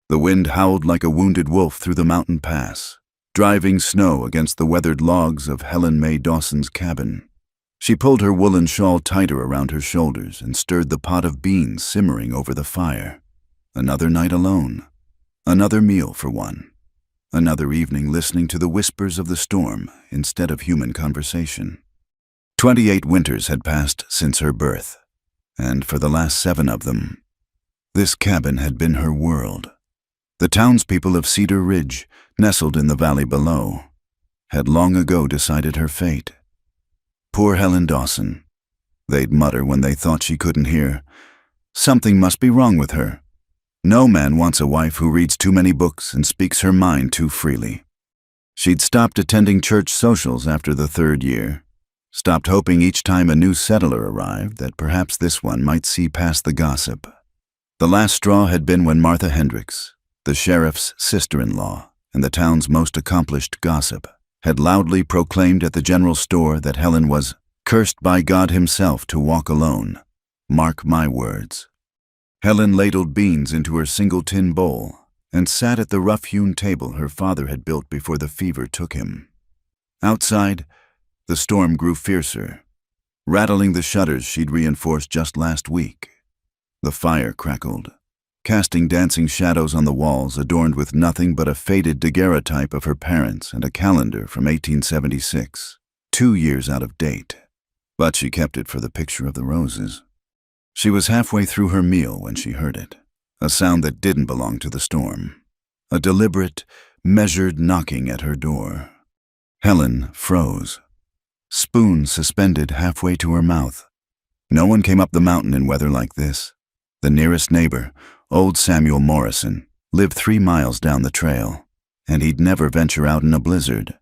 The wind howled like a wounded wolf through the mountain pass, driving snow against the weathered logs of Helen Mae Dawson's cabin. She pulled her woolen shawl tighter around her shoulders and stirred the pot of beans simmering over the fire. Another night alone. Another meal for one. Another evening listening to the whispers of the storm instead of human conversation. 28 winters had passed since her birth, and for the last 7 of them, this cabin had been her world. The townspeople of Cedar Ridge, nestled in the valley below, had long ago decided her fate. Poor Helen Dawson, they'd mutter when they thought she couldn't hear. Something must be wrong with her. No man wants a wife who reads too many books and speaks her mind too freely. She'd stopped attending church socials after the 3rd year, stopped hoping each time a new settler arrived that perhaps this one might see past the gossip. The last straw had been when Martha Hendricks, the sheriff's sister-in-law and the town's most accomplished gossip, had loudly proclaimed at the general store that Helen was cursed by God himself to walk alone. Mark my words. Helen ladled beans into her single tin bowl and sat at the rough-hewn table her father had built before the fever took him. Outside, the storm grew fiercer, rattling the shutters she'd reinforced just last week. The fire crackled, casting dancing shadows on the walls adorned with nothing but a faded daguerreotype of her parents and a calendar from 1876, 2 years out of date. But she kept it for the picture of the roses. She was halfway through her meal when she heard it, a sound that didn't belong to the storm, a deliberate, measured knocking at her door. Helen froze, spoon suspended halfway to her mouth. No one came up the mountain in weather like this. The nearest neighbor, old Samuel Morrison, lived 3 miles down the trail, and he'd never venture out in a blizzard.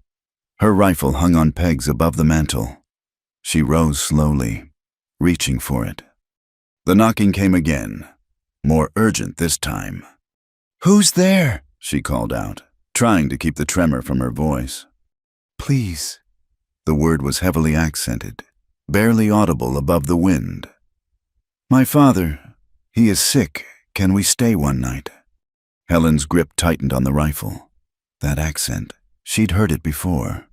Her rifle hung on pegs above the mantel. She rose slowly, reaching for it. The knocking came again, more urgent this time. "Who's there?" she called out, trying to keep the tremor from her voice. "Please." The word was heavily accented, barely audible above the wind. "My father, he is sick. Can we stay one night?" Helen's grip tightened on the rifle. That accent, she'd heard it before,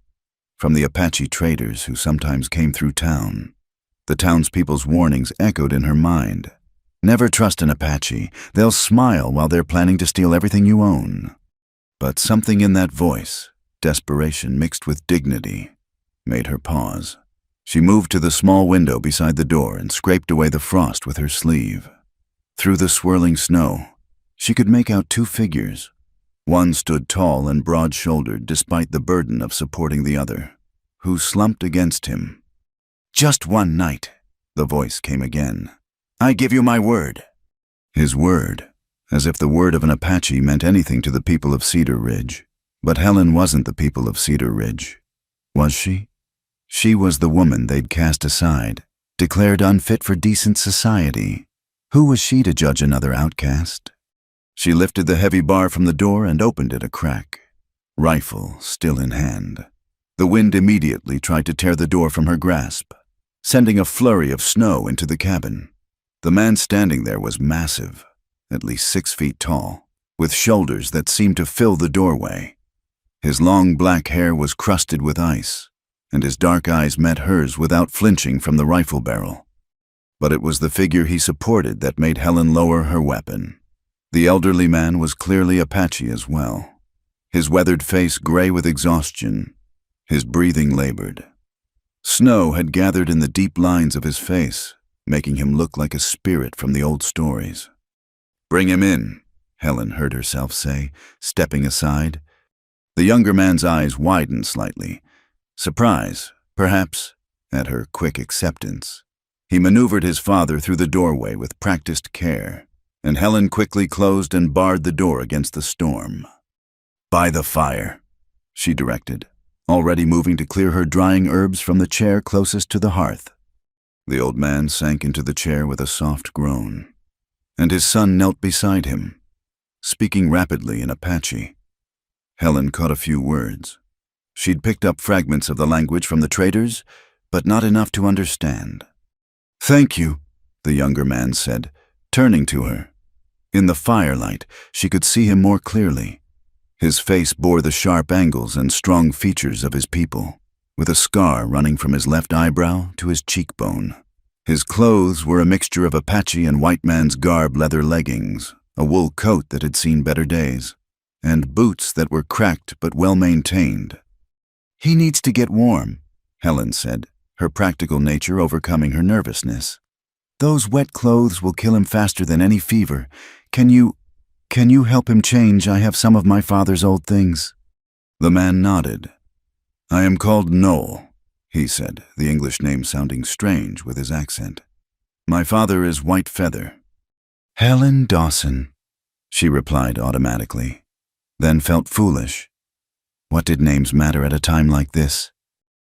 from the Apache traders who sometimes came through town. The townspeople's warnings echoed in her mind. Never trust an Apache. They'll smile while they're planning to steal everything you own. But something in that voice, desperation mixed with dignity, made her pause. She moved to the small window beside the door and scraped away the frost with her sleeve. Through the swirling snow, she could make out 2 figures. One stood tall and broad-shouldered despite the burden of supporting the other, who slumped against him. "Just one night," the voice came again. "I give you my word." His word, as if the word of an Apache meant anything to the people of Cedar Ridge. But Helen wasn't the people of Cedar Ridge. Was she? She was the woman they'd cast aside, declared unfit for decent society. Who was she to judge another outcast? She lifted the heavy bar from the door and opened it a crack, rifle still in hand. The wind immediately tried to tear the door from her grasp, sending a flurry of snow into the cabin. The man standing there was massive, at least 6 feet tall, with shoulders that seemed to fill the doorway. His long black hair was crusted with ice, and his dark eyes met hers without flinching from the rifle barrel. But it was the figure he supported that made Helen lower her weapon. The elderly man was clearly Apache as well, his weathered face gray with exhaustion, his breathing labored. Snow had gathered in the deep lines of his face, making him look like a spirit from the old stories. "Bring him in," Helen heard herself say, stepping aside. The younger man's eyes widened slightly. Surprise, perhaps, at her quick acceptance. He maneuvered his father through the doorway with practiced care, and Helen quickly closed and barred the door against the storm. "By the fire," she directed, already moving to clear her drying herbs from the chair closest to the hearth. The old man sank into the chair with a soft groan, and his son knelt beside him, speaking rapidly in Apache. Helen caught a few words. She'd picked up fragments of the language from the traders, but not enough to understand. "Thank you," the younger man said, turning to her. In the firelight, she could see him more clearly. His face bore the sharp angles and strong features of his people, with a scar running from his left eyebrow to his cheekbone. His clothes were a mixture of Apache and white man's garb leather leggings, a wool coat that had seen better days, and boots that were cracked but well-maintained. "He needs to get warm," Helen said, her practical nature overcoming her nervousness. "Those wet clothes will kill him faster than any fever. Can you help him change? I have some of my father's old things." The man nodded. "I am called Noel," he said, the English name sounding strange with his accent. "My father is White Feather." "Helen Dawson," she replied automatically, then felt foolish. What did names matter at a time like this?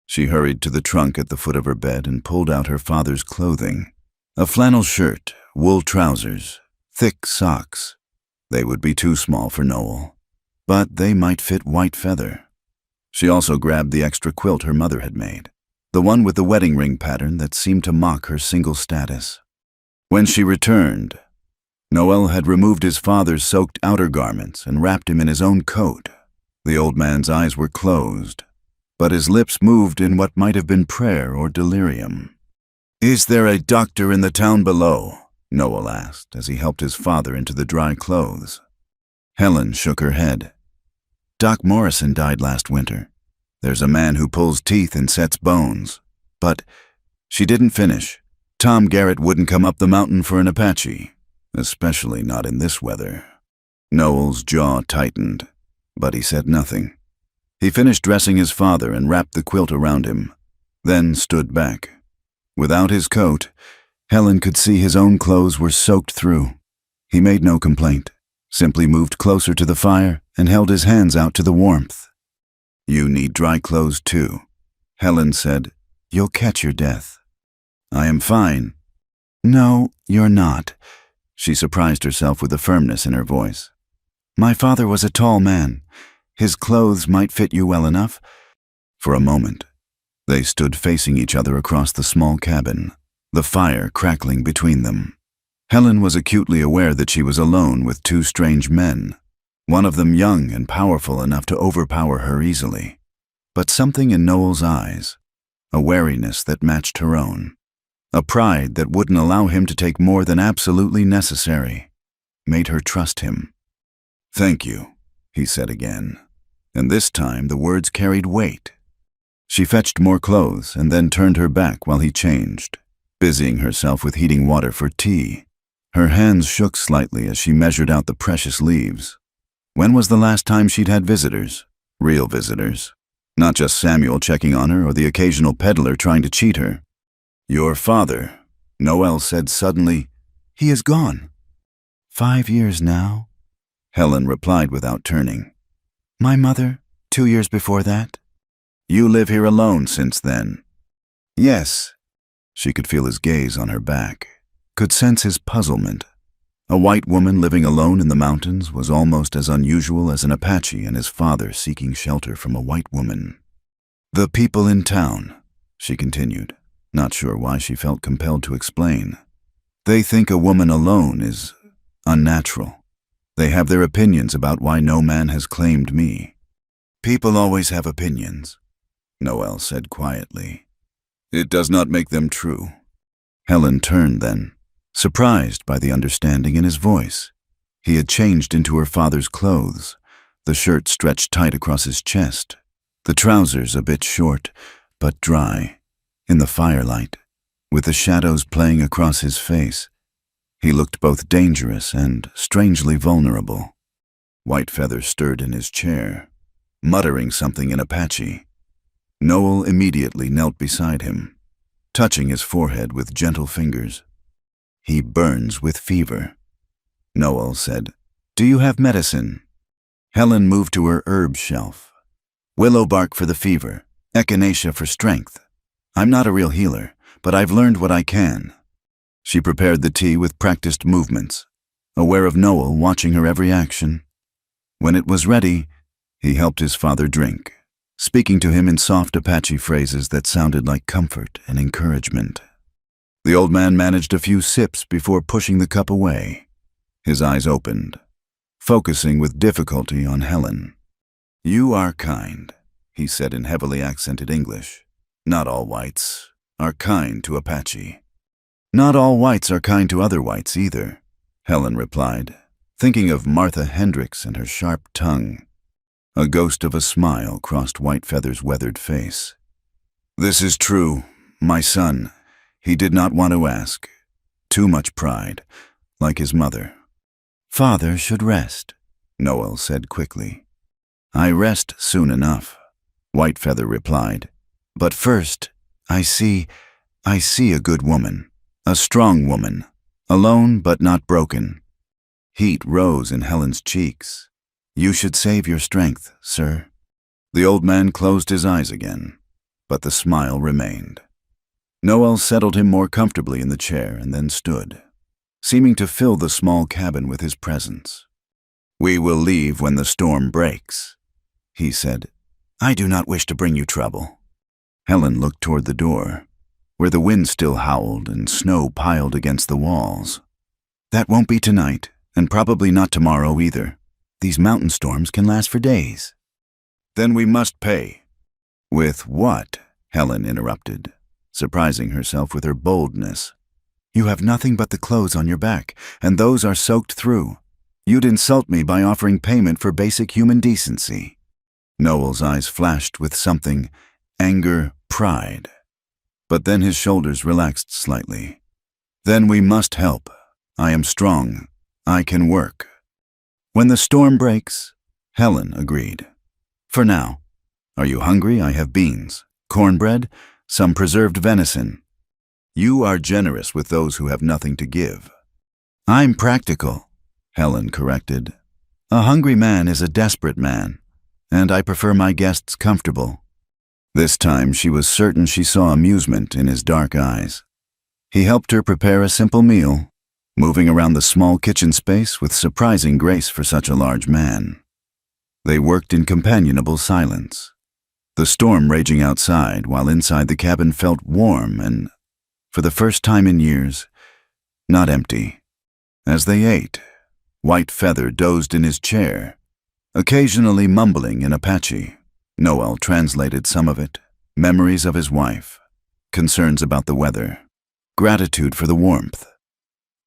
She hurried to the trunk at the foot of her bed and pulled out her father's clothing. A flannel shirt, wool trousers, thick socks. They would be too small for Noel, but they might fit White Feather. She also grabbed the extra quilt her mother had made, the one with the wedding ring pattern that seemed to mock her single status. When she returned, Noel had removed his father's soaked outer garments and wrapped him in his own coat. The old man's eyes were closed, but his lips moved in what might have been prayer or delirium. "Is there a doctor in the town below?" Noel asked as he helped his father into the dry clothes. Helen shook her head. "Doc Morrison died last winter. There's a man who pulls teeth and sets bones. But," she didn't finish, "Tom Garrett wouldn't come up the mountain for an Apache, especially not in this weather." Noel's jaw tightened, but he said nothing. He finished dressing his father and wrapped the quilt around him, then stood back. Without his coat, Helen could see his own clothes were soaked through. He made no complaint, simply moved closer to the fire and held his hands out to the warmth. "You need dry clothes too," Helen said. "You'll catch your death." "I am fine." "No, you're not," she surprised herself with the firmness in her voice. "My father was a tall man. His clothes might fit you well enough." For a moment, they stood facing each other across the small cabin, the fire crackling between them. Helen was acutely aware that she was alone with two strange men, one of them young and powerful enough to overpower her easily. But something in Noel's eyes, a wariness that matched her own, a pride that wouldn't allow him to take more than absolutely necessary, made her trust him. "Thank you," he said again, and this time the words carried weight. She fetched more clothes and then turned her back while he changed, busying herself with heating water for tea. Her hands shook slightly as she measured out the precious leaves. When was the last time she'd had visitors? Real visitors. Not just Samuel checking on her or the occasional peddler trying to cheat her. "Your father," Noel said suddenly. "He is gone." 5 years now," Helen replied without turning. "My mother, 2 years before that." "You live here alone since then?" "Yes." She could feel his gaze on her back, could sense his puzzlement. A white woman living alone in the mountains was almost as unusual as an Apache and his father seeking shelter from a white woman. "The people in town," she continued, not sure why she felt compelled to explain. "They think a woman alone is unnatural. They have their opinions about why no man has claimed me." "People always have opinions," Noel said quietly. "It does not make them true." Helen turned then, surprised by the understanding in his voice. He had changed into her father's clothes, the shirt stretched tight across his chest, the trousers a bit short, but dry, in the firelight, with the shadows playing across his face. He looked both dangerous and strangely vulnerable. White Feather stirred in his chair, muttering something in Apache. Noel immediately knelt beside him, touching his forehead with gentle fingers. "He burns with fever," Noel said. "Do you have medicine?" Helen moved to her herb shelf. "Willow bark for the fever, echinacea for strength. I'm not a real healer, but I've learned what I can." She prepared the tea with practiced movements, aware of Noel watching her every action. When it was ready, he helped his father drink, speaking to him in soft Apache phrases that sounded like comfort and encouragement. The old man managed a few sips before pushing the cup away. His eyes opened, focusing with difficulty on Helen. "You are kind," he said in heavily accented English. "Not all whites are kind to Apache." "Not all whites are kind to other whites either," Helen replied, thinking of Martha Hendricks and her sharp tongue. A ghost of a smile crossed Whitefeather's weathered face. "This is true. My son, he did not want to ask. Too much pride, like his mother." "Father should rest," Noel said quickly. "I rest soon enough," Whitefeather replied. "But first, I see a good woman, a strong woman, alone but not broken." Heat rose in Helen's cheeks. "You should save your strength, sir." The old man closed his eyes again, but the smile remained. Noel settled him more comfortably in the chair and then stood, seeming to fill the small cabin with his presence. "We will leave when the storm breaks," he said. "I do not wish to bring you trouble." Helen looked toward the door, where the wind still howled and snow piled against the walls. "That won't be tonight, and probably not tomorrow either. These mountain storms can last for days." "Then we must pay." "With what?" Helen interrupted, surprising herself with her boldness. "You have nothing but the clothes on your back, and those are soaked through. You'd insult me by offering payment for basic human decency." Noel's eyes flashed with something, anger, pride. But then his shoulders relaxed slightly. "Then we must help. I am strong. I can work." "When the storm breaks," Helen agreed. "For now. Are you hungry? I have beans, cornbread, some preserved venison." "You are generous with those who have nothing to give." "I'm practical," Helen corrected. "A hungry man is a desperate man, and I prefer my guests comfortable." This time she was certain she saw amusement in his dark eyes. He helped her prepare a simple meal, moving around the small kitchen space with surprising grace for such a large man. They worked in companionable silence, the storm raging outside while inside the cabin felt warm and, for the first time in years, not empty. As they ate, Whitefeather dozed in his chair, occasionally mumbling in Apache. Noel translated some of it, memories of his wife, concerns about the weather, gratitude for the warmth.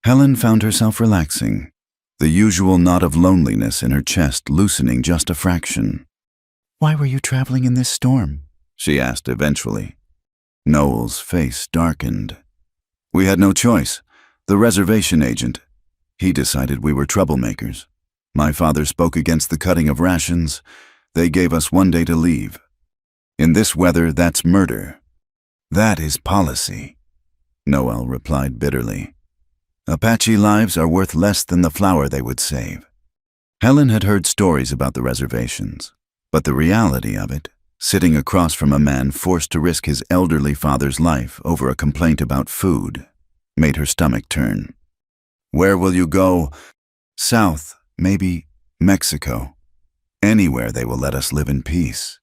Helen found herself relaxing, the usual knot of loneliness in her chest loosening just a fraction. "Why were you traveling in this storm?" she asked eventually. Noel's face darkened. "We had no choice. The reservation agent, he decided we were troublemakers. My father spoke against the cutting of rations. They gave us one day to leave. In this weather, that's murder." "That is policy," Noel replied bitterly. "Apache lives are worth less than the flour they would save." Helen had heard stories about the reservations, but the reality of it, sitting across from a man forced to risk his elderly father's life over a complaint about food, made her stomach turn. "Where will you go?" "South, maybe Mexico. Anywhere they will let us live in peace."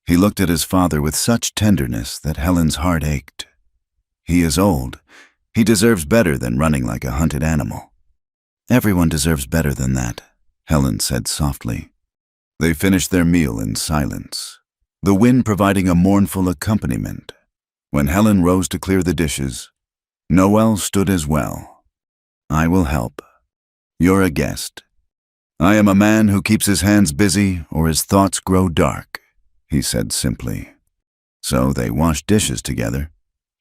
He looked at his father with such tenderness that Helen's heart ached. "He is old. He deserves better than running like a hunted animal." "Everyone deserves better than that," Helen said softly. They finished their meal in silence, the wind providing a mournful accompaniment. When Helen rose to clear the dishes, Noel stood as well. "I will help. You're a guest." "I am a man who keeps his hands busy or his thoughts grow dark," he said simply. So they washed dishes together,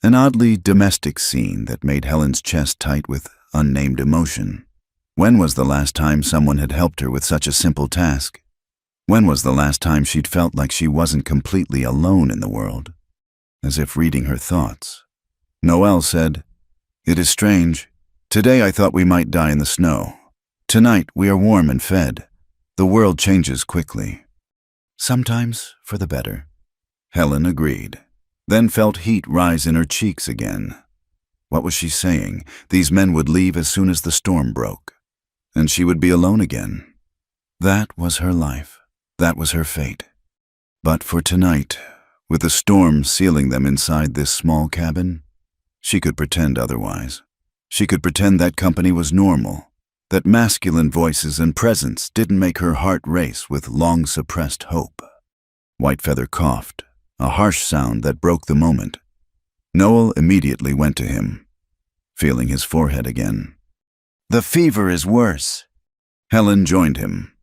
an oddly domestic scene that made Helen's chest tight with unnamed emotion. When was the last time someone had helped her with such a simple task? When was the last time she'd felt like she wasn't completely alone in the world? As if reading her thoughts, Noel said, "It is strange. Today I thought we might die in the snow. Tonight we are warm and fed. The world changes quickly." "Sometimes for the better," Helen agreed, then felt heat rise in her cheeks again. What was she saying? These men would leave as soon as the storm broke, and she would be alone again. That was her life. That was her fate. But for tonight, with the storm sealing them inside this small cabin, she could pretend otherwise. She could pretend that company was normal, that masculine voices and presence didn't make her heart race with long-suppressed hope. Whitefeather coughed, a harsh sound that broke the moment. Noel immediately went to him, feeling his forehead again. "The fever is worse." Helen joined him,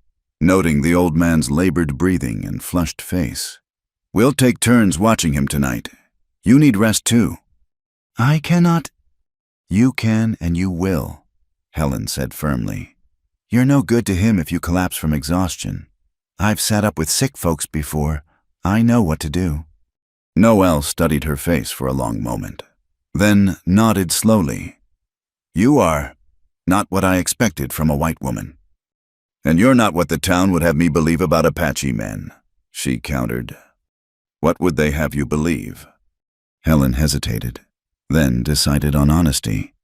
noting the old man's labored breathing and flushed face. "We'll take turns watching him tonight. You need rest too." "I cannot." "You can and you will," Helen said firmly. "You're no good to him if you collapse from exhaustion. I've sat up with sick folks before. I know what to do." Noel studied her face for a long moment, then nodded slowly. "You are not what I expected from a white woman." "And you're not what the town would have me believe about Apache men," she countered. "What would they have you believe?" Helen hesitated, then decided on honesty.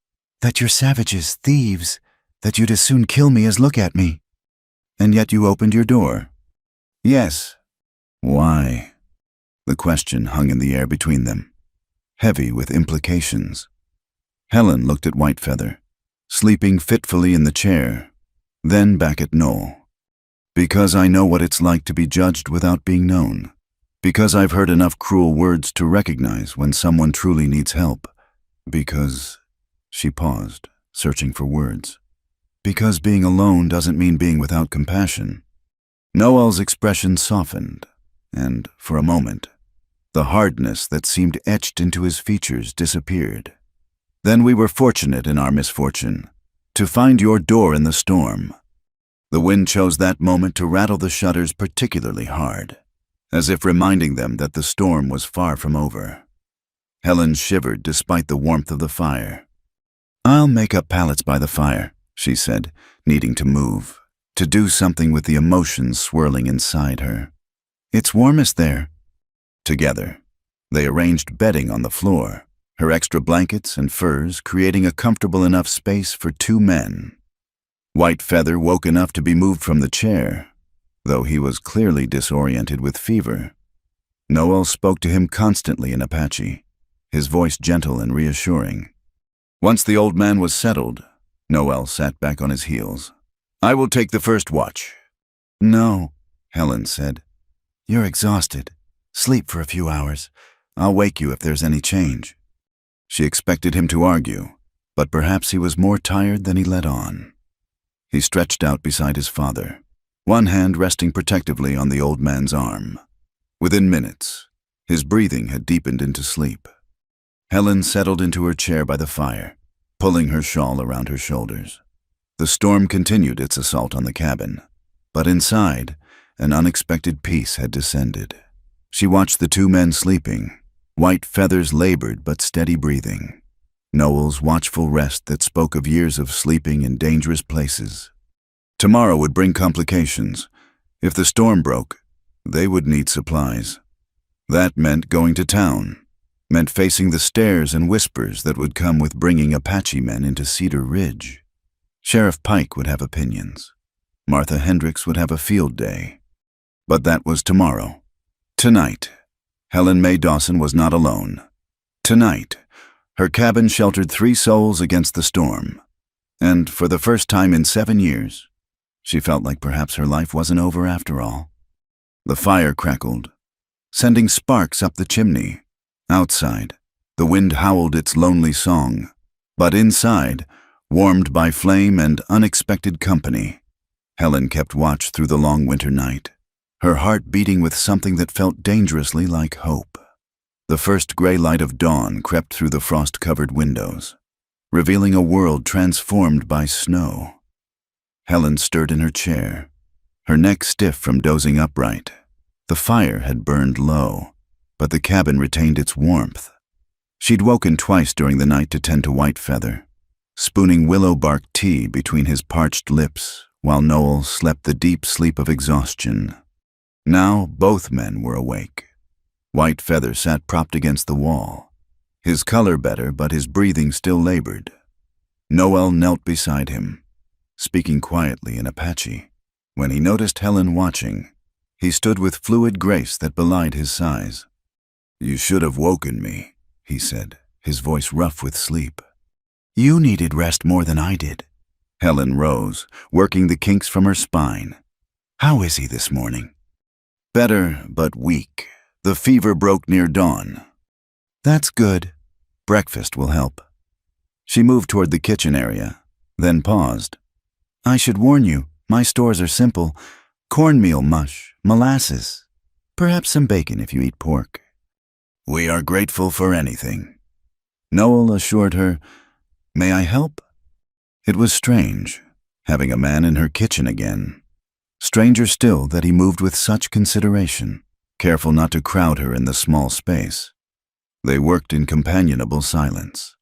"That you're savages, thieves, that you'd as soon kill me as look at me." "And yet you opened your door." "Yes." "Why?" The question hung in the air between them, heavy with implications. Helen looked at Whitefeather, sleeping fitfully in the chair, then back at Noel. "Because I know what it's like to be judged without being known. Because I've heard enough cruel words to recognize when someone truly needs help. Because—" she paused, searching for words. "Because being alone doesn't mean being without compassion." Noel's expression softened, and, for a moment, the hardness that seemed etched into his features disappeared. "Then we were fortunate in our misfortune, to find your door in the storm." The wind chose that moment to rattle the shutters particularly hard, as if reminding them that the storm was far from over. Helen shivered despite the warmth of the fire. "I'll make up pallets by the fire," she said, needing to move, to do something with the emotions swirling inside her. "It's warmest there." Together, they arranged bedding on the floor, her extra blankets and furs creating a comfortable enough space for 2 men. Whitefeather woke enough to be moved from the chair, though he was clearly disoriented with fever. Noel spoke to him constantly in Apache, his voice gentle and reassuring. Once the old man was settled, Noel sat back on his heels. "I will take the first watch." "No," Helen said. "You're exhausted. Sleep for a few hours. I'll wake you if there's any change." She expected him to argue, but perhaps he was more tired than he let on. He stretched out beside his father, one hand resting protectively on the old man's arm. Within minutes, his breathing had deepened into sleep. Helen settled into her chair by the fire, pulling her shawl around her shoulders. The storm continued its assault on the cabin, but inside, an unexpected peace had descended. She watched the 2 men sleeping, Whitefeather's labored but steady breathing, Noel's watchful rest that spoke of years of sleeping in dangerous places. Tomorrow would bring complications. If the storm broke, they would need supplies. That meant going to town, meant facing the stares and whispers that would come with bringing Apache men into Cedar Ridge. Sheriff Pike would have opinions. Martha Hendricks would have a field day. But that was tomorrow. Tonight, Helen Mae Dawson was not alone. Tonight, her cabin sheltered 3 souls against the storm. And for the first time in 7 years, she felt like perhaps her life wasn't over after all. The fire crackled, sending sparks up the chimney. Outside, the wind howled its lonely song. But inside, warmed by flame and unexpected company, Helen kept watch through the long winter night, her heart beating with something that felt dangerously like hope. The first gray light of dawn crept through the frost-covered windows, revealing a world transformed by snow. Helen stirred in her chair, her neck stiff from dozing upright. The fire had burned low, but the cabin retained its warmth. She'd woken twice during the night to tend to Whitefeather, spooning willow bark tea between his parched lips while Noel slept the deep sleep of exhaustion. Now both men were awake. Whitefeather sat propped against the wall, his color better but his breathing still labored. Noel knelt beside him, speaking quietly in Apache. When he noticed Helen watching, he stood with fluid grace that belied his size. "You should have woken me," he said, his voice rough with sleep. "You needed rest more than I did." Helen rose, working the kinks from her spine. How is he this morning? Better, but weak. The fever broke near dawn. That's good. Breakfast will help. She moved toward the kitchen area, then paused. I should warn you, my stores are simple. Cornmeal mush, molasses, perhaps some bacon if you eat pork. We are grateful for anything. Noel assured her, May I help? It was strange, having a man in her kitchen again. Stranger still that he moved with such consideration, careful not to crowd her in the small space. They worked in companionable silence.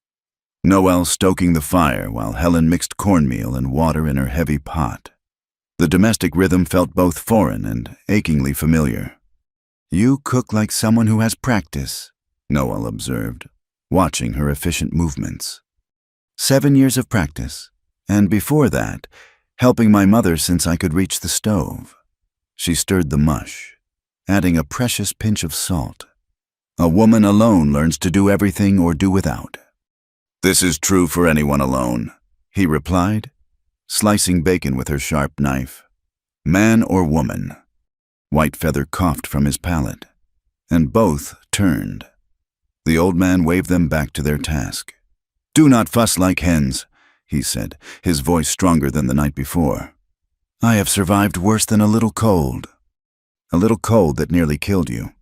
Noel stoking the fire while Helen mixed cornmeal and water in her heavy pot. The domestic rhythm felt both foreign and achingly familiar. You cook like someone who has practice, Noel observed, watching her efficient movements. 7 years of practice, and before that, helping my mother since I could reach the stove. She stirred the mush, adding a precious pinch of salt. A woman alone learns to do everything or do without. This is true for anyone alone, he replied, slicing bacon with her sharp knife. Man or woman? Whitefeather coughed from his palate, and both turned. The old man waved them back to their task. Do not fuss like hens, he said, his voice stronger than the night before. I have survived worse than a little cold. A little cold that nearly killed you,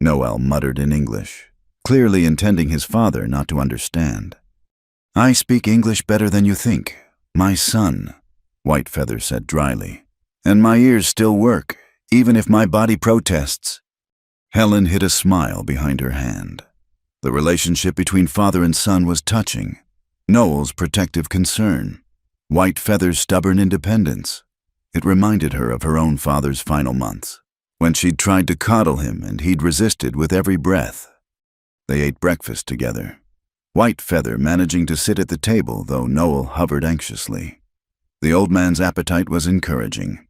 Noel muttered in English, clearly intending his father not to understand. I speak English better than you think, my son, Whitefeather said dryly, and my ears still work, even if my body protests. Helen hid a smile behind her hand. The relationship between father and son was touching. Noel's protective concern, Whitefeather's stubborn independence. It reminded her of her own father's final months, when she'd tried to coddle him and he'd resisted with every breath. They ate breakfast together, Whitefeather managing to sit at the table, though Noel hovered anxiously. The old man's appetite was encouraging.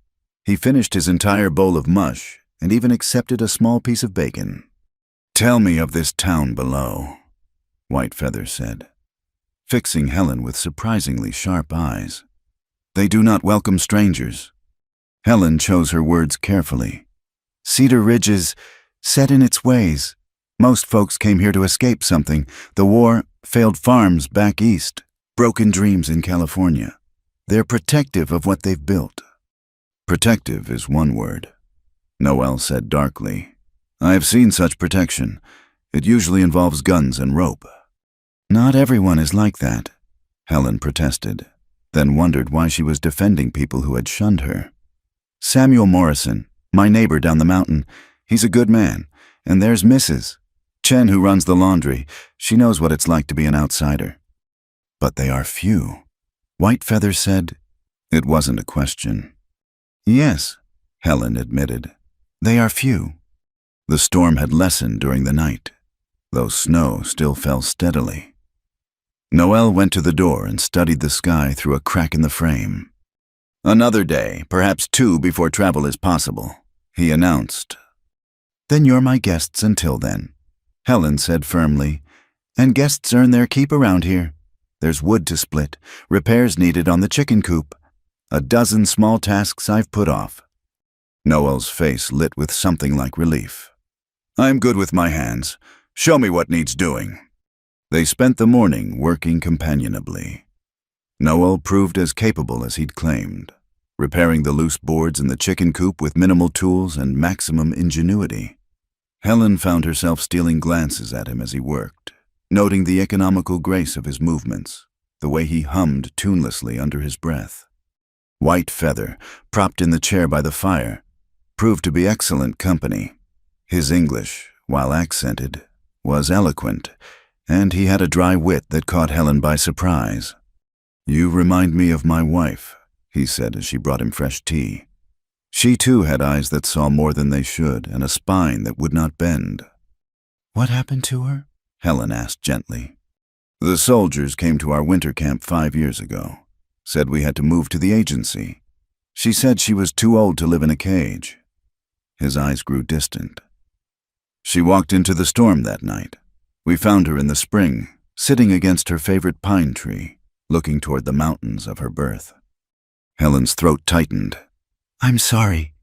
He finished his entire bowl of mush and even accepted a small piece of bacon. Tell me of this town below, Whitefeather said, fixing Helen with surprisingly sharp eyes. They do not welcome strangers. Helen chose her words carefully. Cedar Ridge is set in its ways. Most folks came here to escape something. The war, failed farms back east, broken dreams in California. They're protective of what they've built. Protective is one word, Noel said darkly. I have seen such protection. It usually involves guns and rope. Not everyone is like that, Helen protested, then wondered why she was defending people who had shunned her. Samuel Morrison, my neighbor down the mountain, he's a good man. And there's Mrs. Chen who runs the laundry. She knows what it's like to be an outsider. But they are few. Whitefeather said. It wasn't a question. Yes, Helen admitted. They are few. The storm had lessened during the night, though snow still fell steadily. Noel went to the door and studied the sky through a crack in the frame. Another day, perhaps 2 before travel is possible, he announced. Then you're my guests until then, Helen said firmly, and guests earn their keep around here. There's wood to split, repairs needed on the chicken coop, a dozen small tasks I've put off. Noel's face lit with something like relief. I'm good with my hands. Show me what needs doing. They spent the morning working companionably. Noel proved as capable as he'd claimed, repairing the loose boards in the chicken coop with minimal tools and maximum ingenuity. Helen found herself stealing glances at him as he worked, noting the economical grace of his movements, the way he hummed tunelessly under his breath. Whitefeather, propped in the chair by the fire, proved to be excellent company. His English, while accented, was eloquent, and he had a dry wit that caught Helen by surprise. You remind me of my wife, he said as she brought him fresh tea. She too had eyes that saw more than they should and a spine that would not bend. What happened to her? Helen asked gently. The soldiers came to our winter camp 5 years ago, said we had to move to the agency. She said she was too old to live in a cage. His eyes grew distant. She walked into the storm that night. We found her in the spring, sitting against her favorite pine tree, looking toward the mountains of her birth. Helen's throat tightened. I'm sorry.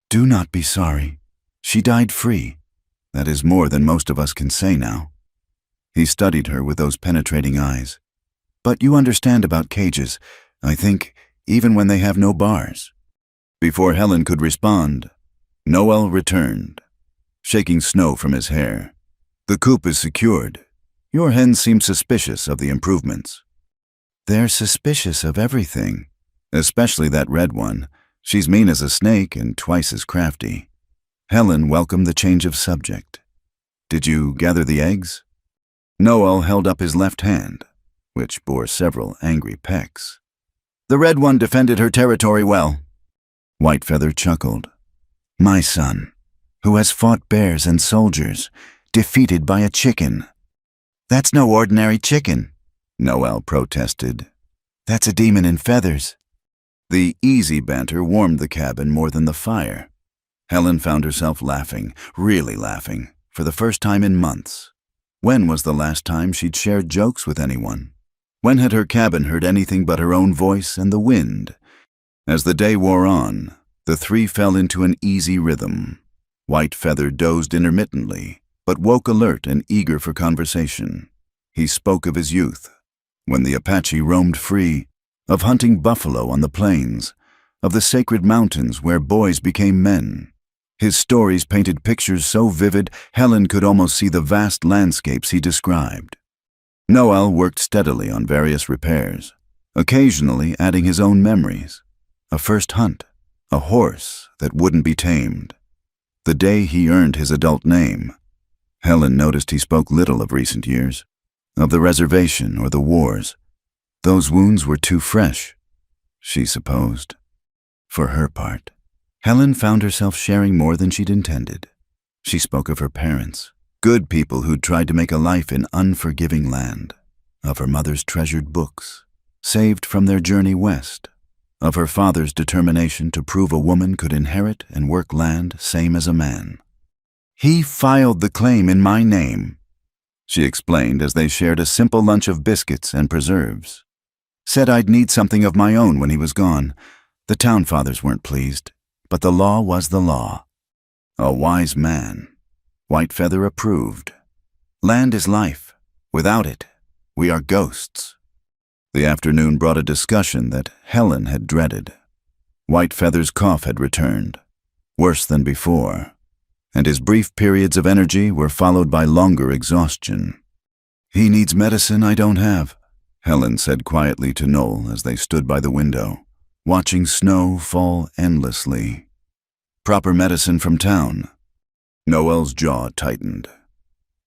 Do not be sorry. She died free. That is more than most of us can say now. He studied her with those penetrating eyes. But you understand about cages, I think, even when they have no bars. Before Helen could respond, Noel returned, shaking snow from his hair. The coop is secured. Your hens seem suspicious of the improvements. They're suspicious of everything, especially that red one. She's mean as a snake and twice as crafty. Helen welcomed the change of subject. Did you gather the eggs? Noel held up his left hand, which bore several angry pecks. The red one defended her territory well. Whitefeather chuckled. My son, who has fought bears and soldiers, defeated by a chicken. That's no ordinary chicken, Noel protested. That's a demon in feathers. The easy banter warmed the cabin more than the fire. Helen found herself laughing, really laughing, for the first time in months. When was the last time she'd shared jokes with anyone? When had her cabin heard anything but her own voice and the wind? As the day wore on, the three fell into an easy rhythm. Whitefeather dozed intermittently, but woke alert and eager for conversation. He spoke of his youth, when the Apache roamed free, of hunting buffalo on the plains, of the sacred mountains where boys became men. His stories painted pictures so vivid Helen could almost see the vast landscapes he described. Noel worked steadily on various repairs, occasionally adding his own memories. A first hunt, a horse that wouldn't be tamed. The day he earned his adult name. Helen noticed he spoke little of recent years, of the reservation or the wars. Those wounds were too fresh, she supposed. For her part, Helen found herself sharing more than she'd intended. She spoke of her parents, good people who'd tried to make a life in unforgiving land, of her mother's treasured books, saved from their journey west, of her father's determination to prove a woman could inherit and work land same as a man. He filed the claim in my name, she explained as they shared a simple lunch of biscuits and preserves. Said I'd need something of my own when he was gone. The town fathers weren't pleased, but the law was the law. A wise man. Whitefeather approved. Land is life. Without it, we are ghosts. The afternoon brought a discussion that Helen had dreaded. Whitefeather's cough had returned, worse than before, and his brief periods of energy were followed by longer exhaustion. He needs medicine I don't have, Helen said quietly to Noel as they stood by the window, watching snow fall endlessly. Proper medicine from town. Noel's jaw tightened.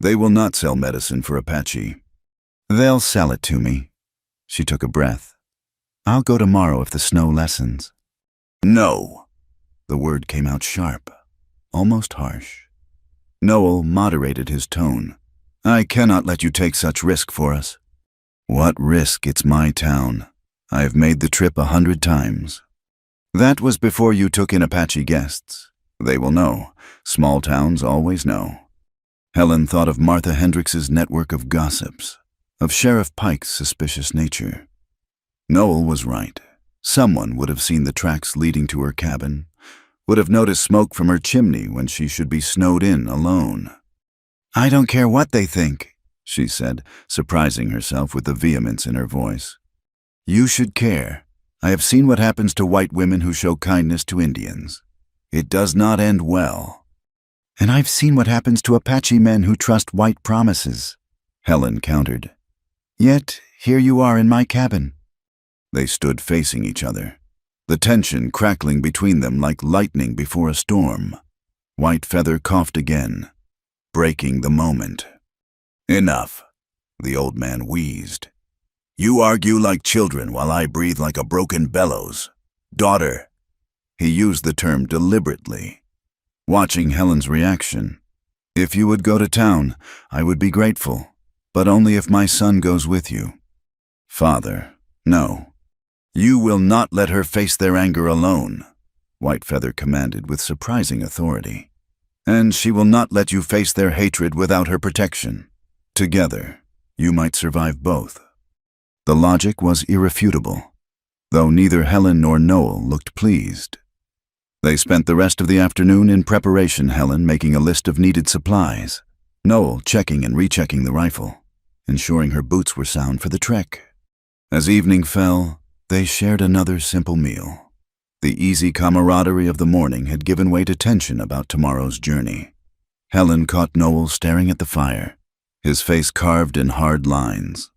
They will not sell medicine for Apache. They'll sell it to me. She took a breath. I'll go tomorrow if the snow lessens. No. The word came out sharp, almost harsh. Noel moderated his tone. I cannot let you take such risk for us. What risk? It's my town. I've made the trip 100 times. That was before you took in Apache guests. They will know. Small towns always know. Helen thought of Martha Hendricks's network of gossips, of Sheriff Pike's suspicious nature. Noel was right. Someone would have seen the tracks leading to her cabin, would have noticed smoke from her chimney when she should be snowed in alone. I don't care what they think, she said, surprising herself with the vehemence in her voice. You should care. I have seen what happens to white women who show kindness to Indians. It does not end well. And I've seen what happens to Apache men who trust white promises, Helen countered. Yet, here you are in my cabin. They stood facing each other, the tension crackling between them like lightning before a storm. Whitefeather coughed again, breaking the moment. Enough, the old man wheezed. You argue like children while I breathe like a broken bellows. Daughter. He used the term deliberately, watching Helen's reaction. If you would go to town, I would be grateful, but only if my son goes with you. Father, no. You will not let her face their anger alone, Whitefeather commanded with surprising authority. And she will not let you face their hatred without her protection. Together, you might survive both. The logic was irrefutable. though neither Helen nor Noel looked pleased. They spent the rest of the afternoon in preparation, Helen making a list of needed supplies, Noel checking and rechecking the rifle, ensuring her boots were sound for the trek. As evening fell, they shared another simple meal. The easy camaraderie of the morning had given way to tension about tomorrow's journey. Helen caught Noel staring at the fire, his face carved in hard lines.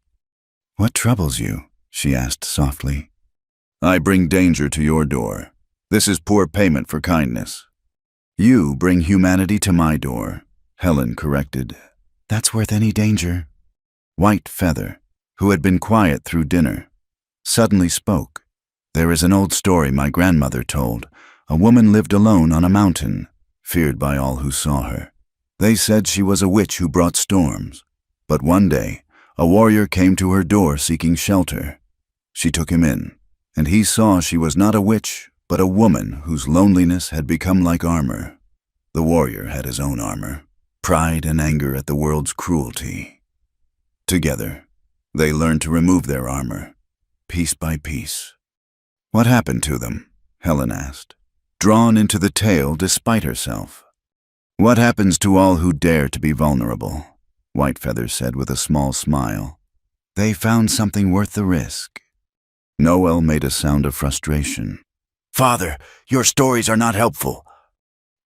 "What troubles you?" she asked softly. "I bring danger to your door. This is poor payment for kindness." "You bring humanity to my door," Helen corrected. "That's worth any danger." White Feather, who had been quiet through dinner, suddenly spoke. "There is an old story my grandmother told. A woman lived alone on a mountain, feared by all who saw her. They said she was a witch who brought storms. But one day, a warrior came to her door seeking shelter. She took him in, and he saw she was not a witch, but a woman whose loneliness had become like armor. The warrior had his own armor, pride and anger at the world's cruelty. Together, they learned to remove their armor, piece by piece." "What happened to them?" Helen asked, drawn into the tale despite herself. "What happens to all who dare to be vulnerable?" Whitefeather said with a small smile. "They found something worth the risk." Noel made a sound of frustration. "Father, your stories are not helpful."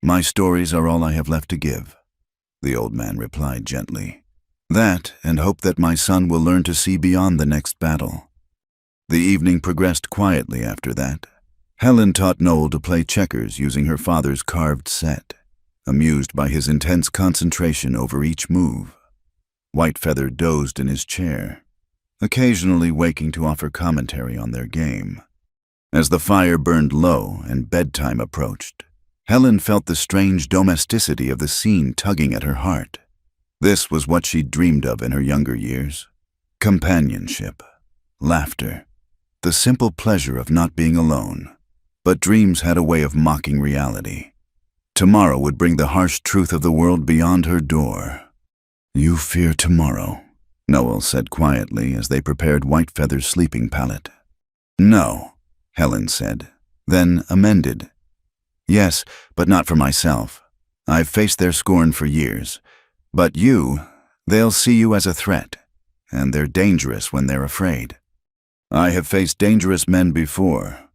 "My stories are all I have left to give," the old man replied gently. "That, and hope that my son will learn to see beyond the next battle." The evening progressed quietly after that. Helen taught Noel to play checkers using her father's carved set, amused by his intense concentration over each move. Whitefeather dozed in his chair, occasionally waking to offer commentary on their game. As the fire burned low and bedtime approached, Helen felt the strange domesticity of the scene tugging at her heart. This was what she'd dreamed of in her younger years: companionship, laughter, the simple pleasure of not being alone. But dreams had a way of mocking reality. Tomorrow would bring the harsh truth of the world beyond her door. "You fear tomorrow," Noel said quietly as they prepared Whitefeather's sleeping pallet. "No," Helen said, then amended. "Yes, but not for myself. I've faced their scorn for years. But they'll see you as a threat, and they're dangerous when they're afraid. I have faced dangerous men before.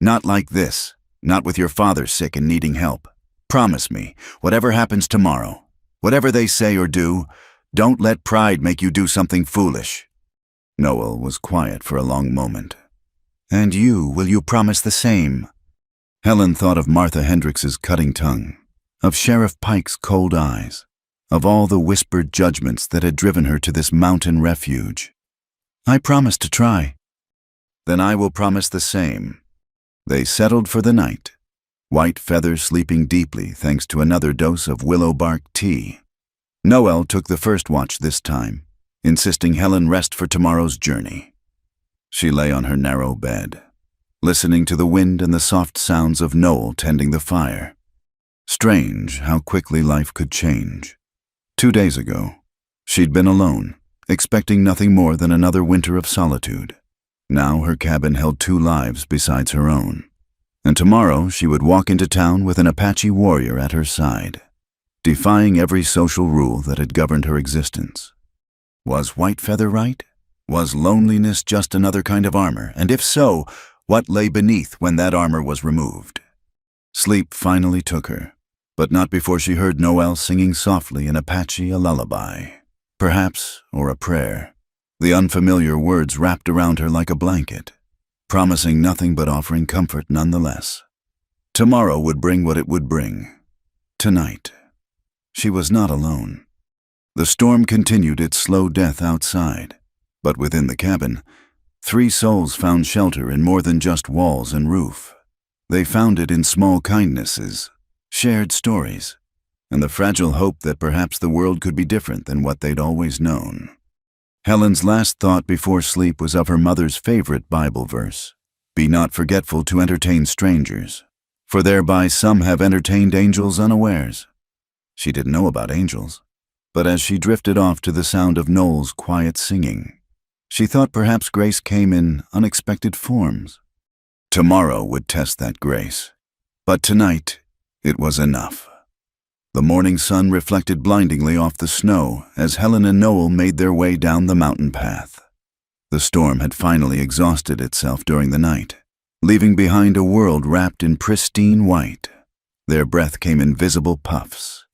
Not like this, not with your father sick and needing help. Promise me, whatever happens tomorrow, whatever they say or do, don't let pride make you do something foolish." Noel was quiet for a long moment. "And will you promise the same?" Helen thought of Martha Hendricks's cutting tongue, of Sheriff Pike's cold eyes, of all the whispered judgments that had driven her to this mountain refuge. "I promise to try." "Then I will promise the same." They settled for the night, Whitefeather sleeping deeply thanks to another dose of willow bark tea. Noel took the first watch this time, insisting Helen rest for tomorrow's journey. She lay on her narrow bed, listening to the wind and the soft sounds of Noel tending the fire. Strange how quickly life could change. 2 days ago, she'd been alone, expecting nothing more than another winter of solitude. Now her cabin held 2 lives besides her own. And tomorrow she would walk into town with an Apache warrior at her side, defying every social rule that had governed her existence. Was Whitefeather right? Was loneliness just another kind of armor? And if so, what lay beneath when that armor was removed? Sleep finally took her, but not before she heard Noel singing softly in Apache a lullaby, perhaps, or a prayer. The unfamiliar words wrapped around her like a blanket, promising nothing but offering comfort nonetheless. Tomorrow would bring what it would bring. Tonight, she was not alone. The storm continued its slow death outside, but within the cabin, 3 souls found shelter in more than just walls and roof. They found it in small kindnesses, shared stories, and the fragile hope that perhaps the world could be different than what they'd always known. Helen's last thought before sleep was of her mother's favorite Bible verse: "Be not forgetful to entertain strangers, for thereby some have entertained angels unawares." She didn't know about angels, but as she drifted off to the sound of Noel's quiet singing, she thought perhaps grace came in unexpected forms, Tomorrow would test that grace. But tonight, it was enough. The morning sun reflected blindingly off the snow as Helen and Noel made their way down the mountain path. The storm had finally exhausted itself during the night, leaving behind a world wrapped in pristine white. Their breath came in visible puffs,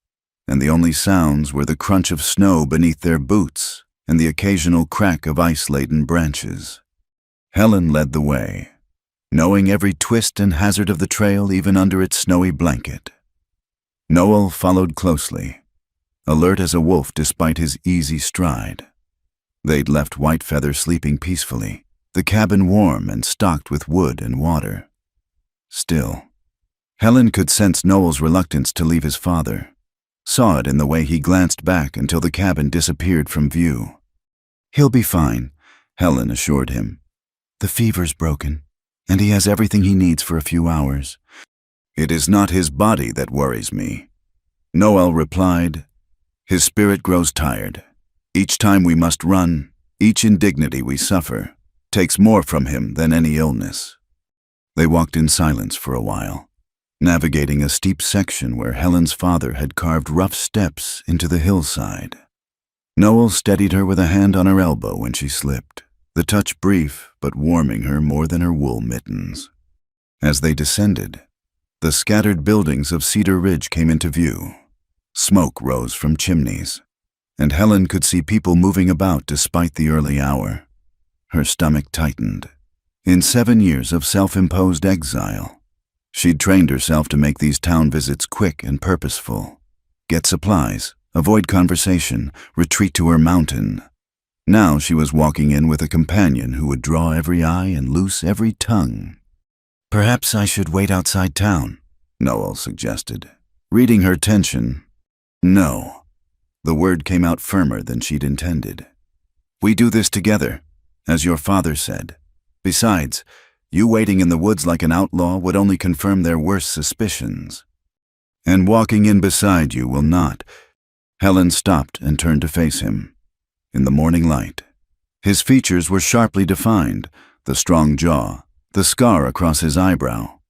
and the only sounds were the crunch of snow beneath their boots and the occasional crack of ice-laden branches. Helen led the way, knowing every twist and hazard of the trail even under its snowy blanket. Noel followed closely, alert as a wolf despite his easy stride. They'd left Whitefeather sleeping peacefully, the cabin warm and stocked with wood and water. Still, Helen could sense Noel's reluctance to leave his father, saw it in the way he glanced back until the cabin disappeared from view. "He'll be fine," Helen assured him. "The fever's broken, and he has everything he needs for a few hours." "It is not his body that worries me," Noel replied. "His spirit grows tired. Each time we must run, each indignity we suffer, takes more from him than any illness." They walked in silence for a while, navigating a steep section where Helen's father had carved rough steps into the hillside. Noel steadied her with a hand on her elbow when she slipped, the touch brief but warming her more than her wool mittens. As they descended, the scattered buildings of Cedar Ridge came into view. Smoke rose from chimneys, and Helen could see people moving about despite the early hour. Her stomach tightened. In 7 years of self-imposed exile, she'd trained herself to make these town visits quick and purposeful. Get supplies, avoid conversation, retreat to her mountain. Now she was walking in with a companion who would draw every eye and loose every tongue. "Perhaps I should wait outside town," Noel suggested, reading her tension. "No." The word came out firmer than she'd intended. "We do this together, as your father said. Besides, you waiting in the woods like an outlaw would only confirm their worst suspicions. And walking in beside you will not." Helen stopped and turned to face him. In the morning light, his features were sharply defined, the strong jaw, the scar across his eyebrow,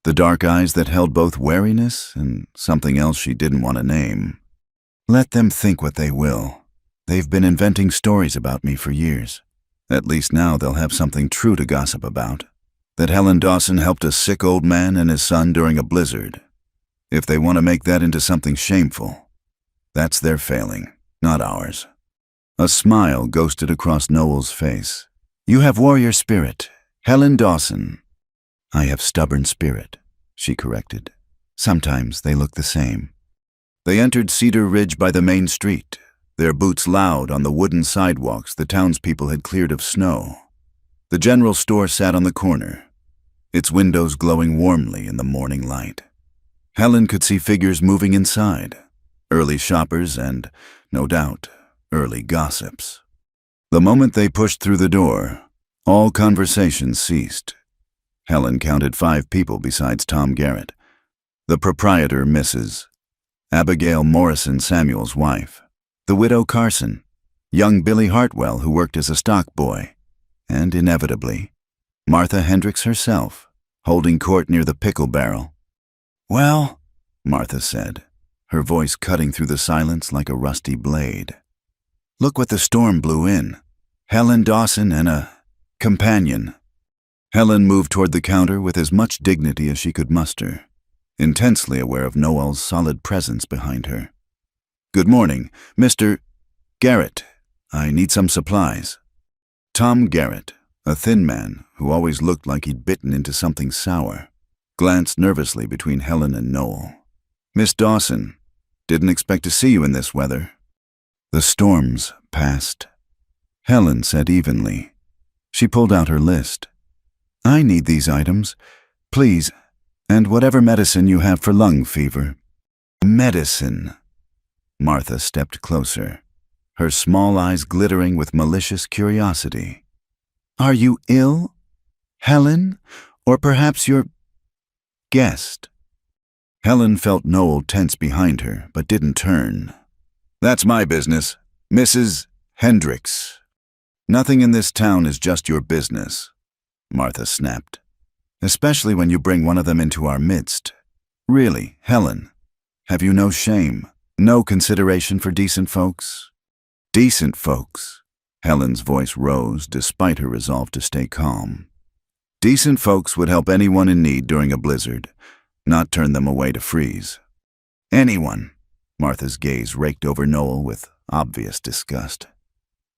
the dark eyes that held both wariness and something else she didn't want to name. "Let them think what they will. They've been inventing stories about me for years. At least now they'll have something true to gossip about. That Helen Dawson helped a sick old man and his son during a blizzard. If they want to make that into something shameful, that's their failing, not ours." A smile ghosted across Noel's face. "You have warrior spirit, Helen Dawson." "I have stubborn spirit," she corrected. "Sometimes they look the same." They entered Cedar Ridge by the main street, their boots loud on the wooden sidewalks the townspeople had cleared of snow. The general store sat on the corner, its windows glowing warmly in the morning light. Helen could see figures moving inside, early shoppers and, no doubt, early gossips. The moment they pushed through the door, all conversation ceased. Helen counted 5 people besides Tom Garrett, the proprietor, Mrs. Abigail Morrison Samuel's wife, the widow Carson, young Billy Hartwell who worked as a stock boy, and inevitably, Martha Hendricks herself, holding court near the pickle barrel. "Well," Martha said, her voice cutting through the silence like a rusty blade. "Look what the storm blew in. Helen Dawson and a companion." Helen moved toward the counter with as much dignity as she could muster, intensely aware of Noel's solid presence behind her. "Good morning, Mr. Garrett. I need some supplies." Tom Garrett, a thin man who always looked like he'd bitten into something sour, glanced nervously between Helen and Noel. "Miss Dawson, didn't expect to see you in this weather." "The storm's passed," Helen said evenly. She pulled out her list. "I need these items, please, and whatever medicine you have for lung fever." "Medicine?" Martha stepped closer, her small eyes glittering with malicious curiosity. "Are you ill, Helen, or perhaps your guest?" Helen felt Noel tense behind her, but didn't turn. "That's my business, Mrs. Hendricks." "Nothing in this town is just your business," Martha snapped. especially when you bring one of them into our midst. Really, Helen, have you no shame, no consideration for decent folks? Decent folks. Helen's voice rose despite her resolve to stay calm. Decent folks would help anyone in need during a blizzard, not turn them away to freeze. Anyone. Martha's gaze raked over Noel with obvious disgust.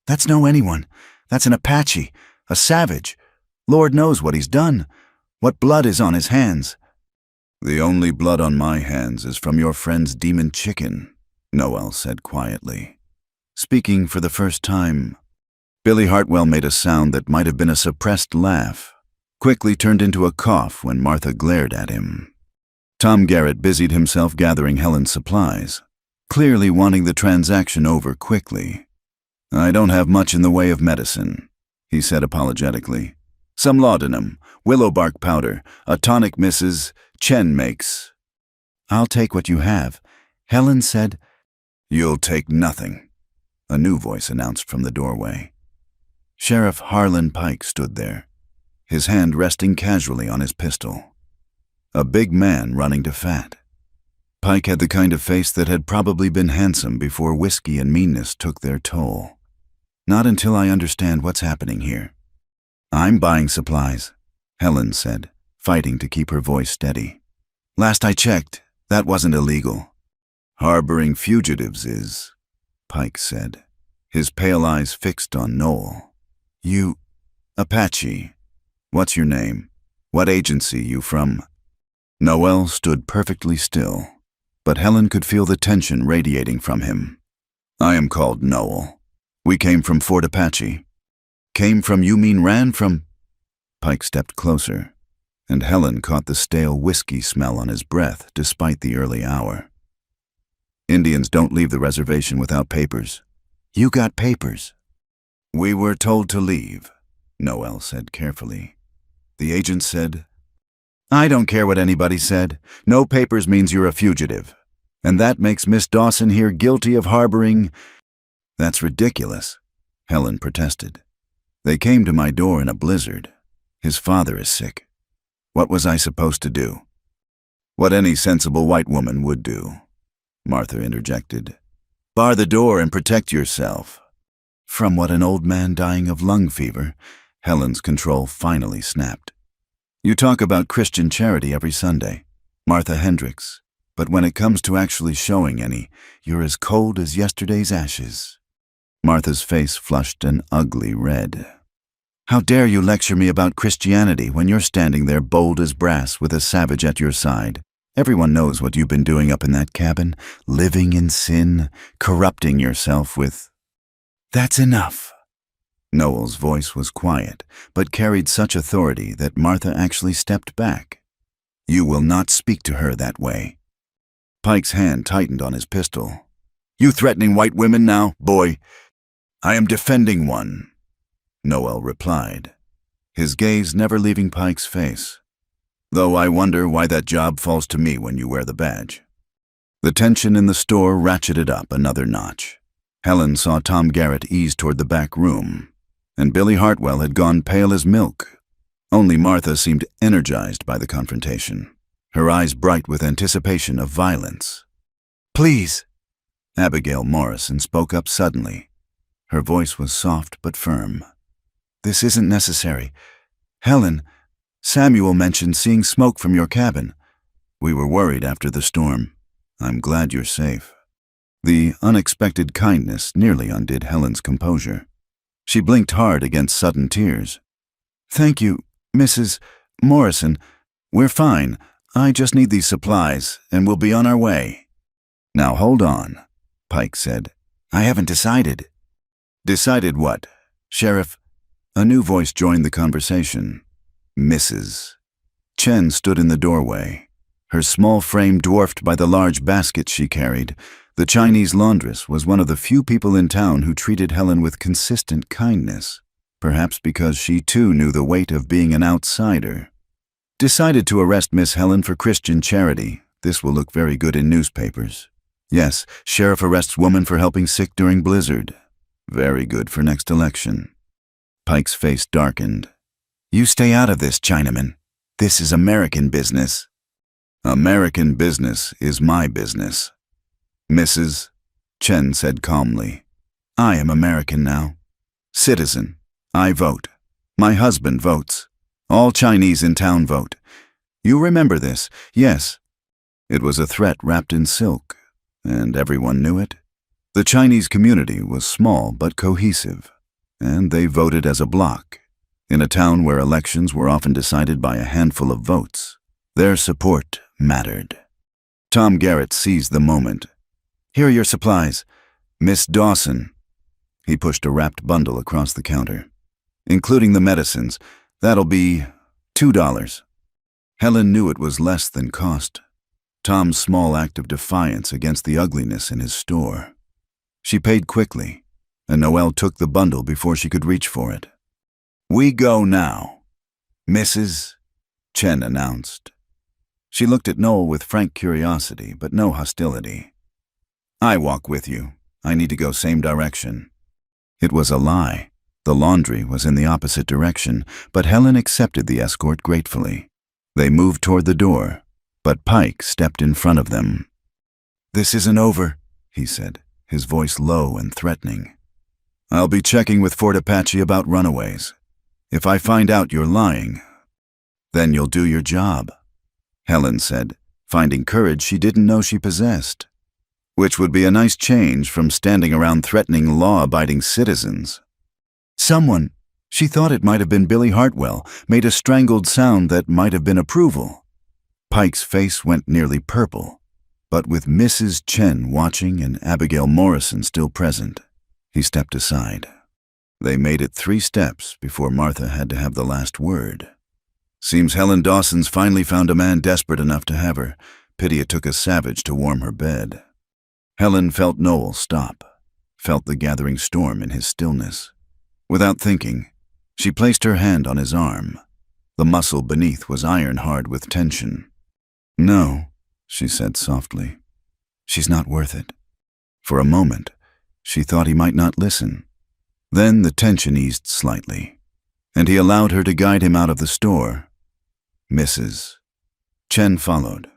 That's no anyone. That's an Apache, a savage. Lord knows what he's done, what blood is on his hands. The only blood on my hands is from your friend's demon chicken, Noel said quietly. Speaking for the first time, Billy Hartwell made a sound that might have been a suppressed laugh, quickly turned into a cough when Martha glared at him. Tom Garrett busied himself gathering Helen's supplies, clearly wanting the transaction over quickly. I don't have much in the way of medicine, he said apologetically. Some laudanum, willow bark powder, a tonic Mrs. Chen makes. I'll take what you have. Helen said, You'll take nothing, a new voice announced from the doorway. Sheriff Harlan Pike stood there, his hand resting casually on his pistol. A big man running to fat. Pike had the kind of face that had probably been handsome before whiskey and meanness took their toll. Not until I understand what's happening here. I'm buying supplies, Helen said, fighting to keep her voice steady. Last I checked, that wasn't illegal. Harboring fugitives is, Pike said, his pale eyes fixed on Noel. You, Apache, what's your name? What agency you from? Noel stood perfectly still, but Helen could feel the tension radiating from him. I am called Noel. We came from Fort Apache. Came from, you mean ran from? Pike stepped closer, and Helen caught the stale whiskey smell on his breath despite the early hour. Indians don't leave the reservation without papers. You got papers. We were told to leave, Noel said carefully. The agent said, I don't care what anybody said. No papers means you're a fugitive. And that makes Miss Dawson here guilty of harboring. That's ridiculous, Helen protested. They came to my door in a blizzard. His father is sick. What was I supposed to do? What any sensible white woman would do, Martha interjected. Bar the door and protect yourself. From what, an old man dying of lung fever? Helen's control finally snapped. You talk about Christian charity every Sunday, Martha Hendricks, but when it comes to actually showing any, you're as cold as yesterday's ashes. Martha's face flushed an ugly red. How dare you lecture me about Christianity when you're standing there bold as brass with a savage at your side? Everyone knows what you've been doing up in that cabin, living in sin, corrupting yourself with... That's enough. Noel's voice was quiet, but carried such authority that Martha actually stepped back. You will not speak to her that way. Pike's hand tightened on his pistol. You threatening white women now, boy? I am defending one, Noel replied, his gaze never leaving Pike's face. Though I wonder why that job falls to me when you wear the badge. The tension in the store ratcheted up another notch. Helen saw Tom Garrett ease toward the back room, and Billy Hartwell had gone pale as milk. Only Martha seemed energized by the confrontation, her eyes bright with anticipation of violence. Please, Abigail Morrison spoke up suddenly. Her voice was soft but firm. This isn't necessary. Helen, Samuel mentioned seeing smoke from your cabin. We were worried after the storm. I'm glad you're safe. The unexpected kindness nearly undid Helen's composure. She blinked hard against sudden tears. Thank you, Mrs. Morrison. We're fine. I just need these supplies, and we'll be on our way. Now hold on, Pike said. I haven't decided. Decided what? Sheriff? A new voice joined the conversation. Mrs. Chen stood in the doorway, her small frame dwarfed by the large basket she carried. The Chinese laundress was one of the few people in town who treated Helen with consistent kindness, perhaps because she too knew the weight of being an outsider. Decided to arrest Miss Helen for Christian charity. This will look very good in newspapers. Yes, sheriff arrests woman for helping sick during blizzard. Very good for next election. Pike's face darkened. You stay out of this, Chinaman. This is American business. American business is my business. Mrs. Chen said calmly. I am American now. Citizen. I vote. My husband votes. All Chinese in town vote. You remember this, yes. It was a threat wrapped in silk, and everyone knew it. The Chinese community was small but cohesive, and they voted as a bloc. In a town where elections were often decided by a handful of votes, their support mattered. Tom Garrett seized the moment. Here are your supplies. Miss Dawson. He pushed a wrapped bundle across the counter. Including the medicines, that'll be $2. Helen knew it was less than cost. Tom's small act of defiance against the ugliness in his store. She paid quickly, and Noelle took the bundle before she could reach for it. We go now, Mrs. Chen announced. She looked at Noel with frank curiosity, but no hostility. I walk with you. I need to go same direction. It was a lie. The laundry was in the opposite direction, but Helen accepted the escort gratefully. They moved toward the door, but Pike stepped in front of them. This isn't over, he said, his voice low and threatening. I'll be checking with Fort Apache about runaways. If I find out you're lying, then you'll do your job, Helen said, finding courage she didn't know she possessed. Which would be a nice change from standing around threatening law-abiding citizens. Someone, she thought it might have been Billy Hartwell, made a strangled sound that might have been approval. Pike's face went nearly purple, but with Mrs. Chen watching and Abigail Morrison still present, he stepped aside. They made it 3 steps before Martha had to have the last word. Seems Helen Dawson's finally found a man desperate enough to have her. Pity it took a savage to warm her bed. Helen felt Noel stop, felt the gathering storm in his stillness. Without thinking, she placed her hand on his arm. The muscle beneath was iron-hard with tension. No, she said softly. She's not worth it. For a moment, she thought he might not listen. Then the tension eased slightly, and he allowed her to guide him out of the store. Mrs. Chen followed,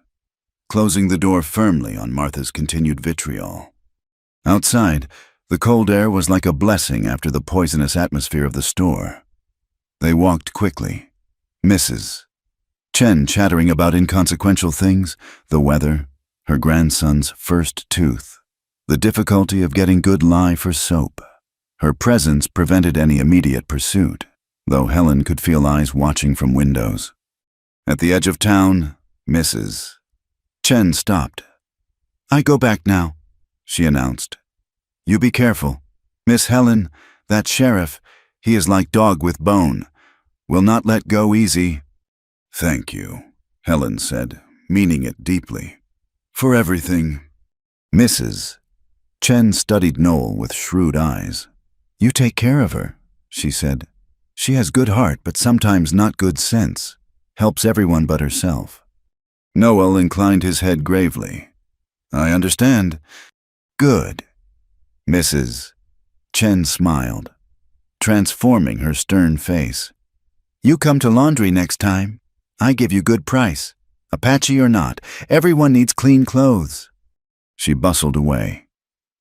closing the door firmly on Martha's continued vitriol. Outside, the cold air was like a blessing after the poisonous atmosphere of the store. They walked quickly, Mrs. Chen chattering about inconsequential things, the weather, her grandson's first tooth, the difficulty of getting good lye for soap. Her presence prevented any immediate pursuit, though Helen could feel eyes watching from windows. At the edge of town, Mrs. Chen stopped. I go back now, she announced. You be careful. Miss Helen, that sheriff, he is like dog with bone. Will not let go easy. Thank you, Helen said, meaning it deeply. For everything. Mrs. Chen studied Noel with shrewd eyes. You take care of her, she said. She has good heart, but sometimes not good sense. Helps everyone but herself. Noel inclined his head gravely. I understand. Good. Mrs. Chen smiled, transforming her stern face. You come to laundry next time. I give you good price. Apache or not, everyone needs clean clothes. She bustled away,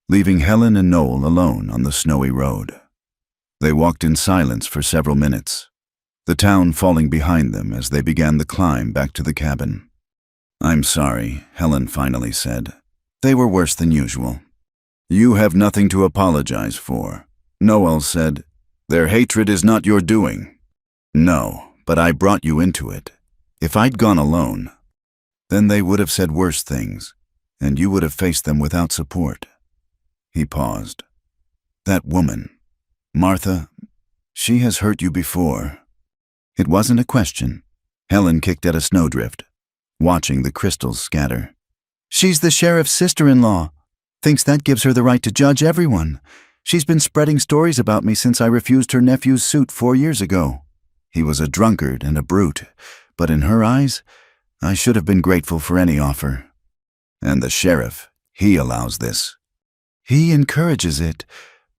leaving Helen and Noel alone on the snowy road. They walked in silence for several minutes, the town falling behind them as they began the climb back to the cabin. I'm sorry, Helen finally said. They were worse than usual. You have nothing to apologize for, Noel said. Their hatred is not your doing. No, but I brought you into it. If I'd gone alone, then they would have said worse things, and you would have faced them without support. He paused. That woman, Martha, she has hurt you before. It wasn't a question. Helen kicked at a snowdrift, watching the crystals scatter. She's the sheriff's sister-in-law. Thinks that gives her the right to judge everyone. She's been spreading stories about me since I refused her nephew's suit 4 years ago. He was a drunkard and a brute, but in her eyes, I should have been grateful for any offer. And the sheriff, he allows this. He encourages it.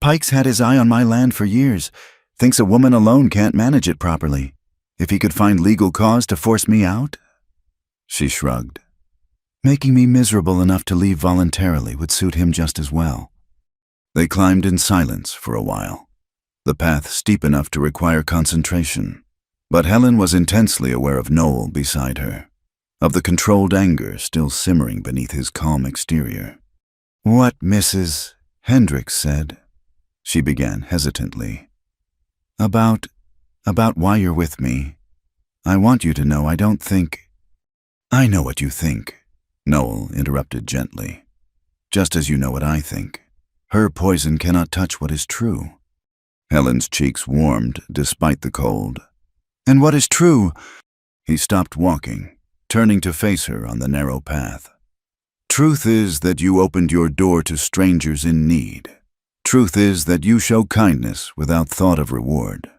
Pike's had his eye on my land for years. Thinks a woman alone can't manage it properly. If he could find legal cause to force me out? She shrugged. Making me miserable enough to leave voluntarily would suit him just as well. They climbed in silence for a while, the path steep enough to require concentration. But Helen was intensely aware of Noel beside her, of the controlled anger still simmering beneath his calm exterior. "What Mrs. Hendricks said," she began hesitantly. About why you're with me. I want you to know I don't think—" "I know what you think," Noel interrupted gently. "Just as you know what I think. Her poison cannot touch what is true." Helen's cheeks warmed despite the cold. "And what is true?" He stopped walking, turning to face her on the narrow path. "Truth is that you opened your door to strangers in need. Truth is that you show kindness without thought of reward.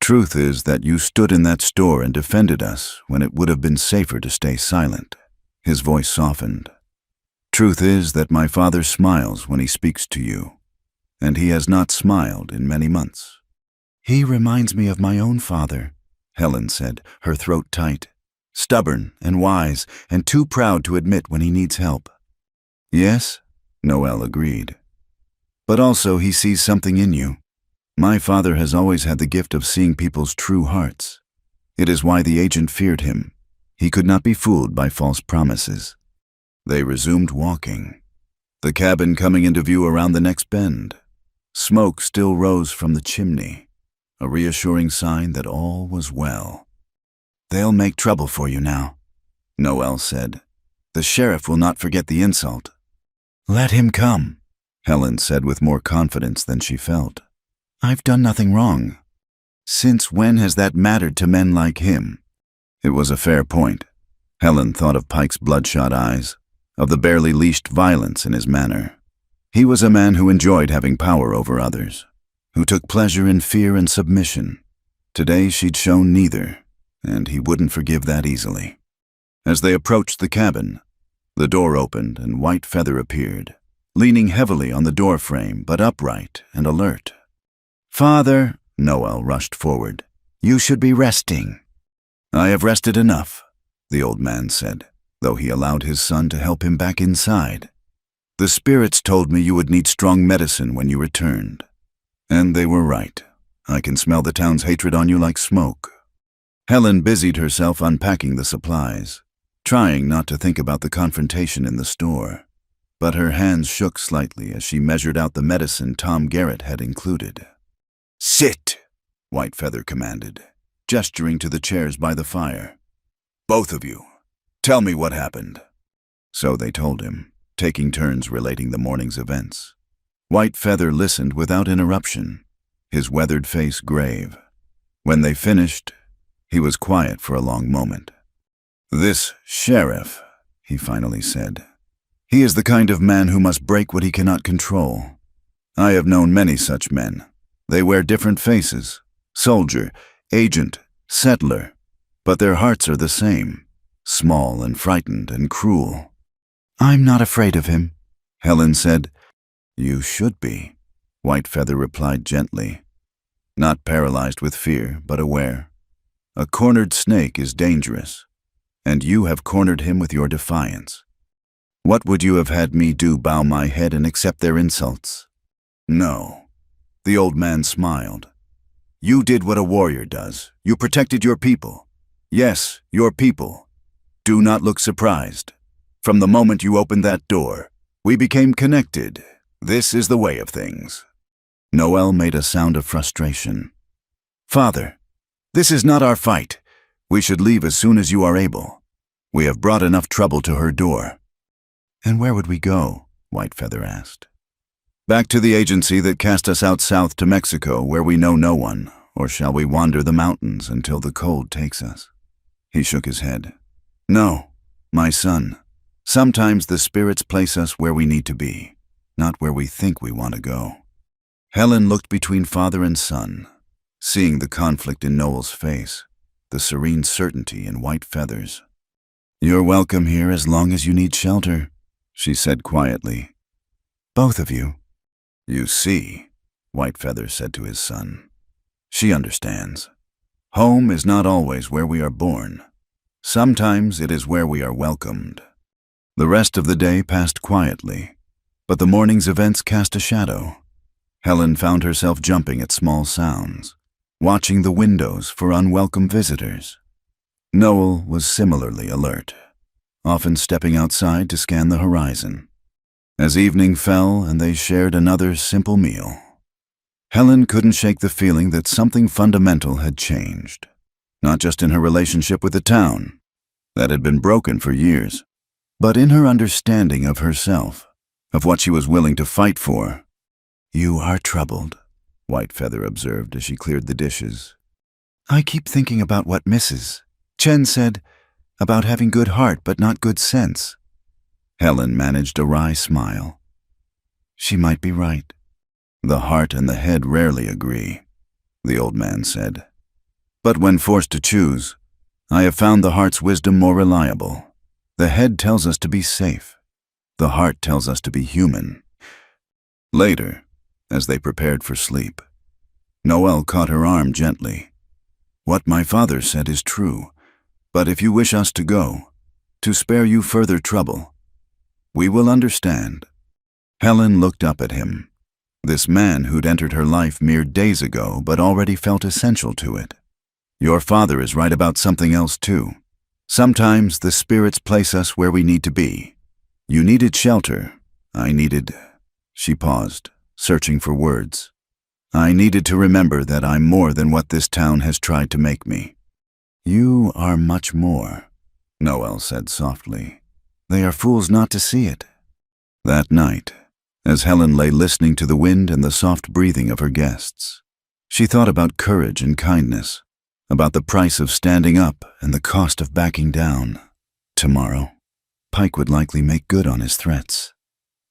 Truth is that you stood in that store and defended us when it would have been safer to stay silent." His voice softened. "Truth is that my father smiles when he speaks to you, and he has not smiled in many months." "He reminds me of my own father," Helen said, her throat tight. "Stubborn and wise and too proud to admit when he needs help." "Yes," Noel agreed. "But also he sees something in you. My father has always had the gift of seeing people's true hearts. It is why the agent feared him. He could not be fooled by false promises." They resumed walking, the cabin coming into view around the next bend. Smoke still rose from the chimney, a reassuring sign that all was well. "They'll make trouble for you now," Noel said. "The sheriff will not forget the insult." "Let him come," Helen said with more confidence than she felt. "I've done nothing wrong." "Since when has that mattered to men like him?" It was a fair point. Helen thought of Pike's bloodshot eyes, of the barely leashed violence in his manner. He was a man who enjoyed having power over others, who took pleasure in fear and submission. Today she'd shown neither, and he wouldn't forgive that easily. As they approached the cabin, the door opened and White Feather appeared, leaning heavily on the doorframe but upright and alert. "Father," Noel rushed forward, "you should be resting." "I have rested enough," the old man said, though he allowed his son to help him back inside. "The spirits told me you would need strong medicine when you returned. And they were right. I can smell the town's hatred on you like smoke." Helen busied herself unpacking the supplies, trying not to think about the confrontation in the store. But her hands shook slightly as she measured out the medicine Tom Garrett had included. "Sit," White Feather commanded, gesturing to the chairs by the fire. "Both of you, tell me what happened." So they told him, taking turns relating the morning's events. White Feather listened without interruption, his weathered face grave. When they finished, he was quiet for a long moment. "This sheriff," he finally said. "He is the kind of man who must break what he cannot control. I have known many such men. They wear different faces, soldier, agent, settler, but their hearts are the same, small and frightened and cruel." "I'm not afraid of him," Helen said. "You should be," White Feather replied gently. "Not paralyzed with fear, but aware. A cornered snake is dangerous, and you have cornered him with your defiance. What would you have had me do, bow my head and accept their insults?" "No." The old man smiled. "You did what a warrior does. You protected your people. Yes, your people. Do not look surprised. From the moment you opened that door, we became connected. This is the way of things." Noel made a sound of frustration. "Father, this is not our fight. We should leave as soon as you are able. We have brought enough trouble to her door." "And where would we go?" White Feather asked. "Back to the agency that cast us out south to Mexico, where we know no one, or shall we wander the mountains until the cold takes us?" He shook his head. "No, my son. Sometimes the spirits place us where we need to be, not where we think we want to go." Helen looked between father and son, seeing the conflict in Noel's face, the serene certainty in White Feather's. "You're welcome here as long as you need shelter," she said quietly. "Both of you." "You see," White Feather said to his son. "She understands. Home is not always where we are born. Sometimes it is where we are welcomed. The rest of the day passed quietly, but the morning's events cast a shadow. Helen found herself jumping at small sounds, watching the windows for unwelcome visitors. Noel was similarly alert, often stepping outside to scan the horizon. As evening fell and they shared another simple meal, Helen couldn't shake the feeling that something fundamental had changed, not just in her relationship with the town, that had been broken for years, but in her understanding of herself, of what she was willing to fight for. "You are troubled," Whitefeather observed as she cleared the dishes. "I keep thinking about what Mrs. Chen said about having good heart but not good sense." Helen managed a wry smile. "She might be right." "The heart and the head rarely agree," the old man said. "But when forced to choose, I have found the heart's wisdom more reliable. The head tells us to be safe. The heart tells us to be human." Later, as they prepared for sleep, Noel caught her arm gently. "What my father said is true, but if you wish us to go, to spare you further trouble, we will understand." Helen looked up at him, this man who'd entered her life mere days ago but already felt essential to it. "Your father is right about something else too. Sometimes the spirits place us where we need to be. You needed shelter. I needed—" She paused, searching for words. "I needed to remember that I'm more than what this town has tried to make me." "You are much more," Noel said softly. "They are fools not to see it." That night, as Helen lay listening to the wind and the soft breathing of her guests, she thought about courage and kindness, about the price of standing up and the cost of backing down. Tomorrow, Pike would likely make good on his threats.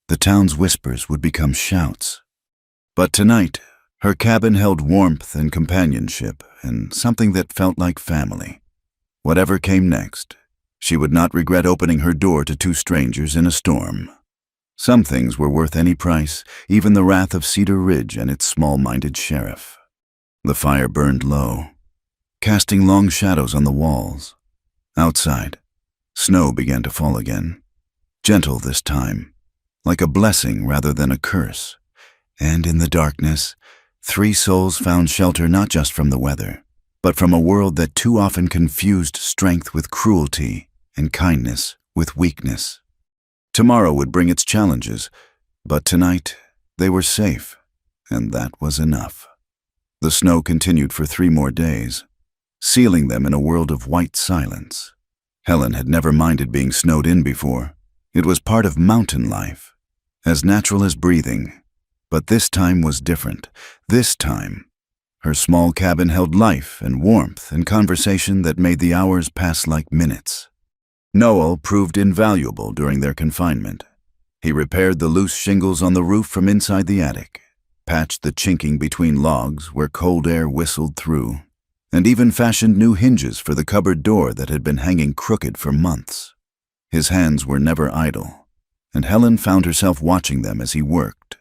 The town's whispers would become shouts. But tonight, her cabin held warmth and companionship and something that felt like family. Whatever came next, she would not regret opening her door to two strangers in a storm. Some things were worth any price, even the wrath of Cedar Ridge and its small-minded sheriff. The fire burned low, casting long shadows on the walls. Outside, snow began to fall again, gentle this time, like a blessing rather than a curse. And in the darkness, three souls found shelter not just from the weather, but from a world that too often confused strength with cruelty and kindness with weakness. Tomorrow would bring its challenges, but tonight they were safe, and that was enough. The snow continued for 3 more days, sealing them in a world of white silence. Helen had never minded being snowed in before. It was part of mountain life, as natural as breathing. But this time was different. This time, her small cabin held life and warmth and conversation that made the hours pass like minutes. Noel proved invaluable during their confinement. He repaired the loose shingles on the roof from inside the attic, patched the chinking between logs where cold air whistled through, and even fashioned new hinges for the cupboard door that had been hanging crooked for months. His hands were never idle, and Helen found herself watching them as he worked.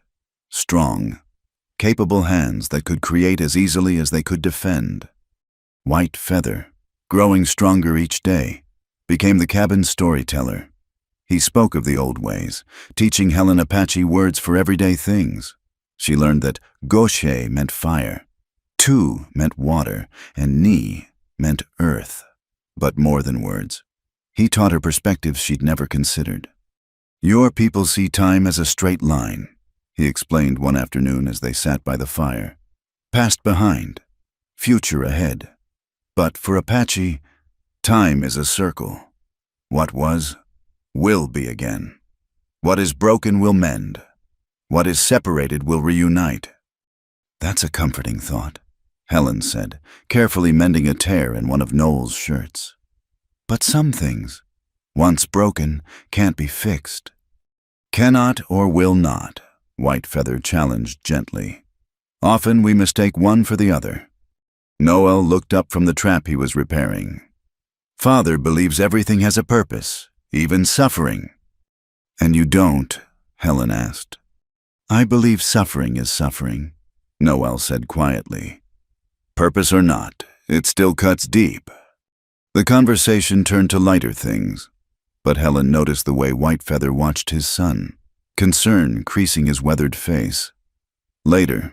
Strong, capable hands that could create as easily as they could defend. Whitefeather, growing stronger each day, became the cabin's storyteller. He spoke of the old ways, teaching Helen Apache words for everyday things. She learned that gauche meant fire, tu meant water, and ni meant earth. But more than words, he taught her perspectives she'd never considered. "Your people see time as a straight line," he explained one afternoon as they sat by the fire. "Past behind, future ahead. But for Apache, time is a circle. What was, will be again. What is broken will mend. What is separated will reunite." "That's a comforting thought," Helen said, carefully mending a tear in one of Noel's shirts. "But some things, once broken, can't be fixed." "Cannot or will not," Whitefeather challenged gently. "Often we mistake one for the other." Noel looked up from the trap he was repairing. "Father believes everything has a purpose, even suffering." "And you don't?" Helen asked. "I believe suffering is suffering," Noel said quietly. "Purpose or not, It still cuts deep. The conversation turned to lighter things, but Helen noticed the way Whitefeather watched his son, concern creasing his weathered face. Later,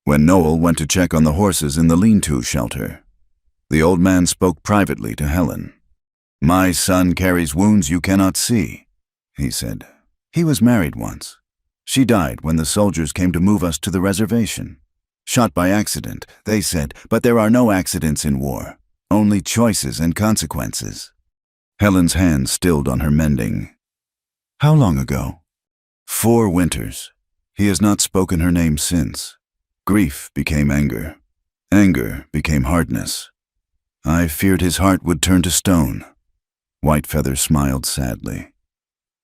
when Noel went to check on the horses in the lean-to shelter, the old man spoke privately to Helen. "My son carries wounds you cannot see," he said. "He was married once. She died when the soldiers came to move us to the reservation. Shot by accident, they said, but there are no accidents in war, only choices and consequences." Helen's hand stilled on her mending. "How long ago?" "4 winters. He has not spoken her name since. Grief became anger. Anger became hardness. I feared his heart would turn to stone." Whitefeather smiled sadly.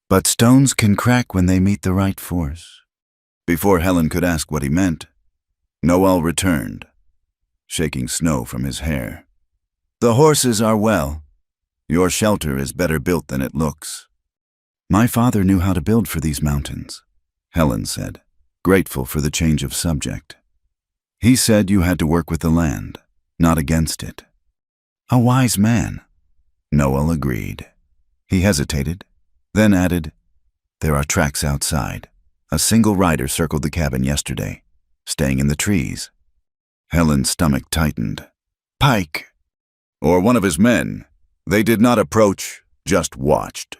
"But stones can crack when they meet the right force." Before Helen could ask what he meant, Noel returned, shaking snow from his hair. "The horses are well. Your shelter is better built than it looks." "My father knew how to build for these mountains," Helen said, grateful for the change of subject. "He said you had to work with the land, not against it." "A wise man," Noel agreed. He hesitated, then added, "There are tracks outside. A single rider circled the cabin yesterday, staying in the trees." Helen's stomach tightened. "Pike." "Or one of his men. They did not approach, just watched."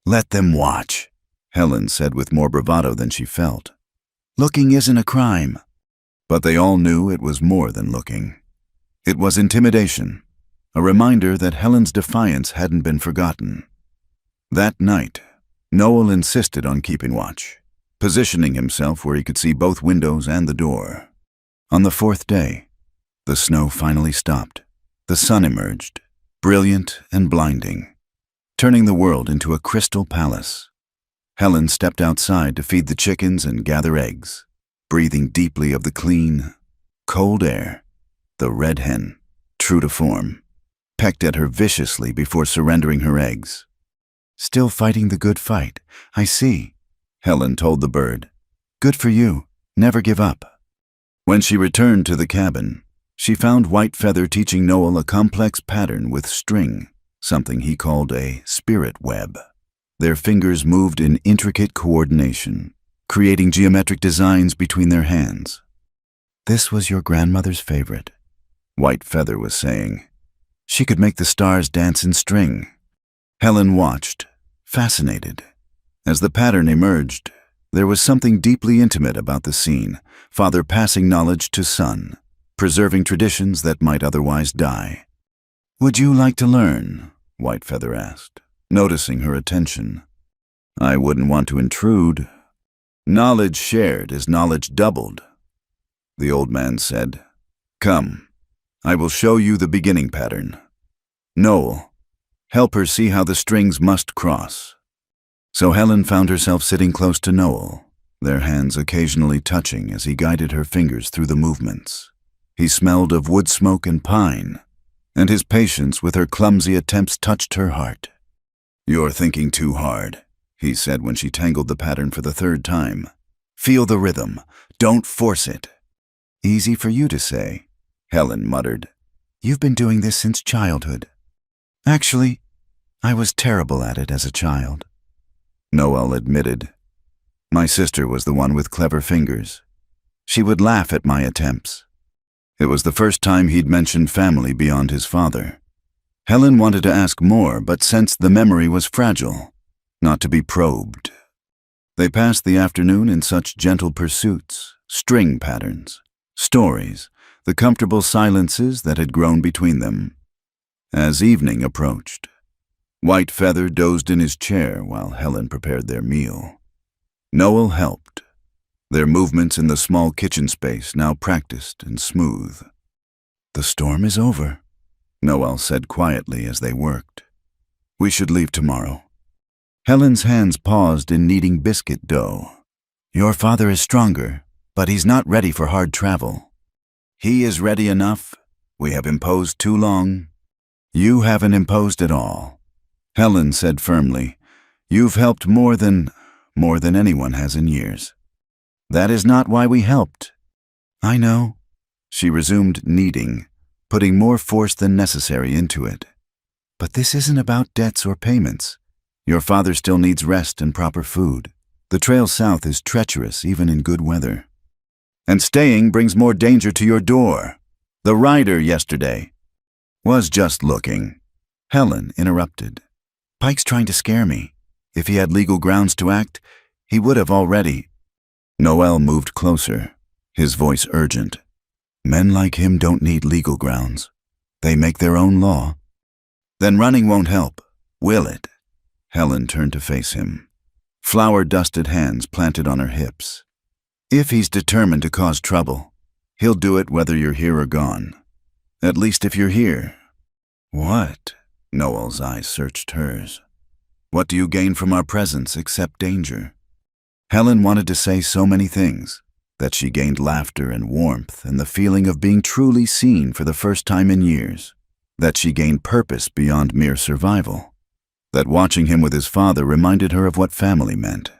"Let them watch," Helen said with more bravado than she felt. "Looking isn't a crime." But they all knew it was more than looking. It was intimidation, a reminder that Helen's defiance hadn't been forgotten. That night, Noel insisted on keeping watch, positioning himself where he could see both windows and the door. On the 4th day, the snow finally stopped. The sun emerged, brilliant and blinding, turning the world into a crystal palace. Helen stepped outside to feed the chickens and gather eggs, breathing deeply of the clean, cold air. The red hen, true to form, pecked at her viciously before surrendering her eggs. "Still fighting the good fight, I see," Helen told the bird. "Good for you. Never give up." When she returned to the cabin, she found Whitefeather teaching Noel a complex pattern with string, something he called a spirit web. Their fingers moved in intricate coordination, creating geometric designs between their hands. "This was your grandmother's favorite," Whitefeather was saying. "She could make the stars dance in string." Helen watched, fascinated. As the pattern emerged, there was something deeply intimate about the scene, father passing knowledge to son, preserving traditions that might otherwise die. "Would you like to learn?" Whitefeather asked, noticing her attention. "I wouldn't want to intrude." "Knowledge shared is knowledge doubled," the old man said. "Come, I will show you the beginning pattern. Noel, help her see how the strings must cross." So Helen found herself sitting close to Noel, their hands occasionally touching as he guided her fingers through the movements. He smelled of wood smoke and pine, and his patience with her clumsy attempts touched her heart. "You're thinking too hard," he said when she tangled the pattern for the 3rd time. "Feel the rhythm. Don't force it." "Easy for you to say," Helen muttered. "You've been doing this since childhood." "Actually, I was terrible at it as a child," Noel admitted. "My sister was the one with clever fingers. She would laugh at my attempts." It was the first time he'd mentioned family beyond his father. Helen wanted to ask more, but sensed the memory was fragile, not to be probed. They passed the afternoon in such gentle pursuits, string patterns, stories, the comfortable silences that had grown between them. As evening approached, Whitefeather dozed in his chair while Helen prepared their meal. Noel helped, their movements in the small kitchen space now practiced and smooth. "The storm is over," Noel said quietly as they worked. "We should leave tomorrow." Helen's hands paused in kneading biscuit dough. "Your father is stronger, but he's not ready for hard travel." "He is ready enough. We have imposed too long." "You haven't imposed at all," Helen said firmly. "You've helped more than anyone has in years." "That is not why we helped." "I know," she resumed, kneading, putting more force than necessary into it. But this isn't about debts or payments. Your father still needs rest and proper food. The trail south is treacherous even in good weather. And staying brings more danger to your door. The rider yesterday was just looking. Helen interrupted. Pike's trying to scare me. If he had legal grounds to act, he would have already. Noel moved closer, his voice urgent. Men like him don't need legal grounds. They make their own law. Then running won't help, will it? Helen turned to face him, flour-dusted hands planted on her hips. If he's determined to cause trouble, he'll do it whether you're here or gone. At least if you're here. What? Noel's eyes searched hers. What do you gain from our presence except danger? Helen wanted to say so many things, that she gained laughter and warmth and the feeling of being truly seen for the first time in years, that she gained purpose beyond mere survival, that watching him with his father reminded her of what family meant.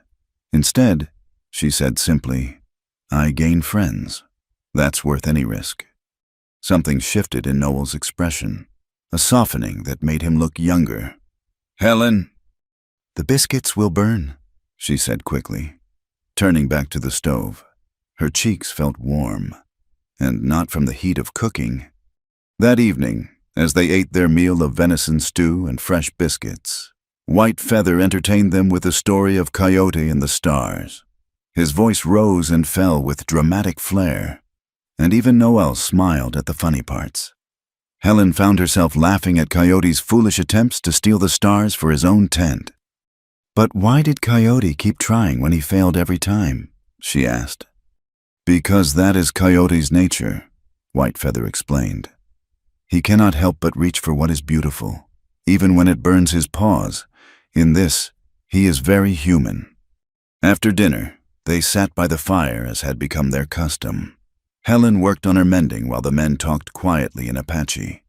Instead, she said simply, I gain friends. That's worth any risk. Something shifted in Noel's expression, a softening that made him look younger. Helen! The biscuits will burn, she said quickly, turning back to the stove. Her cheeks felt warm, and not from the heat of cooking. That evening, as they ate their meal of venison stew and fresh biscuits, White Feather entertained them with the story of Coyote and the stars. His voice rose and fell with dramatic flair, and even Noel smiled at the funny parts. Helen found herself laughing at Coyote's foolish attempts to steal the stars for his own tent. But why did Coyote keep trying when he failed every time? She asked. Because that is Coyote's nature, White Feather explained. He cannot help but reach for what is beautiful, even when it burns his paws. In this, he is very human. After dinner, they sat by the fire as had become their custom. Helen worked on her mending while the men talked quietly in Apache.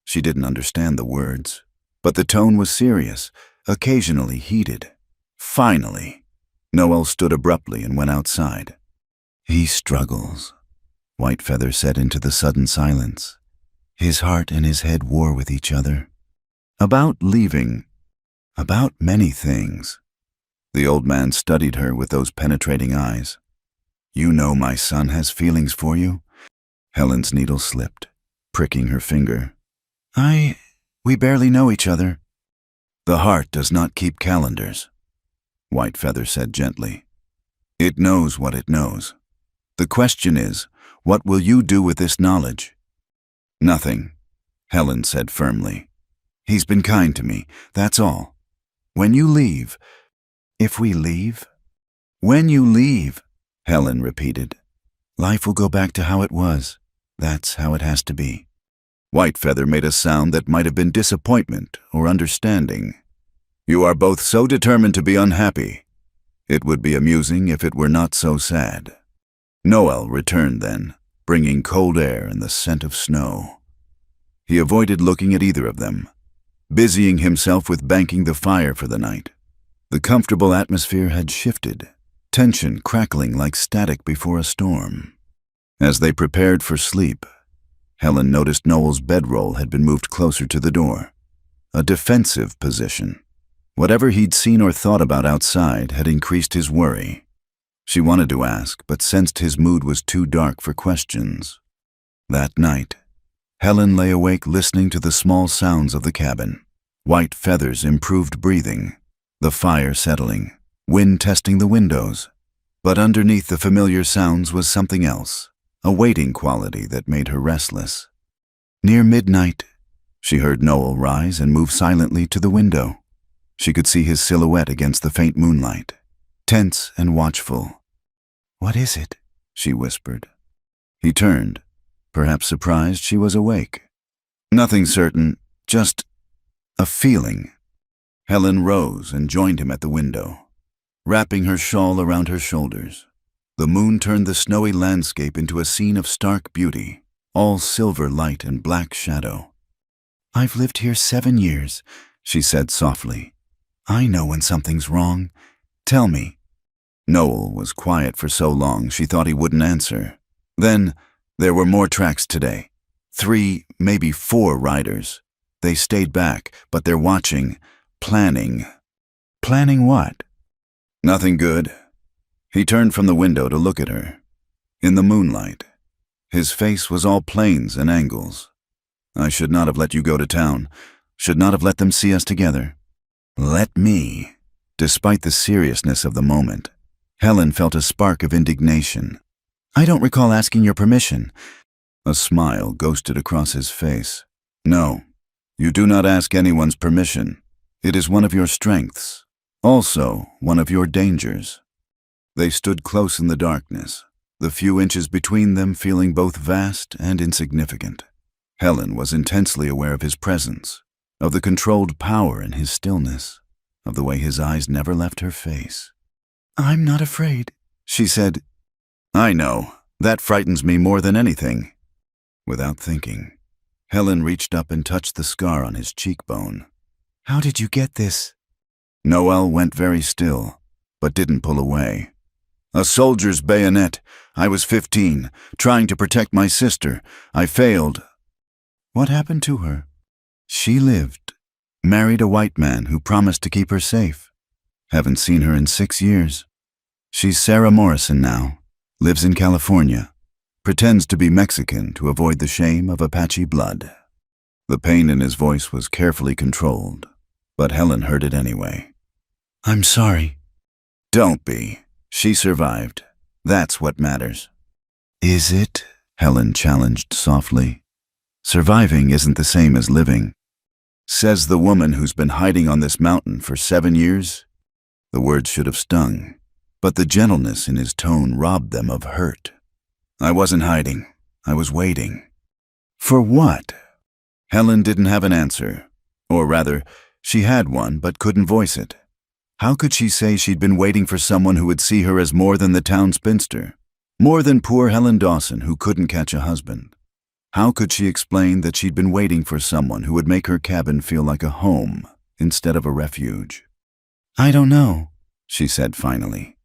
She didn't understand the words, but the tone was serious, occasionally heated. Finally, Noel stood abruptly and went outside. He struggles, White Feather said into the sudden silence. His heart and his head war with each other. About leaving. About many things. The old man studied her with those penetrating eyes. You know my son has feelings for you? Helen's needle slipped, pricking her finger. We barely know each other. The heart does not keep calendars, White Feather said gently. It knows what it knows. The question is, what will you do with this knowledge? Nothing, Helen said firmly. He's been kind to me, that's all. When you leave. If we leave? When you leave, Helen repeated. Life will go back to how it was. That's how it has to be. White Feather made a sound that might have been disappointment or understanding. You are both so determined to be unhappy. It would be amusing if it were not so sad. Noel returned then, bringing cold air and the scent of snow. He avoided looking at either of them, busying himself with banking the fire for the night. The comfortable atmosphere had shifted, tension crackling like static before a storm. As they prepared for sleep, Helen noticed Noel's bedroll had been moved closer to the door, a defensive position. Whatever he'd seen or thought about outside had increased his worry. She wanted to ask, but sensed his mood was too dark for questions. That night, Helen lay awake listening to the small sounds of the cabin. White Feather's improved breathing, the fire settling, wind testing the windows. But underneath the familiar sounds was something else, a waiting quality that made her restless. Near midnight, she heard Noel rise and move silently to the window. She could see his silhouette against the faint moonlight, tense and watchful. What is it? She whispered. He turned, perhaps surprised she was awake. Nothing certain, just a feeling. Helen rose and joined him at the window, wrapping her shawl around her shoulders. The moon turned the snowy landscape into a scene of stark beauty, all silver light and black shadow. I've lived here 7 years, she said softly. I know when something's wrong. Tell me. Noel was quiet for so long she thought he wouldn't answer. Then, there were more tracks today. 3, maybe 4 riders. They stayed back, but they're watching, planning. Planning what? Nothing good. He turned from the window to look at her. In the moonlight, his face was all planes and angles. I should not have let you go to town. Should not have let them see us together. Let me. Despite the seriousness of the moment, Helen felt a spark of indignation. I don't recall asking your permission. A smile ghosted across his face. No, you do not ask anyone's permission. It is one of your strengths, also one of your dangers. They stood close in the darkness, the few inches between them feeling both vast and insignificant. Helen was intensely aware of his presence, of the controlled power in his stillness, of the way his eyes never left her face. I'm not afraid, she said. I know. That frightens me more than anything. Without thinking, Helen reached up and touched the scar on his cheekbone. How did you get this? Noel went very still, but didn't pull away. A soldier's bayonet. I was 15, trying to protect my sister. I failed. What happened to her? She lived. Married a white man who promised to keep her safe. Haven't seen her in 6 years. She's Sarah Morrison now. Lives in California. Pretends to be Mexican to avoid the shame of Apache blood. The pain in his voice was carefully controlled, but Helen heard it anyway. I'm sorry. Don't be. She survived. That's what matters. Is it? Helen challenged softly. Surviving isn't the same as living. Says the woman who's been hiding on this mountain for 7 years. The words should have stung, but the gentleness in his tone robbed them of hurt. I wasn't hiding. I was waiting. For what? Helen didn't have an answer. Or rather, she had one but couldn't voice it. How could she say she'd been waiting for someone who would see her as more than the town spinster? More than poor Helen Dawson who couldn't catch a husband? How could she explain that she'd been waiting for someone who would make her cabin feel like a home instead of a refuge? I don't know, she said finally.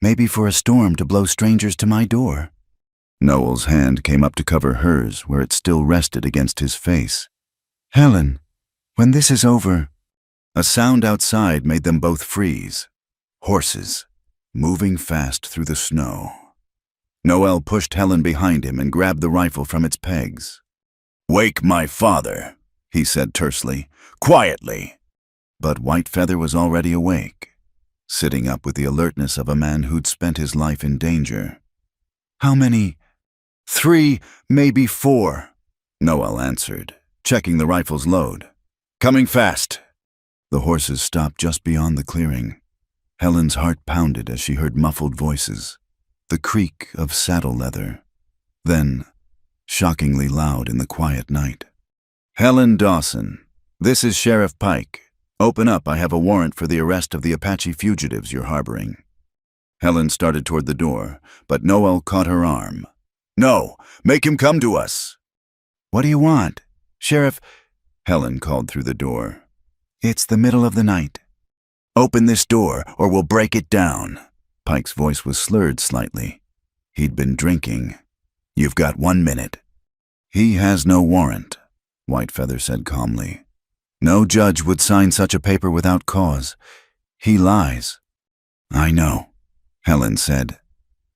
Maybe for a storm to blow strangers to my door. Noel's hand came up to cover hers where it still rested against his face. Helen, when this is over... A sound outside made them both freeze. Horses, moving fast through the snow. Noel pushed Helen behind him and grabbed the rifle from its pegs. Wake my father, he said tersely. Quietly. But Whitefeather was already awake, sitting up with the alertness of a man who'd spent his life in danger. How many? 3, maybe 4, Noel answered, checking the rifle's load. Coming fast. The horses stopped just beyond the clearing. Helen's heart pounded as she heard muffled voices, the creak of saddle leather. Then, shockingly loud in the quiet night. Helen Dawson, this is Sheriff Pike. Open up, I have a warrant for the arrest of the Apache fugitives you're harboring. Helen started toward the door, but Noel caught her arm. No, make him come to us. What do you want? Sheriff, Helen called through the door. It's the middle of the night. Open this door, or we'll break it down. Pike's voice was slurred slightly. He'd been drinking. You've got 1 minute. He has no warrant, Whitefeather said calmly. No judge would sign such a paper without cause. He lies. I know, Helen said.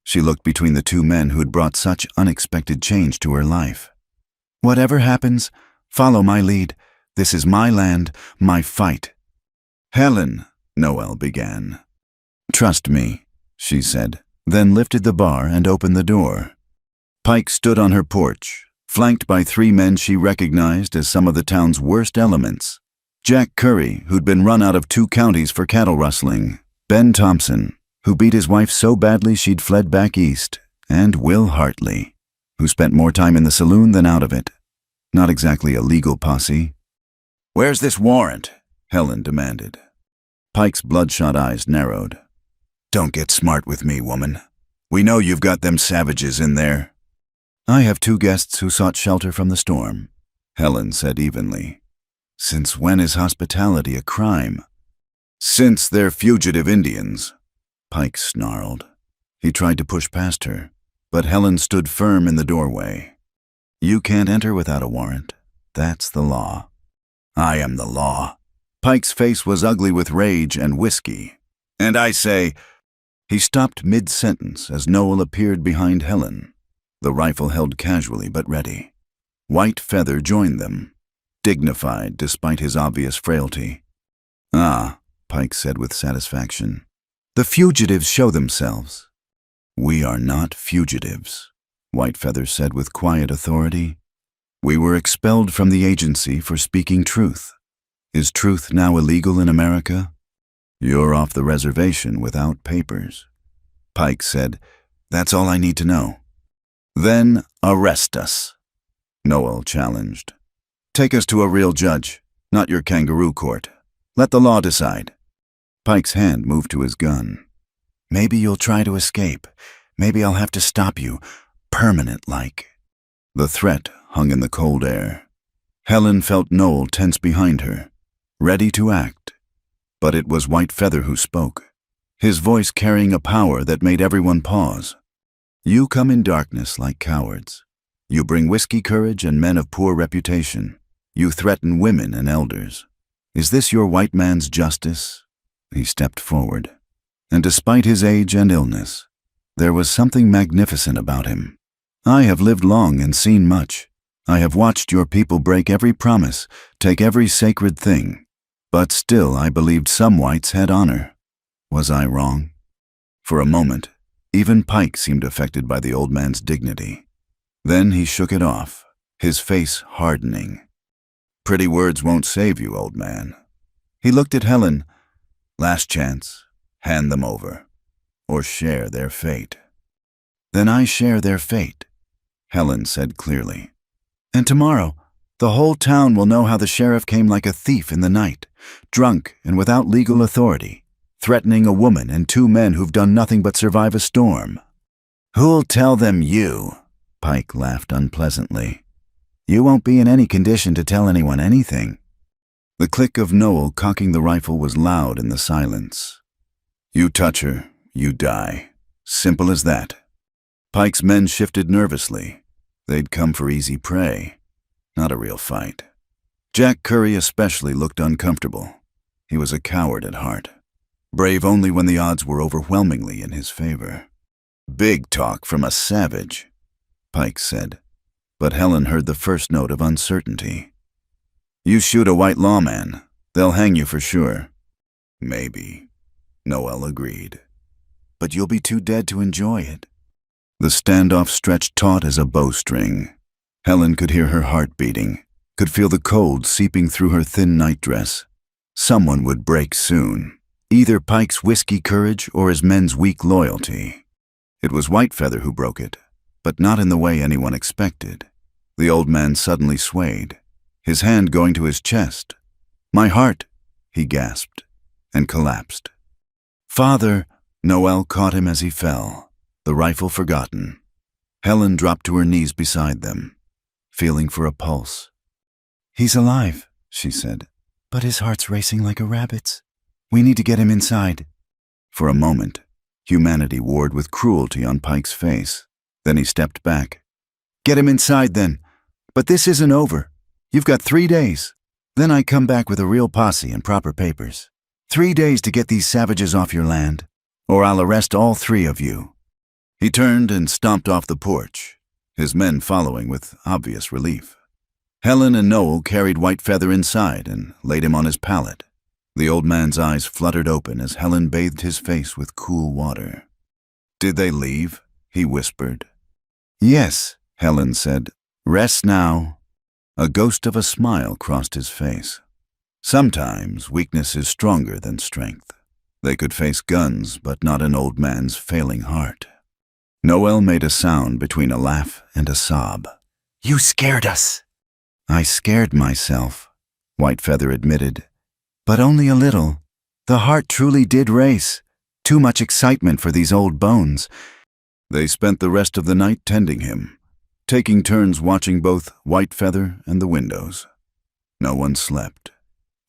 She looked between the 2 men who had brought such unexpected change to her life. Whatever happens, follow my lead. This is my land, my fight. Helen, Noel began. Trust me, she said, then lifted the bar and opened the door. Pike stood on her porch, flanked by 3 men she recognized as some of the town's worst elements. Jack Curry, who'd been run out of 2 counties for cattle rustling, Ben Thompson, who beat his wife so badly she'd fled back east, and Will Hartley, who spent more time in the saloon than out of it. Not exactly a legal posse. Where's this warrant? Helen demanded. Pike's bloodshot eyes narrowed. Don't get smart with me, woman. We know you've got them savages in there. I have 2 guests who sought shelter from the storm, Helen said evenly. Since when is hospitality a crime? Since they're fugitive Indians, Pike snarled. He tried to push past her, but Helen stood firm in the doorway. You can't enter without a warrant. That's the law. I am the law. Pike's face was ugly with rage and whiskey. And I say... He stopped mid-sentence as Noel appeared behind Helen, the rifle held casually but ready. White Feather joined them, dignified despite his obvious frailty. Ah, Pike said with satisfaction. The fugitives show themselves. We are not fugitives, White Feather said with quiet authority. We were expelled from the agency for speaking truth. Is truth now illegal in America? You're off the reservation without papers. Pike said, That's all I need to know. Then arrest us, Noel challenged. Take us to a real judge, not your kangaroo court. Let the law decide. Pike's hand moved to his gun. Maybe you'll try to escape. Maybe I'll have to stop you, permanent-like. The threat hung in the cold air. Helen felt Noel tense behind her, ready to act. But it was White Feather who spoke, his voice carrying a power that made everyone pause. You come in darkness like cowards. You bring whiskey courage and men of poor reputation. You threaten women and elders. Is this your white man's justice? He stepped forward. And despite his age and illness, there was something magnificent about him. I have lived long and seen much. I have watched your people break every promise, take every sacred thing. But still I believed some whites had honor. Was I wrong? For a moment, even Pike seemed affected by the old man's dignity. Then he shook it off, his face hardening. Pretty words won't save you, old man. He looked at Helen. Last chance, hand them over, or share their fate. Then I share their fate, Helen said clearly. And tomorrow, the whole town will know how the sheriff came like a thief in the night, drunk and without legal authority, threatening a woman and two men who've done nothing but survive a storm. Who'll tell them you? Pike laughed unpleasantly. You won't be in any condition to tell anyone anything. The click of Noel cocking the rifle was loud in the silence. You touch her, you die. Simple as that. Pike's men shifted nervously. They'd come for easy prey, not a real fight. Jack Curry especially looked uncomfortable. He was a coward at heart, brave only when the odds were overwhelmingly in his favor. Big talk from a savage, Pike said, but Helen heard the first note of uncertainty. You shoot a white lawman, they'll hang you for sure. Maybe, Noel agreed. But you'll be too dead to enjoy it. The standoff stretched taut as a bowstring. Helen could hear her heart beating, could feel the cold seeping through her thin nightdress. Someone would break soon, either Pike's whiskey courage or his men's weak loyalty. It was White Feather who broke it, but not in the way anyone expected. The old man suddenly swayed, his hand going to his chest. My heart, he gasped, and collapsed. Father, Noel caught him as he fell, the rifle forgotten. Helen dropped to her knees beside them, feeling for a pulse. He's alive, she said, but his heart's racing like a rabbit's. We need to get him inside. For a moment, humanity warred with cruelty on Pike's face. Then he stepped back. Get him inside, then. But this isn't over. You've got 3 days. Then I come back with a real posse and proper papers. 3 days to get these savages off your land, or I'll arrest all 3 of you. He turned and stomped off the porch, his men following with obvious relief. Helen and Noel carried White Feather inside and laid him on his pallet. The old man's eyes fluttered open as Helen bathed his face with cool water. Did they leave? He whispered. Yes, Helen said. Rest now. A ghost of a smile crossed his face. Sometimes weakness is stronger than strength. They could face guns, but not an old man's failing heart. Noel made a sound between a laugh and a sob. You scared us. I scared myself, White Feather admitted. But only a little. The heart truly did race. Too much excitement for these old bones. They spent the rest of the night tending him, taking turns watching both White Feather and the windows. No one slept.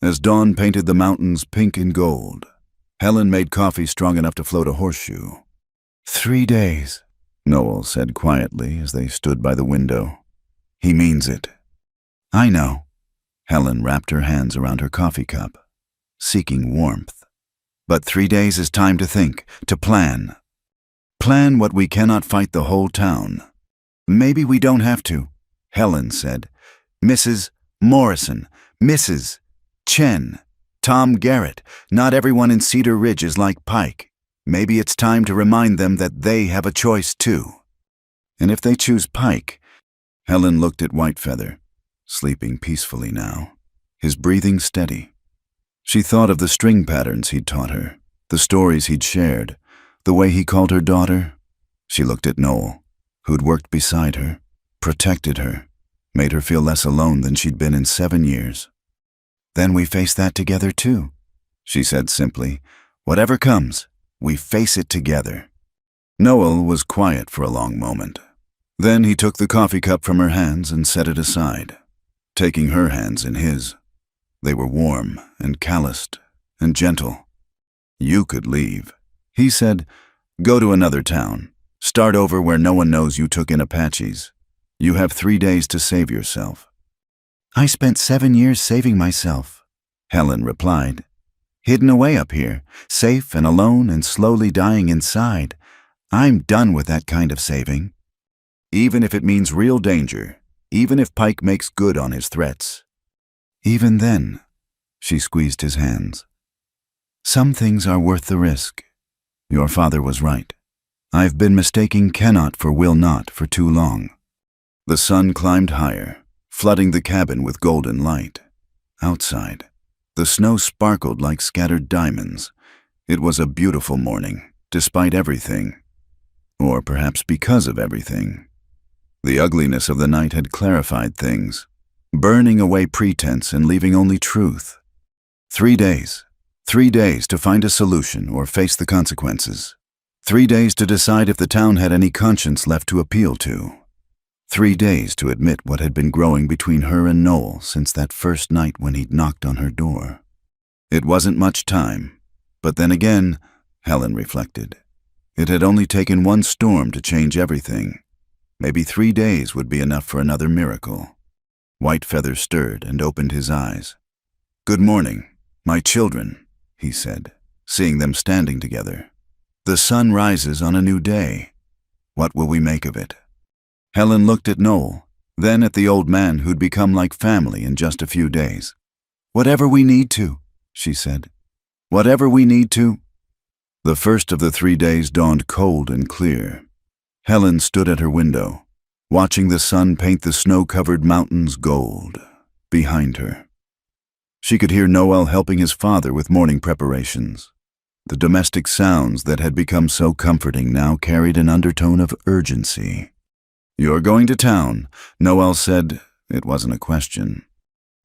As dawn painted the mountains pink and gold, Helen made coffee strong enough to float a horseshoe. 3 days, Noel said quietly as they stood by the window. He means it. I know. Helen wrapped her hands around her coffee cup, seeking warmth. But 3 days is time to think, to plan. Plan what we cannot fight the whole town. Maybe we don't have to, Helen said. Mrs. Morrison, Mrs. Chen, Tom Garrett, not everyone in Cedar Ridge is like Pike. Maybe it's time to remind them that they have a choice too. And if they choose Pike, Helen looked at Whitefeather, sleeping peacefully now, his breathing steady. She thought of the string patterns he'd taught her, the stories he'd shared, the way he called her daughter. She looked at Noel, who'd worked beside her, protected her, made her feel less alone than she'd been in 7 years. Then we face that together too, she said simply. Whatever comes, we face it together. Noel was quiet for a long moment. Then he took the coffee cup from her hands and set it aside, taking her hands in his. They were warm and calloused and gentle. You could leave, he said. Go to another town. Start over where no one knows you took in Apaches. You have 3 days to save yourself. I spent 7 years saving myself, Helen replied. Hidden away up here, safe and alone and slowly dying inside. I'm done with that kind of saving. Even if it means real danger, even if Pike makes good on his threats. Even then, she squeezed his hands. Some things are worth the risk. Your father was right. I've been mistaking cannot for will not for too long. The sun climbed higher, flooding the cabin with golden light. Outside, the snow sparkled like scattered diamonds. It was a beautiful morning, despite everything. Or perhaps because of everything. The ugliness of the night had clarified things, burning away pretense and leaving only truth. 3 days. 3 days to find a solution or face the consequences. 3 days to decide if the town had any conscience left to appeal to. 3 days to admit what had been growing between her and Noel since that first night when he'd knocked on her door. It wasn't much time, but then again, Helen reflected, it had only taken one storm to change everything. Maybe 3 days would be enough for another miracle. Whitefeather stirred and opened his eyes. Good morning, my children, he said, seeing them standing together. The sun rises on a new day. What will we make of it? Helen looked at Noel, then at the old man who'd become like family in just a few days. Whatever we need to, she said. Whatever we need to. The first of the 3 days dawned cold and clear. Helen stood at her window, watching the sun paint the snow-covered mountains gold behind her. She could hear Noel helping his father with morning preparations. The domestic sounds that had become so comforting now carried an undertone of urgency. You're going to town, Noel said. It wasn't a question.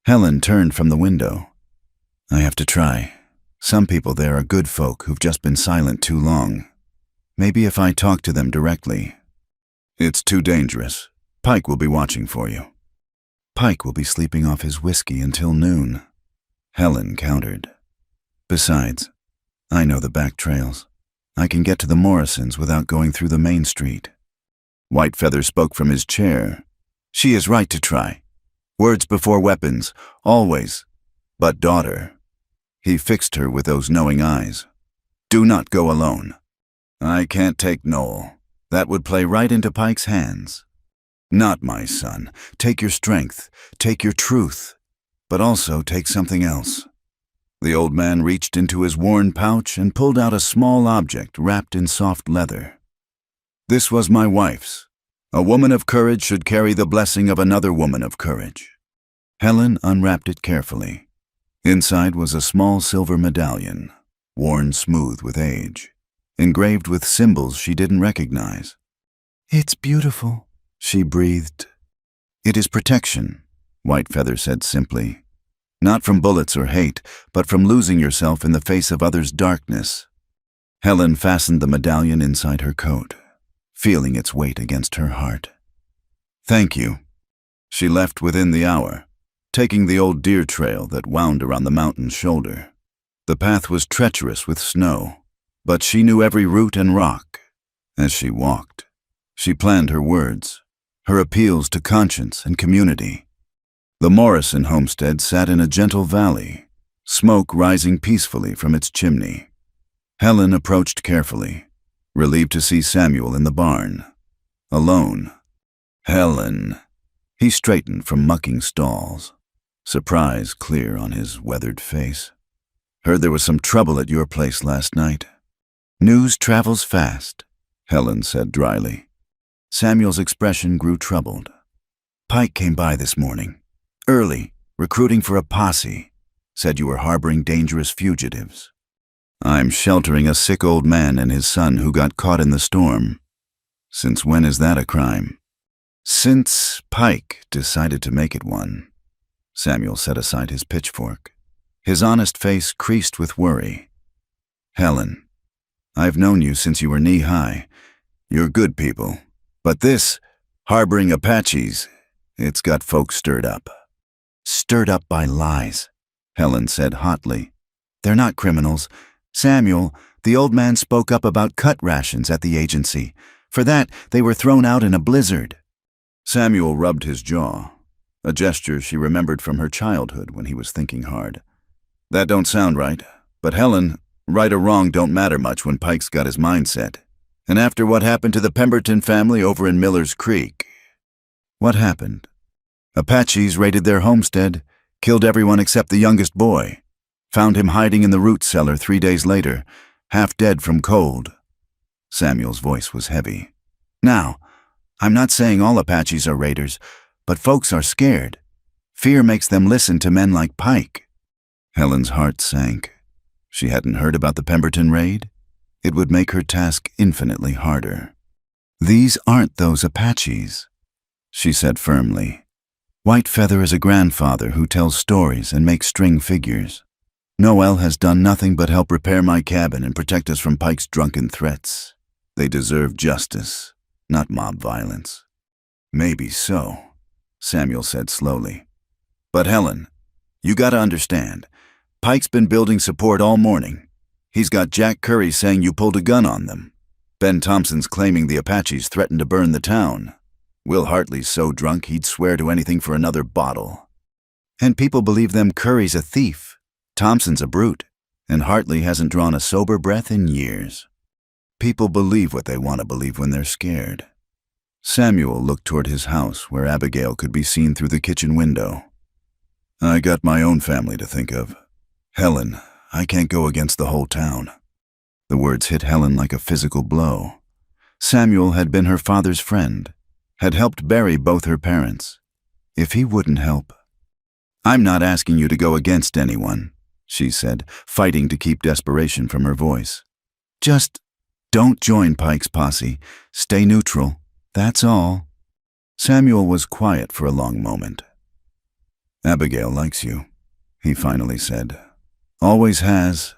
Helen turned from the window. I have to try. Some people there are good folk who've just been silent too long. Maybe if I talk to them directly. It's too dangerous. Pike will be watching for you. Pike will be sleeping off his whiskey until noon, Helen countered. Besides, I know the back trails. I can get to the Morrisons without going through the main street. Whitefeather spoke from his chair. She is right to try. Words before weapons, always. But daughter. He fixed her with those knowing eyes. Do not go alone. I can't take Noel. That would play right into Pike's hands. Not my son. Take your strength. Take your truth. But also take something else. The old man reached into his worn pouch and pulled out a small object wrapped in soft leather. This was my wife's. A woman of courage should carry the blessing of another woman of courage. Helen unwrapped it carefully. Inside was a small silver medallion, worn smooth with age, engraved with symbols she didn't recognize. It's beautiful, she breathed. It is protection, Whitefeather said simply. Not from bullets or hate, but from losing yourself in the face of others' darkness. Helen fastened the medallion inside her coat, feeling its weight against her heart. Thank you. She left within the hour, taking the old deer trail that wound around the mountain's shoulder. The path was treacherous with snow, but she knew every root and rock. As she walked, she planned her words. her appeals to conscience and community. The Morrison homestead sat in a gentle valley, smoke rising peacefully from its chimney. Helen approached carefully, relieved to see Samuel in the barn. Alone. "Helen." He straightened from mucking stalls, surprise clear on his weathered face. "Heard there was some trouble at your place last night." "News travels fast," Helen said dryly. Samuel's expression grew troubled. "Pike came by this morning, early, recruiting for a posse. Said you were harboring dangerous fugitives." "I'm sheltering a sick old man and his son who got caught in the storm." "Since when is that a crime?" "Since Pike decided to make it one." Samuel set aside his pitchfork. His honest face creased with worry. "Helen, I've known you since you were knee-high. You're good people. But this, harboring Apaches, it's got folks stirred up." "Stirred up by lies," Helen said hotly. "They're not criminals. Samuel, the old man spoke up about cut rations at the agency. For that, they were thrown out in a blizzard." Samuel rubbed his jaw, a gesture she remembered from her childhood when he was thinking hard. "That don't sound right. But Helen, right or wrong don't matter much when Pike's got his mind set. And after what happened to the Pemberton family over in Miller's Creek." "What happened?" "Apaches raided their homestead, killed everyone except the youngest boy. Found him hiding in the root cellar 3 days later, half dead from cold." Samuel's voice was heavy. "Now, I'm not saying all Apaches are raiders, but folks are scared. Fear makes them listen to men like Pike." Helen's heart sank. She hadn't heard about the Pemberton raid. It would make her task infinitely harder. "These aren't those Apaches," she said firmly. "Whitefeather is a grandfather who tells stories and makes string figures. Noel has done nothing but help repair my cabin and protect us from Pike's drunken threats. They deserve justice, not mob violence." "Maybe so," Samuel said slowly. "But Helen, you gotta understand, Pike's been building support all morning. He's got Jack Curry saying you pulled a gun on them. Ben Thompson's claiming the Apaches threatened to burn the town. Will Hartley's so drunk he'd swear to anything for another bottle. And people believe them Curry's a thief, Thompson's a brute, and Hartley hasn't drawn a sober breath in years. People believe what they want to believe when they're scared." Samuel looked toward his house where Abigail could be seen through the kitchen window. "I got my own family to think of. Helen, I can't go against the whole town." The words hit Helen like a physical blow. Samuel had been her father's friend, had helped bury both her parents. If he wouldn't help... "I'm not asking you to go against anyone," she said, fighting to keep desperation from her voice. "Just don't join Pike's posse. Stay neutral. That's all." Samuel was quiet for a long moment. "Abigail likes you," he finally said. "Always has.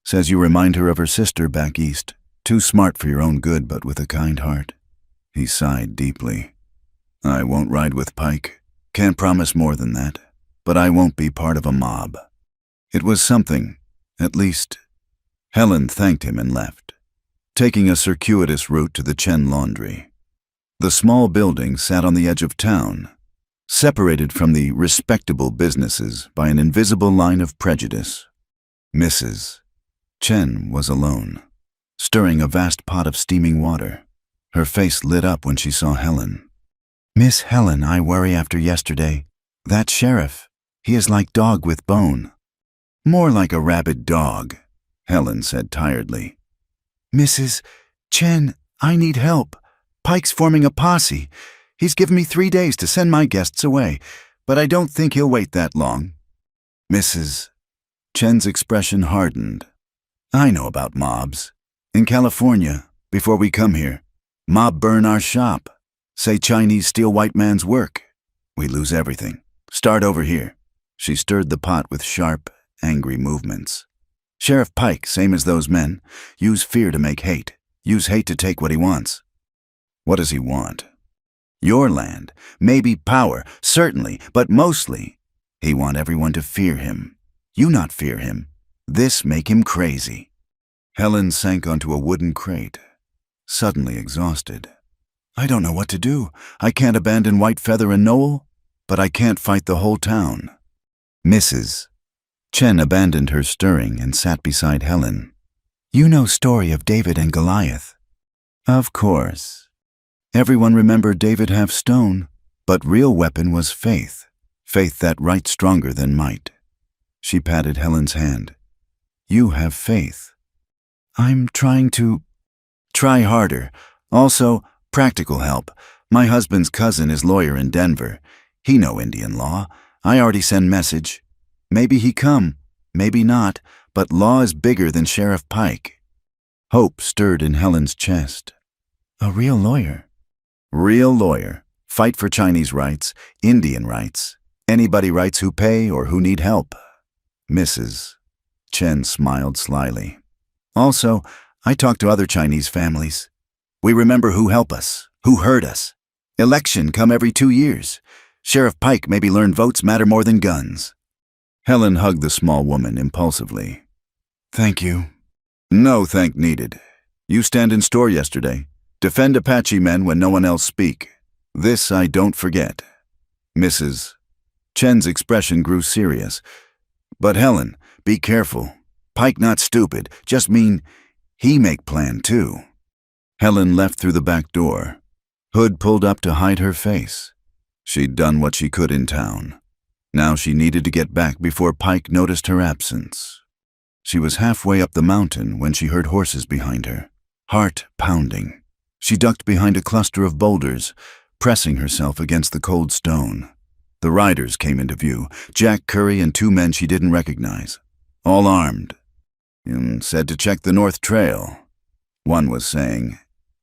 Says you remind her of her sister back east. Too smart for your own good, but with a kind heart." He sighed deeply. "I won't ride with Pike. Can't promise more than that. But I won't be part of a mob." It was something, at least. Helen thanked him and left, taking a circuitous route to the Chen Laundry. The small building sat on the edge of town, separated from the respectable businesses by an invisible line of prejudice. Mrs. Chen was alone, stirring a vast pot of steaming water. Her face lit up when she saw Helen. "Miss Helen, I worry after yesterday. That sheriff, he is like dog with bone." "More like a rabid dog," Helen said tiredly. "Mrs. Chen, I need help. Pike's forming a posse. He's given me 3 days to send my guests away, but I don't think he'll wait that long." Mrs. Chen's expression hardened. "I know about mobs. In California, before we come here, mob burn our shop. Say Chinese steal white man's work. We lose everything. Start over here." She stirred the pot with sharp, angry movements. "Sheriff Pike, same as those men. Use fear to make hate. Use hate to take what he wants." "What does he want?" "Your land. Maybe power. Certainly. But mostly. He want everyone to fear him. You not fear him. This make him crazy." Helen sank onto a wooden crate, suddenly exhausted. I don't know what to do. I can't abandon White Feather and Noel, but I can't fight the whole town. Mrs. Chen abandoned her stirring and sat beside Helen. You know story of David and Goliath? Of course. Everyone remembered David half stone, but real weapon was faith. Faith that right stronger than might. She patted Helen's hand. You have faith. I'm trying to... Try harder. Also, practical help. My husband's cousin is lawyer in Denver. He know Indian law. I already send message. Maybe he come, maybe not, but law is bigger than Sheriff Pike. Hope stirred in Helen's chest. A real lawyer. Real lawyer. Fight for Chinese rights, Indian rights. Anybody rights who pay or who need help. Mrs. Chen smiled slyly. Also, I talk to other Chinese families. We remember who help us, who hurt us. Election come every 2 years. Sheriff Pike maybe learn votes matter more than guns. Helen hugged the small woman impulsively. Thank you. No thank needed. You stand in store yesterday. Defend Apache men when no one else speak. This I don't forget. Mrs. Chen's expression grew serious. But Helen, be careful. Pike not stupid, just mean he make plan too. Helen left through the back door. Hood pulled up to hide her face. She'd done what she could in town. Now she needed to get back before Pike noticed her absence. She was halfway up the mountain when she heard horses behind her, heart pounding. She ducked behind a cluster of boulders, pressing herself against the cold stone. The riders came into view, Jack Curry and 2 men she didn't recognize, all armed. Said to check the North Trail. One was saying,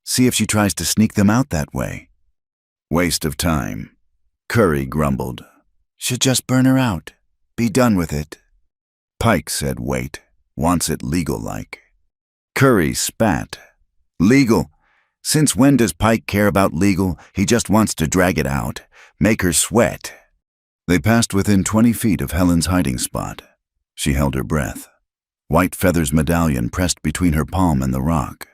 see if she tries to sneak them out that way. Waste of time. Curry grumbled. Should just burn her out. Be done with it. Pike said wait, wants it legal-like. Curry spat. Legal? Since when does Pike care about legal? He just wants to drag it out, make her sweat. They passed within 20 feet of Helen's hiding spot. She held her breath. White Feather's medallion pressed between her palm and the rock.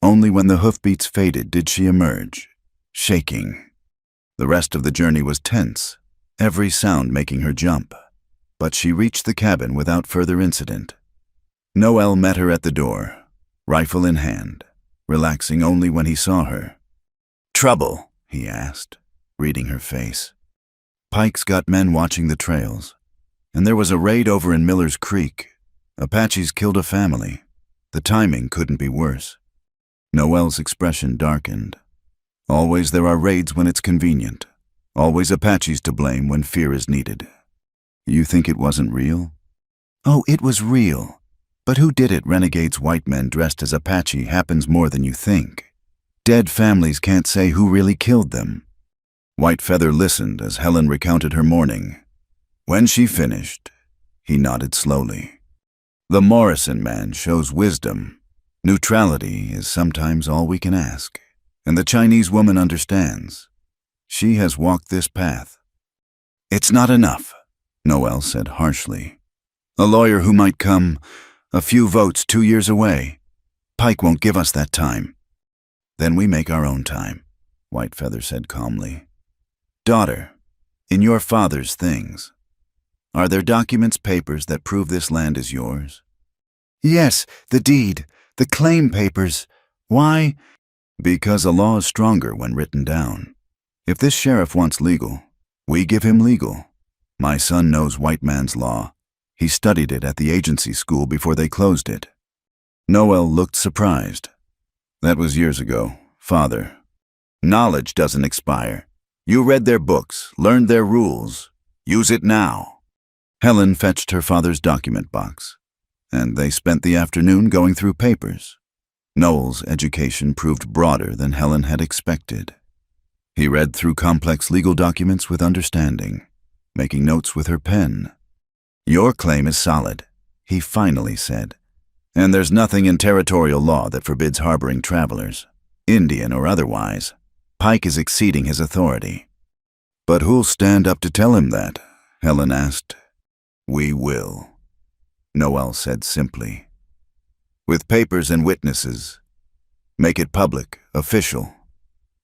Only when the hoofbeats faded did she emerge, shaking. The rest of the journey was tense, every sound making her jump. But she reached the cabin without further incident. Noel met her at the door, rifle in hand, relaxing only when he saw her. Trouble? He asked, reading her face. Pike's got men watching the trails, and there was a raid over in Miller's Creek. Apaches killed a family. The timing couldn't be worse. Noel's expression darkened. Always there are raids when it's convenient. Always Apaches to blame when fear is needed. You think it wasn't real? Oh, it was real. But who did it? Renegades, white men dressed as Apache happens more than you think. Dead families can't say who really killed them. White Feather listened as Helen recounted her morning. When she finished, he nodded slowly. The Morrison man shows wisdom. Neutrality is sometimes all we can ask, and the Chinese woman understands. She has walked this path. It's not enough, Noel said harshly. A lawyer who might come a few votes 2 years away. Pike won't give us that time. Then we make our own time, White Feather said calmly. Daughter, in your father's things, are there documents, papers that prove this land is yours? Yes, the deed, the claim papers. Why? Because a law is stronger when written down. If this sheriff wants legal, we give him legal. My son knows white man's law. He studied it at the agency school before they closed it. Noel looked surprised. That was years ago, father. Knowledge doesn't expire. You read their books, learned their rules. Use it now. Helen fetched her father's document box, and they spent the afternoon going through papers. Noel's education proved broader than Helen had expected. He read through complex legal documents with understanding, making notes with her pen. Your claim is solid, he finally said, and there's nothing in territorial law that forbids harboring travelers, Indian or otherwise. Pike is exceeding his authority. But who'll stand up to tell him that? Helen asked. We will, Noel said simply. With papers and witnesses. Make it public, official.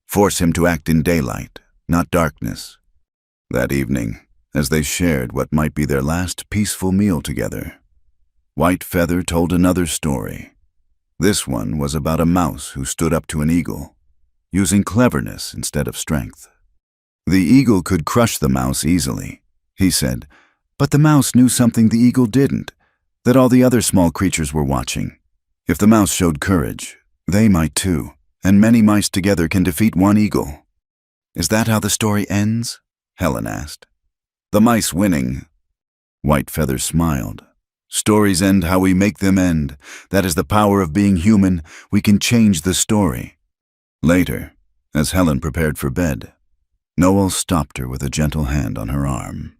Force him to act in daylight, not darkness. That evening, as they shared what might be their last peaceful meal together, White Feather told another story. This one was about a mouse who stood up to an eagle, using cleverness instead of strength. The eagle could crush the mouse easily, he said, but the mouse knew something the eagle didn't, that all the other small creatures were watching. If the mouse showed courage, they might too, and many mice together can defeat one eagle. Is that how the story ends? Helen asked. The mice winning. White Feather smiled. Stories end how we make them end. That is the power of being human. We can change the story. Later, as Helen prepared for bed, Noel stopped her with a gentle hand on her arm.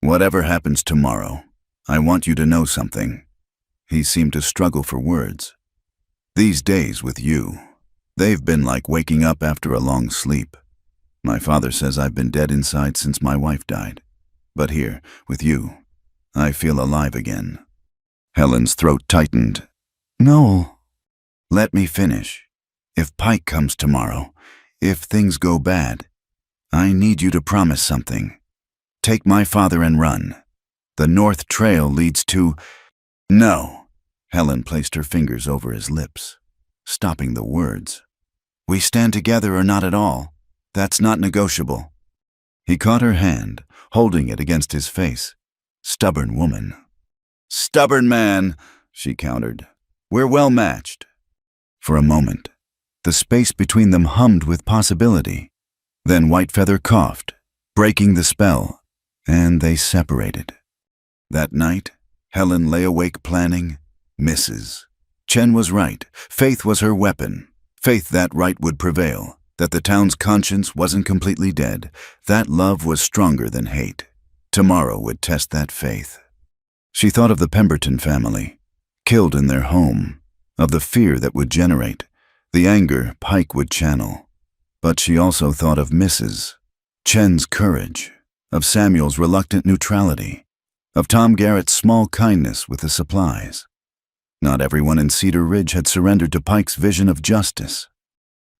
Whatever happens tomorrow, I want you to know something. He seemed to struggle for words. These days with you, they've been like waking up after a long sleep. My father says I've been dead inside since my wife died. But here, with you, I feel alive again. Helen's throat tightened. Noel. Let me finish. If Pike comes tomorrow, if things go bad, I need you to promise something. Take my father and run. The North Trail leads to... No. Helen placed her fingers over his lips, stopping the words. We stand together or not at all. That's not negotiable. He caught her hand, holding it against his face. Stubborn woman. Stubborn man, she countered. We're well matched. For a moment, the space between them hummed with possibility. Then White Feather coughed, breaking the spell, and they separated. That night, Helen lay awake planning. Misses. Chen was right. Faith was her weapon. Faith that right would prevail, that the town's conscience wasn't completely dead, that love was stronger than hate. Tomorrow would test that faith. She thought of the Pemberton family, killed in their home, of the fear that would generate, the anger Pike would channel. But she also thought of Mrs. Chen's courage, of Samuel's reluctant neutrality, of Tom Garrett's small kindness with the supplies. Not everyone in Cedar Ridge had surrendered to Pike's vision of justice.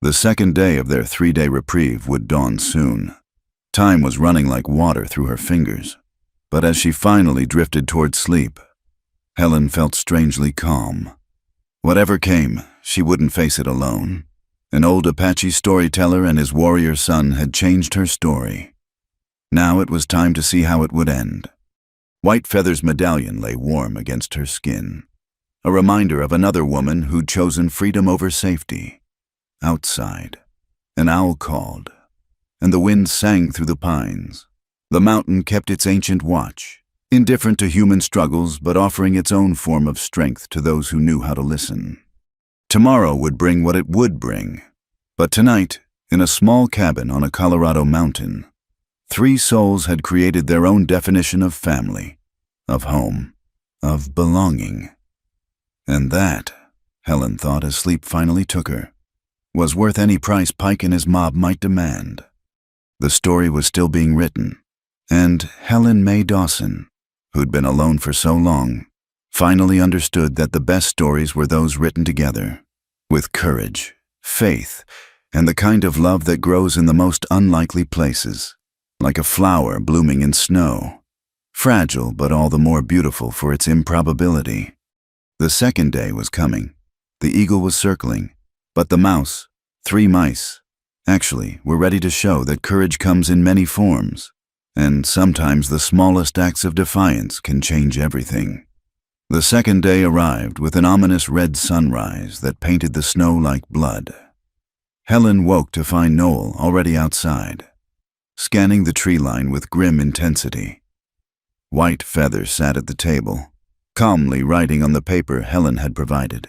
The second day of their 3-day reprieve would dawn soon. Time was running like water through her fingers, but as she finally drifted toward sleep, Helen felt strangely calm. Whatever came, she wouldn't face it alone. An old Apache storyteller and his warrior son had changed her story. Now it was time to see how it would end. White Feather's medallion lay warm against her skin, a reminder of another woman who'd chosen freedom over safety. Outside, an owl called, and the wind sang through the pines. The mountain kept its ancient watch, indifferent to human struggles but offering its own form of strength to those who knew how to listen. Tomorrow would bring what it would bring, but tonight, in a small cabin on a Colorado mountain, 3 souls had created their own definition of family, of home, of belonging. And that, Helen thought as sleep finally took her, was worth any price Pike and his mob might demand. The story was still being written, and Helen Mae Dawson, who'd been alone for so long, finally understood that the best stories were those written together, with courage, faith, and the kind of love that grows in the most unlikely places, like a flower blooming in snow, fragile but all the more beautiful for its improbability. The second day was coming. The eagle was circling, but the mouse, 3 mice, actually were ready to show that courage comes in many forms, and sometimes the smallest acts of defiance can change everything. The second day arrived with an ominous red sunrise that painted the snow like blood. Helen woke to find Noel already outside, scanning the tree line with grim intensity. White Feather sat at the table, calmly writing on the paper Helen had provided.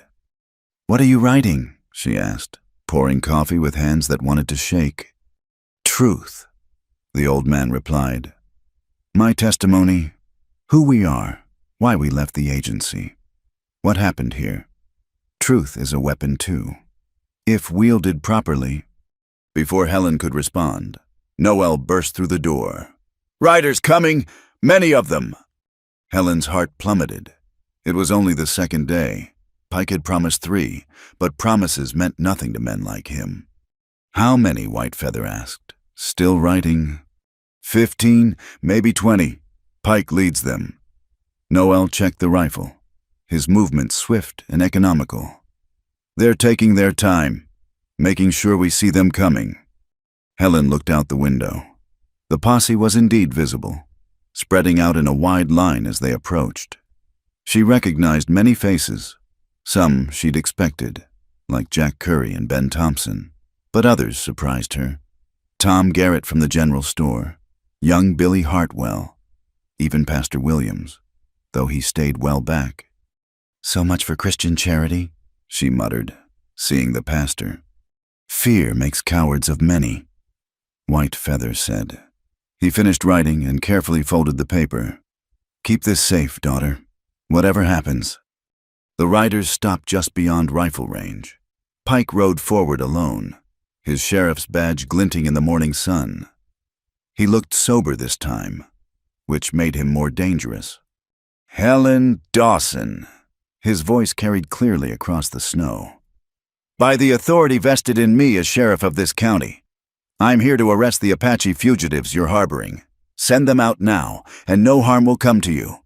"What are you writing?" she asked, pouring coffee with hands that wanted to shake. "Truth," the old man replied. "My testimony, who we are, why we left the agency, what happened here. Truth is a weapon too, if wielded properly." Before Helen could respond, Noel burst through the door. "Riders coming, many of them!" Helen's heart plummeted. It was only the second day. Pike had promised 3, but promises meant nothing to men like him. How many? Whitefeather asked. Still writing. 15, maybe 20. Pike leads them. Noel checked the rifle, his movements swift and economical. They're taking their time, making sure we see them coming. Helen looked out the window. The posse was indeed visible, spreading out in a wide line as they approached. She recognized many faces, some she'd expected, like Jack Curry and Ben Thompson, but others surprised her. Tom Garrett from the general store, young Billy Hartwell, even Pastor Williams, though he stayed well back. So much for Christian charity, she muttered, seeing the pastor. Fear makes cowards of many, Whitefeather said. He finished writing and carefully folded the paper. Keep this safe, daughter, whatever happens. The riders stopped just beyond rifle range. Pike rode forward alone, his sheriff's badge glinting in the morning sun. He looked sober this time, which made him more dangerous. Helen Dawson, his voice carried clearly across the snow. By the authority vested in me as sheriff of this county, I'm here to arrest the Apache fugitives you're harboring. Send them out now, and no harm will come to you.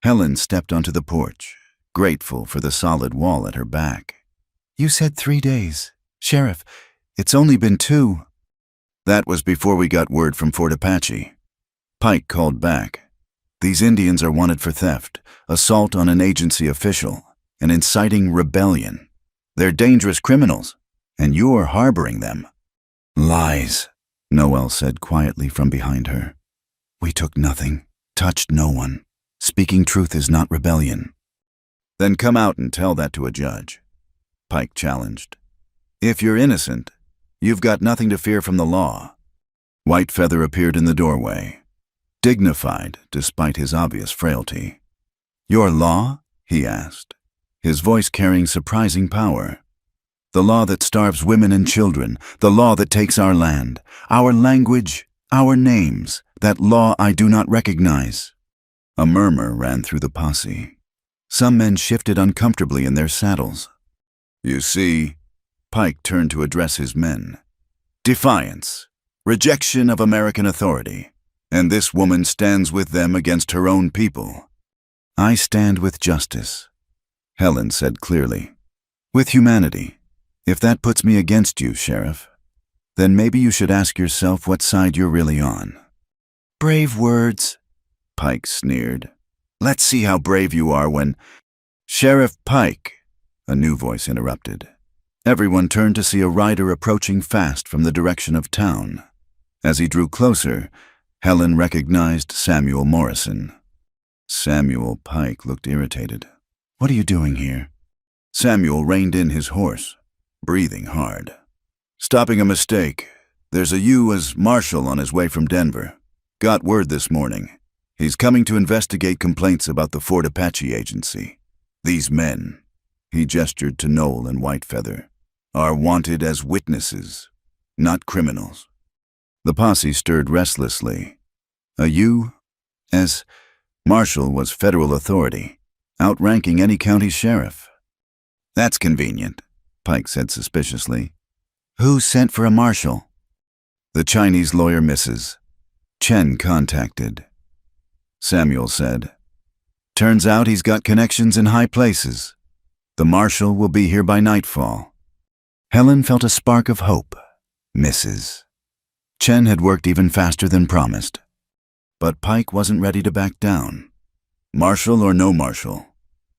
Helen stepped onto the porch, grateful for the solid wall at her back. You said 3 days. Sheriff, it's only been 2. That was before we got word from Fort Apache. Pike called back. These Indians are wanted for theft, assault on an agency official, and inciting rebellion. They're dangerous criminals, and you're harboring them. Lies, Noel said quietly from behind her. We took nothing, touched no one. Speaking truth is not rebellion. Then come out and tell that to a judge, Pike challenged. If you're innocent, you've got nothing to fear from the law. Whitefeather appeared in the doorway, dignified despite his obvious frailty. Your law? He asked, his voice carrying surprising power. The law that starves women and children, the law that takes our land, our language, our names, that law I do not recognize. A murmur ran through the posse. Some men shifted uncomfortably in their saddles. You see, Pike turned to address his men. Defiance, rejection of American authority, and this woman stands with them against her own people. I stand with justice, Helen said clearly. With humanity. If that puts me against you, Sheriff, then maybe you should ask yourself what side you're really on. Brave words, Pike sneered. Let's see how brave you are when— Sheriff Pike, a new voice interrupted. Everyone turned to see a rider approaching fast from the direction of town. As he drew closer, Helen recognized Samuel Morrison. Samuel Pike looked irritated. What are you doing here? Samuel reined in his horse, breathing hard. Stopping a mistake. There's a U.S. Marshal on his way from Denver. Got word this morning. He's coming to investigate complaints about the Fort Apache agency. These men, he gestured to Noel and Whitefeather, are wanted as witnesses, not criminals. The posse stirred restlessly. A U.S. Marshal was federal authority, outranking any county sheriff. That's convenient, Pike said suspiciously. Who sent for a marshal? The Chinese lawyer Mrs. Chen contacted. Samuel said. Turns out he's got connections in high places. The marshal will be here by nightfall. Helen felt a spark of hope. Mrs. Chen had worked even faster than promised. But Pike wasn't ready to back down. Marshal or no marshal,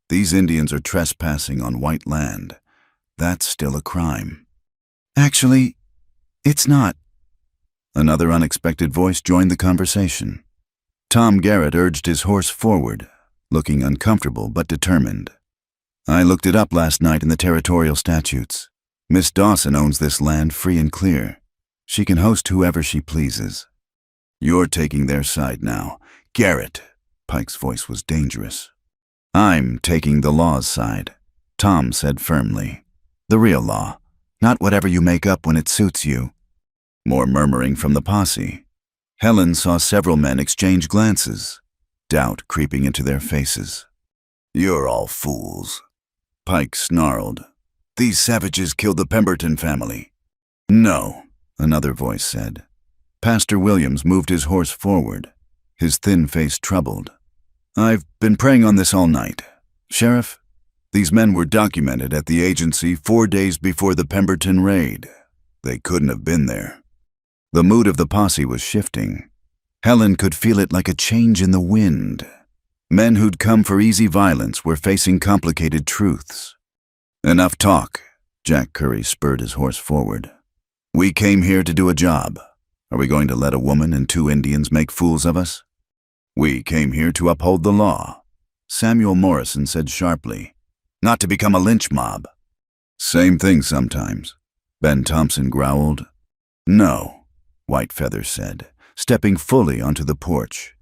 these Indians are trespassing on white land. That's still a crime. Actually, it's not. Another unexpected voice joined the conversation. Tom Garrett urged his horse forward, looking uncomfortable but determined. I looked it up last night in the territorial statutes. Miss Dawson owns this land free and clear. She can host whoever she pleases. You're taking their side now. Garrett, Pike's voice was dangerous. I'm taking the law's side, Tom said firmly. The real law, not whatever you make up when it suits you. More murmuring from the posse. Helen saw several men exchange glances, doubt creeping into their faces. You're all fools, Pike snarled. These savages killed the Pemberton family. No, another voice said. Pastor Williams moved his horse forward, his thin face troubled. I've been praying on this all night. Sheriff, these men were documented at the agency 4 days before the Pemberton raid. They couldn't have been there. The mood of the posse was shifting. Helen could feel it like a change in the wind. Men who'd come for easy violence were facing complicated truths. Enough talk. Jack Curry spurred his horse forward. We came here to do a job. Are we going to let a woman and 2 Indians make fools of us? We came here to uphold the law. Samuel Morrison said sharply. Not to become a lynch mob. Same thing sometimes. Ben Thompson growled. No, White Feather said, stepping fully onto the porch.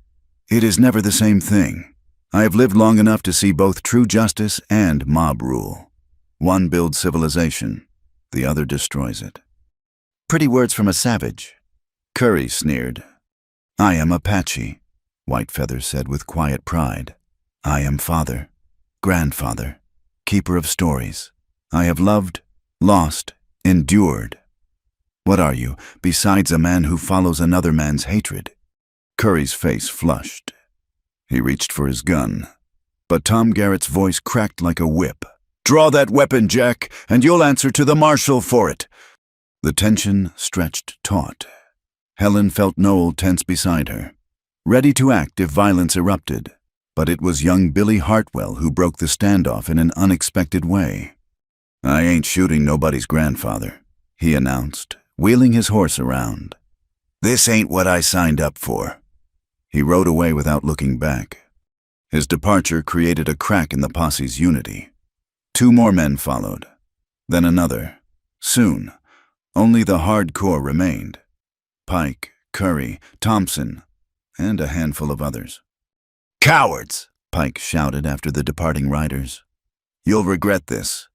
It is never the same thing. I have lived long enough to see both true justice and mob rule. One builds civilization, the other destroys it. Pretty words from a savage. Curry sneered. I am Apache, White Feather said with quiet pride. I am father, grandfather, keeper of stories. I have loved, lost, endured. What are you, besides a man who follows another man's hatred? Curry's face flushed. He reached for his gun, but Tom Garrett's voice cracked like a whip. Draw that weapon, Jack, and you'll answer to the marshal for it. The tension stretched taut. Helen felt Noel tense beside her, ready to act if violence erupted, but it was young Billy Hartwell who broke the standoff in an unexpected way. I ain't shooting nobody's grandfather, he announced, wheeling his horse around. This ain't what I signed up for. He rode away without looking back. His departure created a crack in the posse's unity. 2 more men followed, then another. Soon, only the hardcore remained. Pike, Curry, Thompson, and a handful of others. Cowards! Pike shouted after the departing riders. You'll regret this.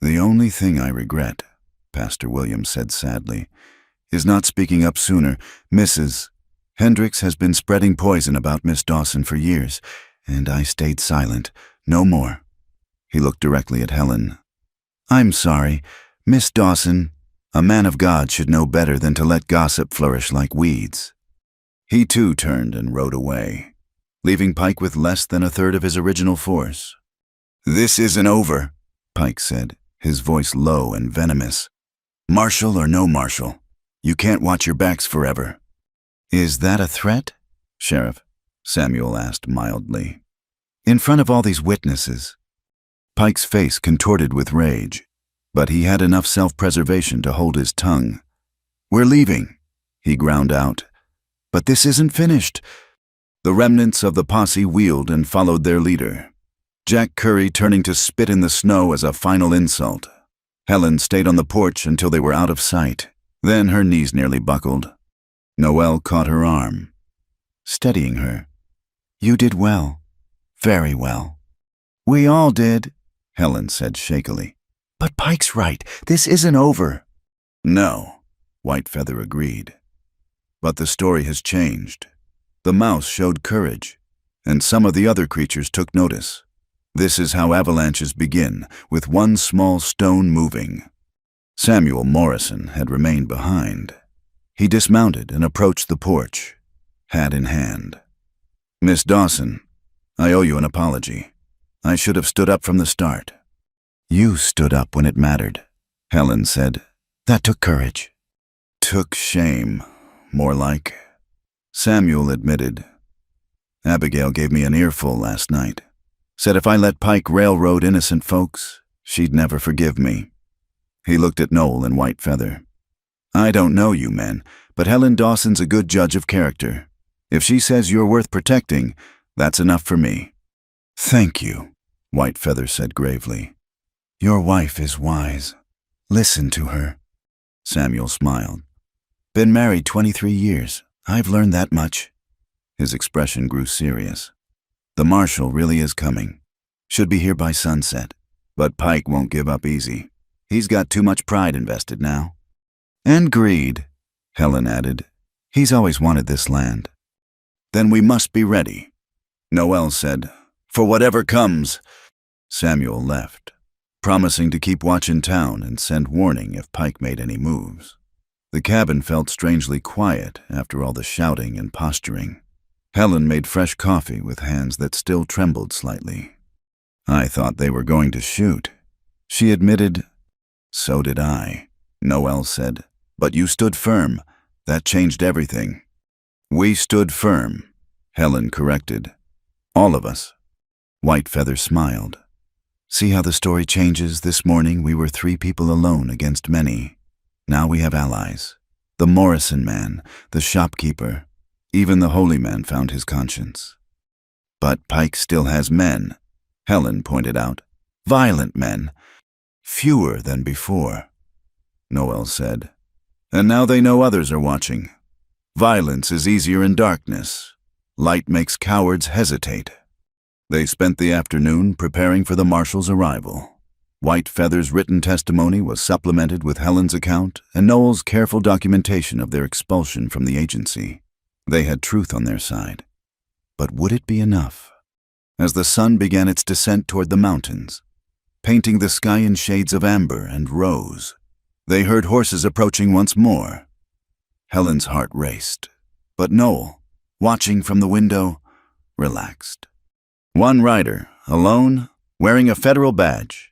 The only thing I regret, Pastor Williams said sadly, is not speaking up sooner. Mrs. Hendricks has been spreading poison about Miss Dawson for years, and I stayed silent. No more. He looked directly at Helen. I'm sorry. Miss Dawson, a man of God should know better than to let gossip flourish like weeds. He too turned and rode away, leaving Pike with less than 1/3 of his original force. This isn't over, Pike said, his voice low and venomous. Marshal or no marshal, you can't watch your backs forever. Is that a threat, Sheriff? Samuel asked mildly. In front of all these witnesses. Pike's face contorted with rage, but he had enough self-preservation to hold his tongue. We're leaving, he ground out. But this isn't finished. The remnants of the posse wheeled and followed their leader, Jack Curry turning to spit in the snow as a final insult. Helen stayed on the porch until they were out of sight. Then her knees nearly buckled. Noel caught her arm, steadying her. You did well. Very well. We all did, Helen said shakily. But Pike's right. This isn't over. No, White Feather agreed. But the story has changed. The mouse showed courage, and some of the other creatures took notice. This is how avalanches begin, with one small stone moving. Samuel Morrison had remained behind. He dismounted and approached the porch, hat in hand. Miss Dawson, I owe you an apology. I should have stood up from the start. You stood up when it mattered, Helen said. That took courage. Took shame, more like. Samuel admitted. Abigail gave me an earful last night. Said if I let Pike railroad innocent folks, she'd never forgive me. He looked at Noel and White Feather. I don't know you men, but Helen Dawson's a good judge of character. If she says you're worth protecting, that's enough for me. Thank you, White Feather said gravely. Your wife is wise. Listen to her. Samuel smiled. Been married 23 years. I've learned that much. His expression grew serious. The marshal really is coming. Should be here by sunset. But Pike won't give up easy. He's got too much pride invested now. And greed, Helen added. He's always wanted this land. Then we must be ready. Noel said, for whatever comes. Samuel left. promising to keep watch in town and send warning if Pike made any moves. The cabin felt strangely quiet after all the shouting and posturing. Helen made fresh coffee with hands that still trembled slightly. "I thought they were going to shoot," she admitted. "So did I," Noel said. "But you stood firm. That changed everything." "We stood firm," Helen corrected. "All of us." Whitefeather smiled. "See how the story changes? This morning we were 3 people alone against many. Now we have allies. The Morrison man, the shopkeeper, even the holy man found his conscience." "But Pike still has men," Helen pointed out. "Violent men. Fewer than before," Noel said. "And now they know others are watching. Violence is easier in darkness. Light makes cowards hesitate." They spent the afternoon preparing for the marshal's arrival. Whitefeather's written testimony was supplemented with Helen's account and Noel's careful documentation of their expulsion from the agency. They had truth on their side. But would it be enough? As the sun began its descent toward the mountains, painting the sky in shades of amber and rose, they heard horses approaching once more. Helen's heart raced, but Noel, watching from the window, relaxed. One rider, alone, wearing a federal badge.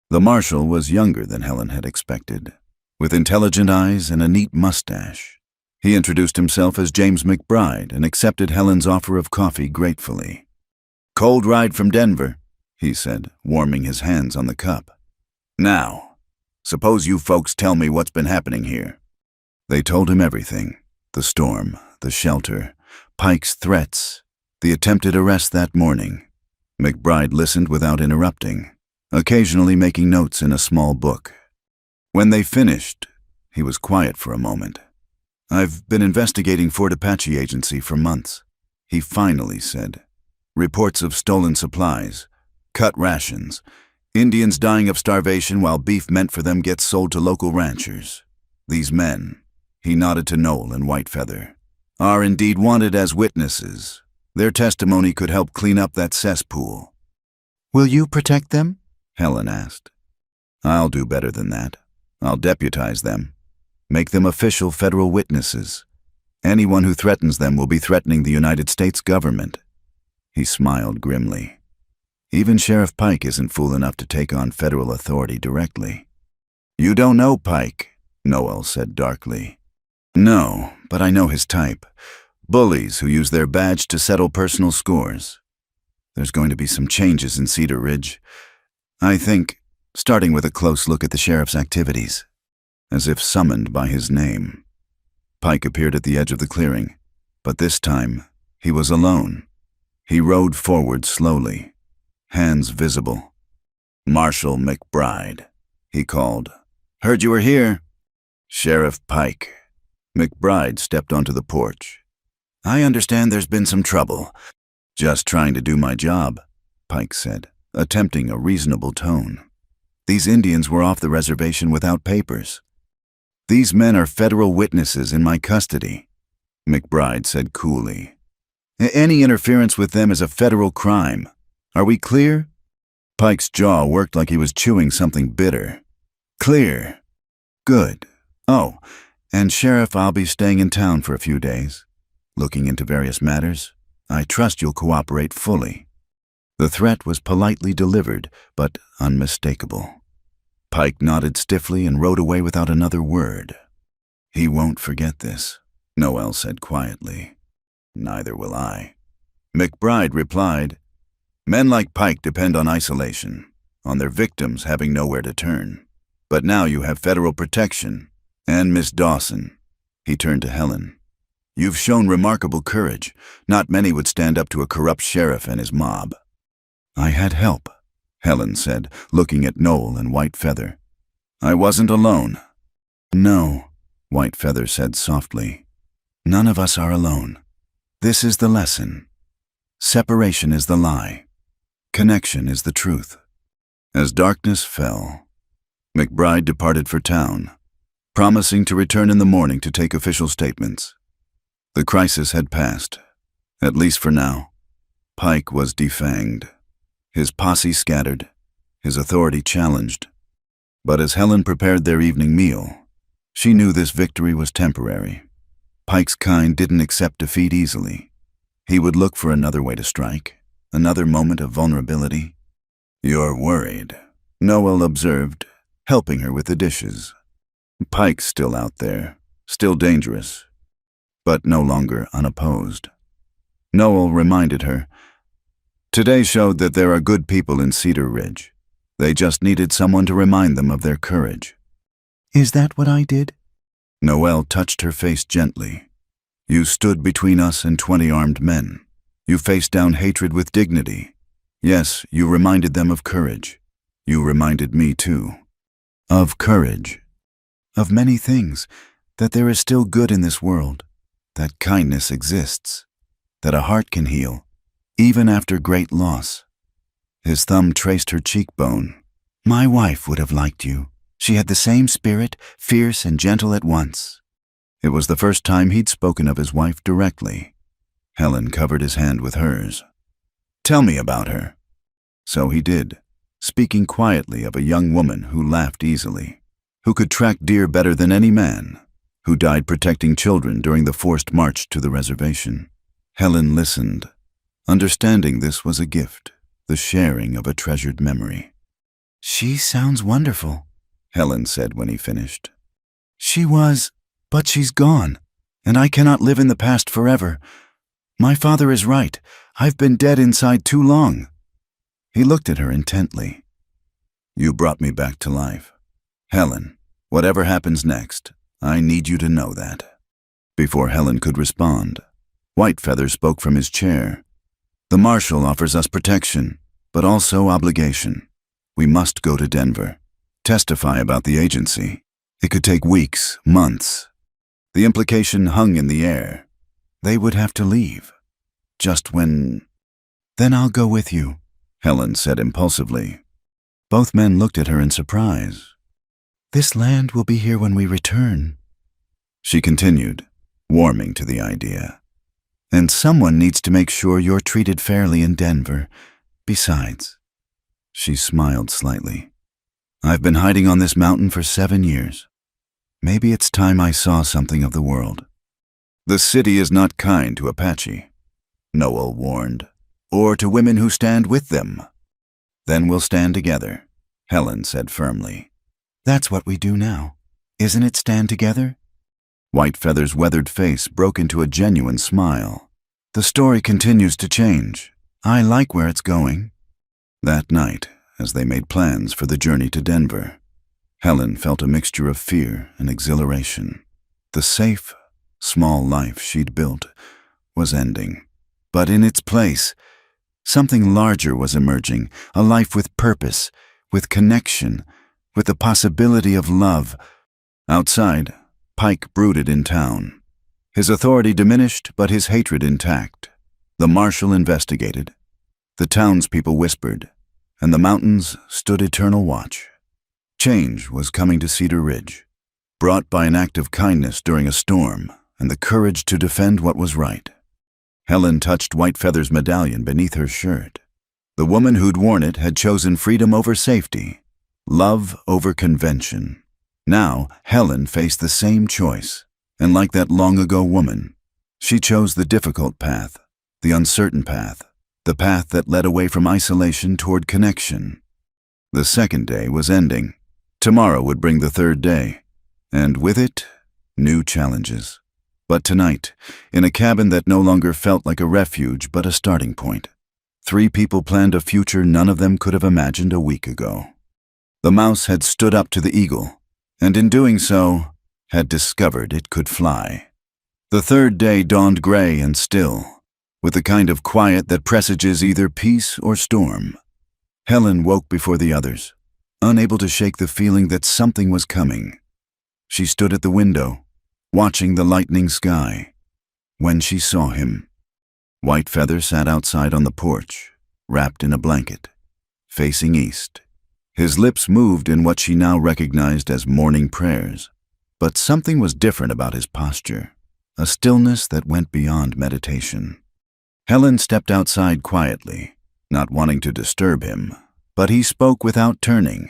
The marshal was younger than Helen had expected, with intelligent eyes and a neat mustache. He introduced himself as James McBride and accepted Helen's offer of coffee gratefully. "Cold ride from Denver," he said, warming his hands on the cup. "Now, suppose you folks tell me what's been happening here." They told him everything: the storm, the shelter, Pike's threats, the attempted arrest that morning. McBride listened without interrupting, occasionally making notes in a small book. When they finished, he was quiet for a moment. "I've been investigating Fort Apache agency for months," he finally said. "Reports of stolen supplies, cut rations, Indians dying of starvation while beef meant for them gets sold to local ranchers. These men," he nodded to Noel and Whitefeather, "are indeed wanted as witnesses. Their testimony could help clean up that cesspool." "Will you protect them?" Helen asked. "I'll do better than that. I'll deputize them. Make them official federal witnesses. Anyone who threatens them will be threatening the United States government." He smiled grimly. "Even Sheriff Pike isn't fool enough to take on federal authority directly." "You don't know Pike," Noel said darkly. "No, but I know his type. Bullies who use their badge to settle personal scores. There's going to be some changes in Cedar Ridge. I think, starting with a close look at the sheriff's activities." As if summoned by his name, Pike appeared at the edge of the clearing, but this time he was alone. He rode forward slowly, hands visible. "Marshal McBride," he called. "Heard you were here." "Sheriff Pike." McBride stepped onto the porch. "I understand there's been some trouble." "Just trying to do my job," Pike said, attempting a reasonable tone. "These Indians were off the reservation without papers. These men are federal witnesses in my custody," McBride said coolly. "Any interference with them is a federal crime. Are we clear?" Pike's jaw worked like he was chewing something bitter. "Clear. Good. Oh, and Sheriff, I'll be staying in town for a few days, looking into various matters. I trust you'll cooperate fully." The threat was politely delivered, but unmistakable. Pike nodded stiffly and rode away without another word. "He won't forget this," Noel said quietly. "Neither will I." McBride replied, "Men like Pike depend on isolation, on their victims having nowhere to turn. But now you have federal protection, and Miss Dawson." He turned to Helen. "You've shown remarkable courage. Not many would stand up to a corrupt sheriff and his mob." "I had help," Helen said, looking at Noel and Whitefeather. "I wasn't alone." "No," Whitefeather said softly. "None of us are alone. This is the lesson. Separation is the lie. Connection is the truth." As darkness fell, McBride departed for town, promising to return in the morning to take official statements. The crisis had passed, at least for now. Pike was defanged, his posse scattered, his authority challenged. But as Helen prepared their evening meal, she knew this victory was temporary. Pike's kind didn't accept defeat easily. He would look for another way to strike, another moment of vulnerability. "You're worried," Noel observed, helping her with the dishes. Pike's still out there, still dangerous, but no longer unopposed. Noel reminded her, "Today showed that there are good people in Cedar Ridge. They just needed someone to remind them of their courage." "Is that what I did?" Noel touched her face gently. "You stood between us and 20 armed men. You faced down hatred with dignity. Yes, you reminded them of courage. You reminded me too. Of courage. Of many things, that there is still good in this world, that kindness exists, that a heart can heal, even after great loss." His thumb traced her cheekbone. "My wife would have liked you. She had the same spirit, fierce and gentle at once." It was the first time he'd spoken of his wife directly. Helen covered his hand with hers. "Tell me about her." So he did, speaking quietly of a young woman who laughed easily, who could track deer better than any man, who died protecting children during the forced march to the reservation. Helen listened, understanding this was a gift, the sharing of a treasured memory. "She sounds wonderful," Helen said when he finished. "She was, but she's gone, and I cannot live in the past forever. My father is right. I've been dead inside too long." He looked at her intently. "You brought me back to life. Helen, whatever happens next, I need you to know that." Before Helen could respond, Whitefeather spoke from his chair. "The Marshal offers us protection, but also obligation. We must go to Denver, testify about the agency. It could take weeks, months." The implication hung in the air. They would have to leave. Just when... "Then I'll go with you," Helen said impulsively. Both men looked at her in surprise. "This land will be here when we return," she continued, warming to the idea. "And someone needs to make sure you're treated fairly in Denver. Besides," she smiled slightly, "I've been hiding on this mountain for 7 years. Maybe it's time I saw something of the world." "The city is not kind to Apache," Noel warned, "or to women who stand with them." "Then we'll stand together," Helen said firmly. "That's what we do now. Isn't it stand together?" Whitefeather's weathered face broke into a genuine smile. "The story continues to change. I like where it's going." That night, as they made plans for the journey to Denver, Helen felt a mixture of fear and exhilaration. The safe, small life she'd built was ending. But in its place, something larger was emerging, a life with purpose, with connection, with the possibility of love. Outside, Pike brooded in town. His authority diminished, but his hatred intact. The Marshal investigated. The townspeople whispered, and the mountains stood eternal watch. Change was coming to Cedar Ridge, brought by an act of kindness during a storm and the courage to defend what was right. Helen touched Whitefeather's medallion beneath her shirt. The woman who'd worn it had chosen freedom over safety, love over convention. Now, Helen faced the same choice, and like that long-ago woman, she chose the difficult path, the uncertain path, the path that led away from isolation toward connection. The second day was ending. Tomorrow would bring the third day, and with it, new challenges. But tonight, in a cabin that no longer felt like a refuge but a starting point, 3 people planned a future none of them could have imagined a week ago. The mouse had stood up to the eagle, and in doing so, had discovered it could fly. The third day dawned gray and still, with the kind of quiet that presages either peace or storm. Helen woke before the others, unable to shake the feeling that something was coming. She stood at the window, watching the lightening sky, when she saw him. Whitefeather sat outside on the porch, wrapped in a blanket, facing east. His lips moved in what she now recognized as morning prayers, but something was different about his posture, a stillness that went beyond meditation. Helen stepped outside quietly, not wanting to disturb him, but he spoke without turning.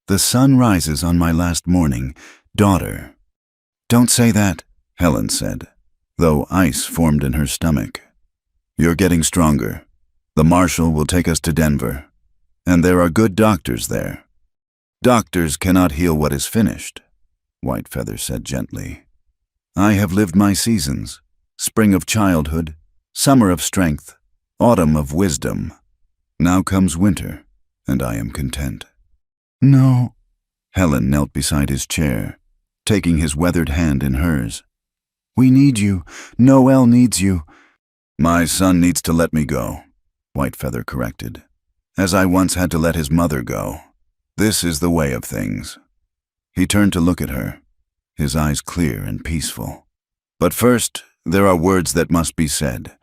"The sun rises on my last morning, daughter." "Don't say that," Helen said, though ice formed in her stomach. "You're getting stronger. The marshal will take us to Denver, and there are good doctors there." "Doctors cannot heal what is finished," Whitefeather said gently. "I have lived my seasons, spring of childhood, summer of strength, autumn of wisdom. Now comes winter, and I am content." "No." Helen knelt beside his chair, taking his weathered hand in hers. "We need you. Noel needs you." "My son needs to let me go," Whitefeather corrected, "as I once had to let his mother go. This is the way of things." He turned to look at her, his eyes clear and peaceful. "But first, there are words that must be said.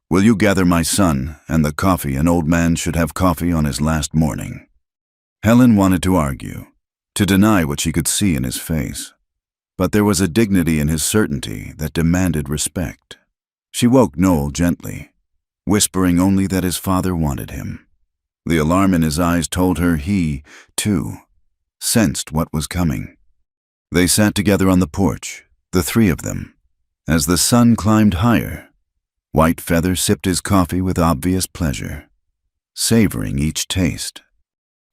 Will you gather my son and the coffee an old man should have coffee on his last morning?" Helen wanted to argue, to deny what she could see in his face. But there was a dignity in his certainty that demanded respect. She woke Noel gently, whispering only that his father wanted him. The alarm in his eyes told her he, too, sensed what was coming. They sat together on the porch, the three of them. As the sun climbed higher, Whitefeather sipped his coffee with obvious pleasure, savoring each taste.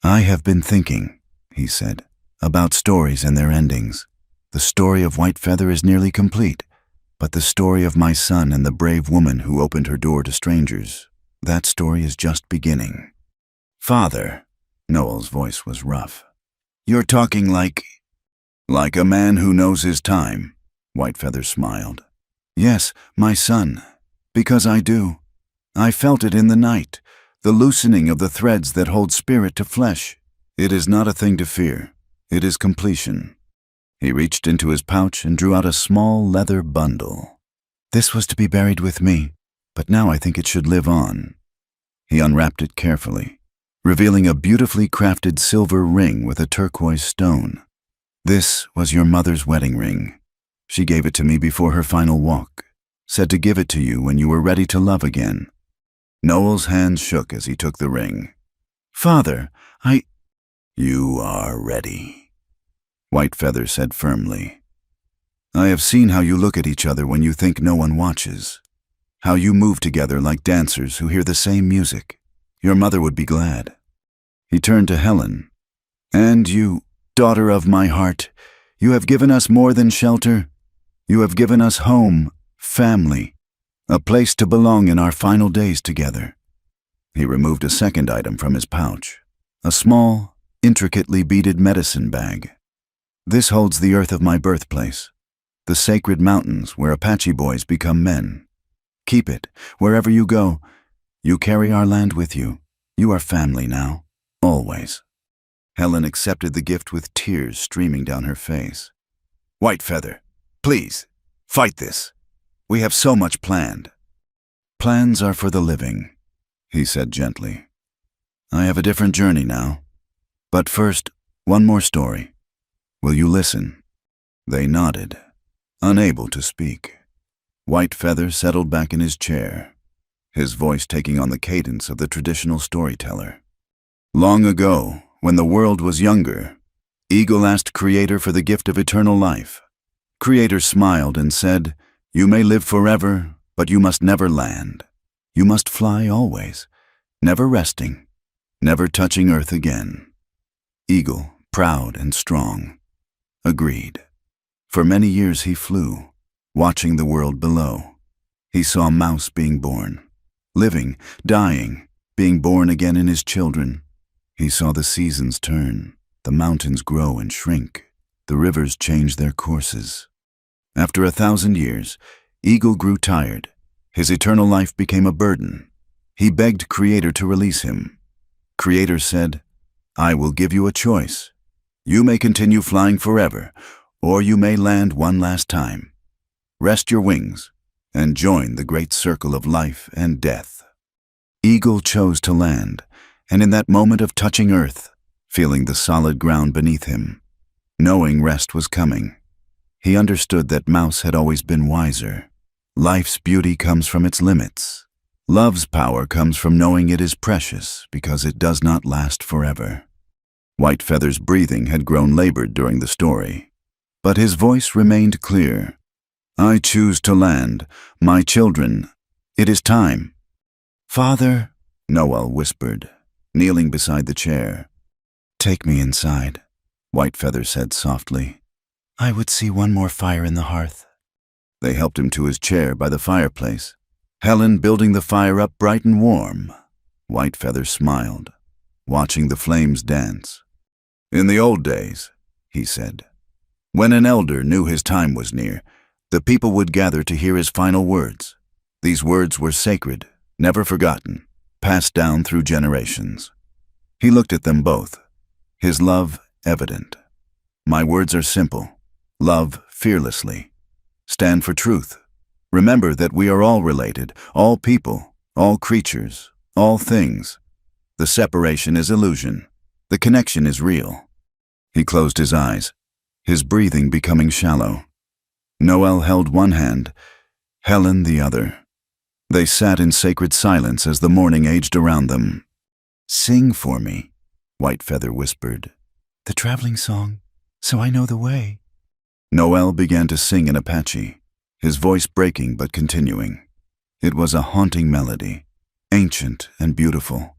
"I have been thinking," he said, "about stories and their endings. The story of Whitefeather is nearly complete, but the story of my son and the brave woman who opened her door to strangers, that story is just beginning." "Father," Noel's voice was rough, "you're talking like—" "Like a man who knows his time," Whitefeather smiled. "Yes, my son, because I do. I felt it in the night, the loosening of the threads that hold spirit to flesh. It is not a thing to fear. It is completion." He reached into his pouch and drew out a small leather bundle. "This was to be buried with me, but now I think it should live on." He unwrapped it carefully, revealing a beautifully crafted silver ring with a turquoise stone. "This was your mother's wedding ring. She gave it to me before her final walk, said to give it to you when you were ready to love again." Noel's hands shook as he took the ring. "Father, You are ready," Whitefeather said firmly. "I have seen how you look at each other when you think no one watches, how you move together like dancers who hear the same music. Your mother would be glad." He turned to Helen. "And you, daughter of my heart, you have given us more than shelter. You have given us home, family, a place to belong in our final days together." He removed a second item from his pouch, a small, intricately beaded medicine bag. "This holds the earth of my birthplace, the sacred mountains where Apache boys become men. Keep it, wherever you go. You carry our land with you. You are family now, always." Helen accepted the gift with tears streaming down her face. "Whitefeather, please, fight this. We have so much planned." "Plans are for the living," he said gently. "I have a different journey now. But first, one more story. Will you listen?" They nodded, unable to speak. Whitefeather settled back in his chair, his voice taking on the cadence of the traditional storyteller. "Long ago, when the world was younger, Eagle asked Creator for the gift of eternal life. Creator smiled and said, 'You may live forever, but you must never land. You must fly always, never resting, never touching earth again.' Eagle, proud and strong, agreed. For many years he flew, watching the world below. He saw Mouse being born, living, dying, being born again in his children. He saw the seasons turn, the mountains grow and shrink, the rivers change their courses. After 1,000 years, Eagle grew tired. His eternal life became a burden. He begged Creator to release him. Creator said, 'I will give you a choice. You may continue flying forever, or you may land one last time. Rest your wings and join the great circle of life and death.' Eagle chose to land, and in that moment of touching earth, feeling the solid ground beneath him, knowing rest was coming, he understood that Mouse had always been wiser. Life's beauty comes from its limits. Love's power comes from knowing it is precious because it does not last forever. Whitefeather's breathing had grown labored during the story, but his voice remained clear. I choose to land. My children, it is time. Father, Noel whispered, kneeling beside the chair. Take me inside, Whitefeather said softly. I would see one more fire in the hearth. They helped him to his chair by the fireplace, Helen building the fire up bright and warm. Whitefeather smiled, watching the flames dance. In the old days, he said, when an elder knew his time was near, the people would gather to hear his final words. These words were sacred, never forgotten, passed down through generations. He looked at them both, his love evident. My words are simple. Love fearlessly. Stand for truth. Remember that we are all related, all people, all creatures, all things. The separation is illusion. The connection is real. He closed his eyes, his breathing becoming shallow. Noel held one hand, Helen the other. They sat in sacred silence as the morning aged around them. Sing for me, Whitefeather whispered. The traveling song, so I know the way. Noel began to sing in Apache, his voice breaking but continuing. It was a haunting melody, ancient and beautiful.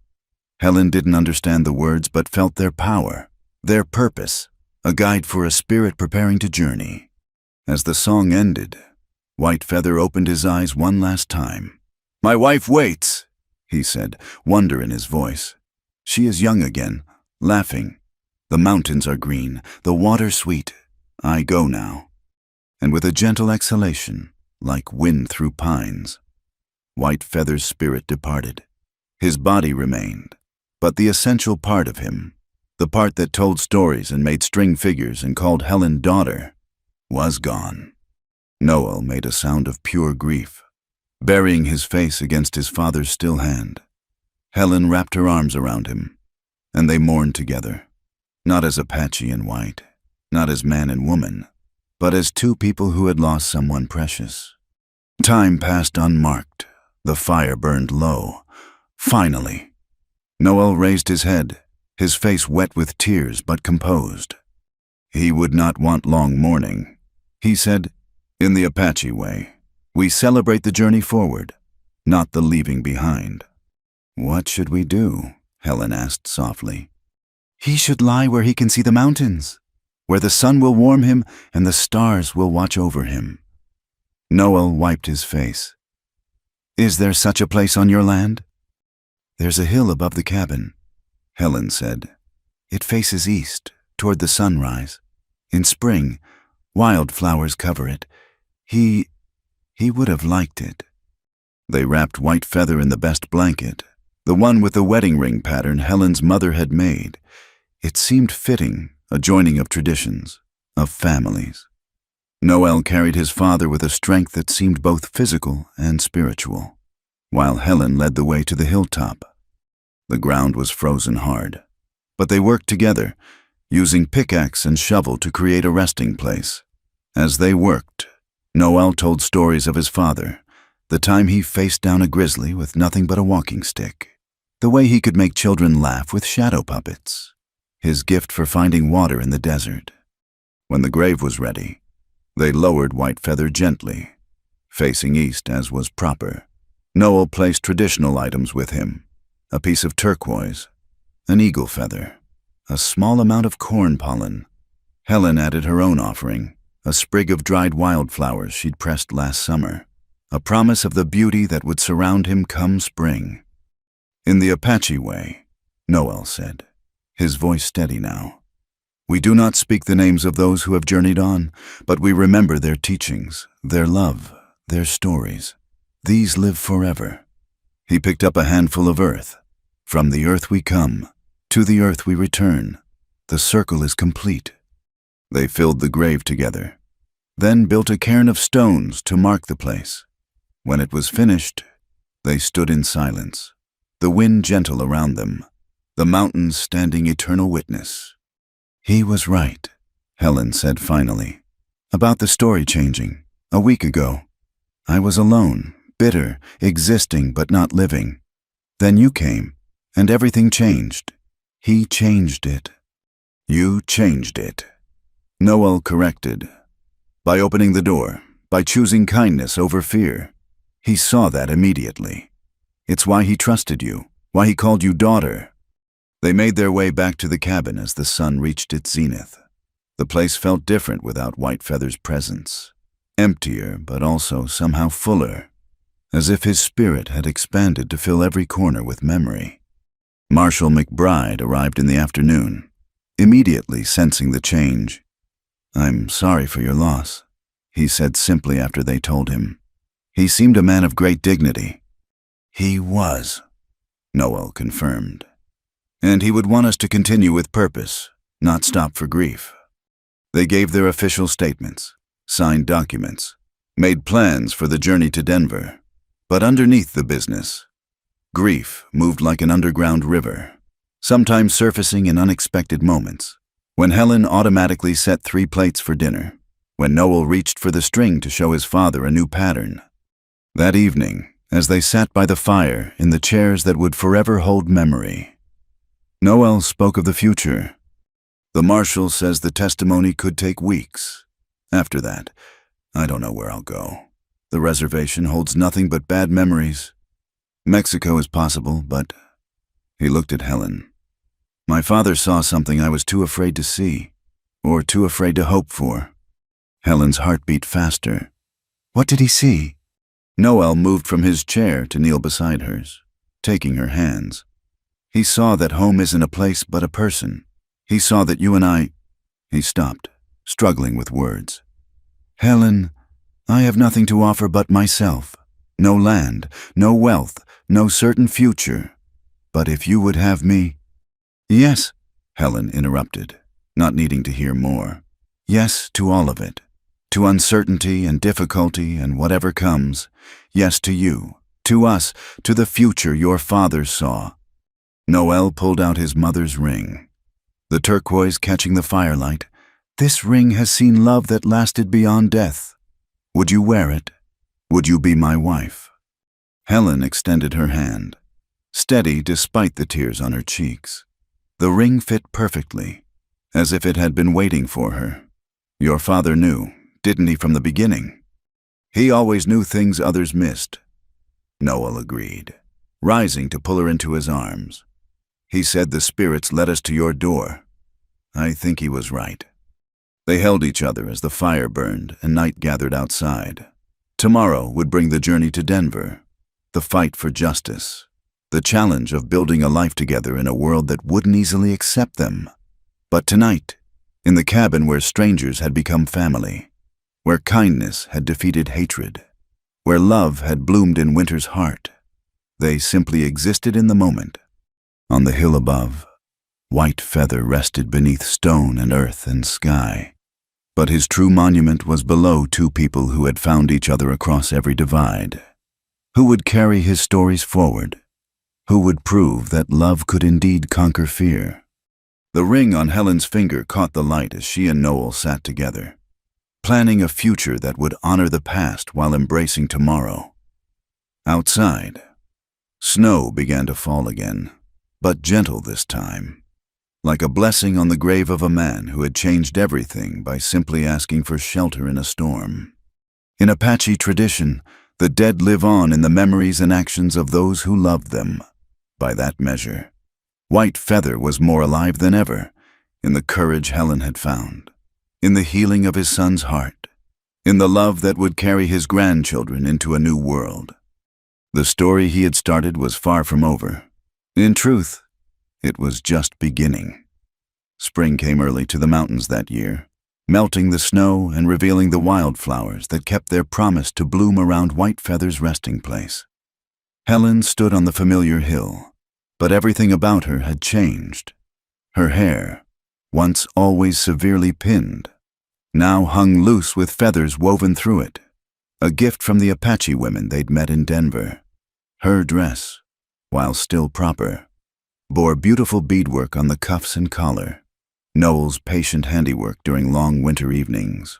Helen didn't understand the words but felt their power, their purpose, a guide for a spirit preparing to journey. As the song ended, Whitefeather opened his eyes one last time. My wife waits, he said, wonder in his voice. She is young again, laughing. The mountains are green, the water sweet. I go now. And with a gentle exhalation, like wind through pines, Whitefeather's spirit departed. His body remained, but the essential part of him, the part that told stories and made string figures and called Helen daughter, was gone. Noel made a sound of pure grief, burying his face against his father's still hand. Helen wrapped her arms around him, and they mourned together, not as Apache and White, not as man and woman, but as two people who had lost someone precious. Time passed unmarked. The fire burned low. Finally, Noel raised his head, his face wet with tears but composed. He would not want long mourning. He said, in the Apache way, we celebrate the journey forward, not the leaving behind. What should we do? Helen asked softly. He should lie where he can see the mountains, where the sun will warm him and the stars will watch over him. Noel wiped his face. Is there such a place on your land? There's a hill above the cabin, Helen said. It faces east, toward the sunrise. In spring, wildflowers cover it. He would have liked it. They wrapped Whitefeather in the best blanket, the one with the wedding ring pattern Helen's mother had made. It seemed fitting, a joining of traditions, of families. Noel carried his father with a strength that seemed both physical and spiritual, while Helen led the way to the hilltop. The ground was frozen hard, but they worked together, using pickaxe and shovel to create a resting place. As they worked, Noel told stories of his father, the time he faced down a grizzly with nothing but a walking stick, the way he could make children laugh with shadow puppets, his gift for finding water in the desert. When the grave was ready, they lowered Whitefeather gently, facing east as was proper. Noel placed traditional items with him, a piece of turquoise, an eagle feather, a small amount of corn pollen. Helen added her own offering, a sprig of dried wildflowers she'd pressed last summer, a promise of the beauty that would surround him come spring. In the Apache way, Noel said, his voice steady now. We do not speak the names of those who have journeyed on, but we remember their teachings, their love, their stories. These live forever. He picked up a handful of earth. From the earth we come, to the earth we return. The circle is complete. They filled the grave together, then built a cairn of stones to mark the place. When it was finished, they stood in silence, the wind gentle around them, the mountains standing eternal witness. He was right, Helen said finally, about the story changing. A week ago, I was alone, bitter, existing but not living. Then you came, and everything changed. He changed it. You changed it. Noel corrected. By opening the door, by choosing kindness over fear. He saw that immediately. It's why he trusted you, why he called you daughter. They made their way back to the cabin as the sun reached its zenith. The place felt different without Whitefeather's presence. Emptier, but also somehow fuller, as if his spirit had expanded to fill every corner with memory. Marshal McBride arrived in the afternoon, immediately sensing the change. "I'm sorry for your loss," he said simply after they told him. He seemed a man of great dignity. He was, Noel confirmed. And he would want us to continue with purpose, not stop for grief. They gave their official statements, signed documents, made plans for the journey to Denver. But underneath the business, grief moved like an underground river, sometimes surfacing in unexpected moments. When Helen automatically set 3 plates for dinner, when Noel reached for the string to show his father a new pattern. That evening, as they sat by the fire in the chairs that would forever hold memory, Noel spoke of the future. "The marshal says the testimony could take weeks. After that, I don't know where I'll go. The reservation holds nothing but bad memories. Mexico is possible, but..." He looked at Helen. "My father saw something I was too afraid to see, or too afraid to hope for." Helen's heart beat faster. "What did he see?" Noel moved from his chair to kneel beside hers, taking her hands. "He saw that home isn't a place but a person. He saw that you and I..." He stopped, struggling with words. "Helen, I have nothing to offer but myself. No land, no wealth, no certain future. But if you would have me..." "Yes," Helen interrupted, not needing to hear more. "Yes to all of it. To uncertainty and difficulty and whatever comes. Yes to you, to us, to the future your father saw." Noel pulled out his mother's ring, the turquoise catching the firelight. "This ring has seen love that lasted beyond death. Would you wear it? Would you be my wife?" Helen extended her hand, steady despite the tears on her cheeks. The ring fit perfectly, as if it had been waiting for her. "Your father knew, didn't he, from the beginning?" "He always knew things others missed," Noel agreed, rising to pull her into his arms. "He said the spirits led us to your door. I think he was right." They held each other as the fire burned and night gathered outside. Tomorrow would bring the journey to Denver, the fight for justice, the challenge of building a life together in a world that wouldn't easily accept them. But tonight, in the cabin where strangers had become family, where kindness had defeated hatred, where love had bloomed in winter's heart, they simply existed in the moment. On the hill above, Whitefeather rested beneath stone and earth and sky. But his true monument was below 2 people who had found each other across every divide. Who would carry his stories forward? Who would prove that love could indeed conquer fear? The ring on Helen's finger caught the light as she and Noel sat together, planning a future that would honor the past while embracing tomorrow. Outside, snow began to fall again, but gentle this time. Like a blessing on the grave of a man who had changed everything by simply asking for shelter in a storm. In Apache tradition, the dead live on in the memories and actions of those who loved them. By that measure, Whitefeather was more alive than ever, in the courage Helen had found, in the healing of his son's heart, in the love that would carry his grandchildren into a new world. The story he had started was far from over. In truth, it was just beginning. Spring came early to the mountains that year, melting the snow and revealing the wildflowers that kept their promise to bloom around Whitefeather's resting place. Helen stood on the familiar hill, but everything about her had changed. Her hair, once always severely pinned, now hung loose with feathers woven through it, a gift from the Apache women they'd met in Denver. Her dress, while still proper, bore beautiful beadwork on the cuffs and collar, Noel's patient handiwork during long winter evenings.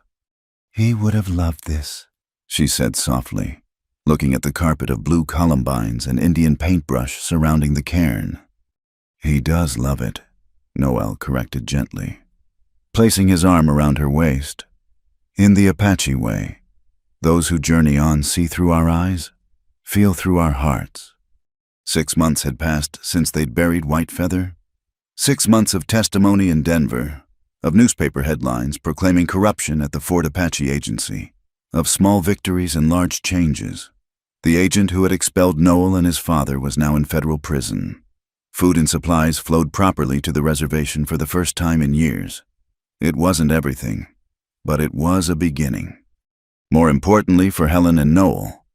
"He would have loved this," she said softly. looking at the carpet of blue columbines and Indian paintbrush surrounding the cairn. "He does love it," Noel corrected gently, placing his arm around her waist. "In the Apache way, those who journey on see through our eyes, feel through our hearts." 6 months had passed since they'd buried White Feather. 6 months of testimony in Denver, of newspaper headlines proclaiming corruption at the Fort Apache agency, of small victories and large changes. The agent who had expelled Noel and his father was now in federal prison. Food and supplies flowed properly to the reservation for the first time in years. It wasn't everything, but it was a beginning. More importantly for Helen and Noel,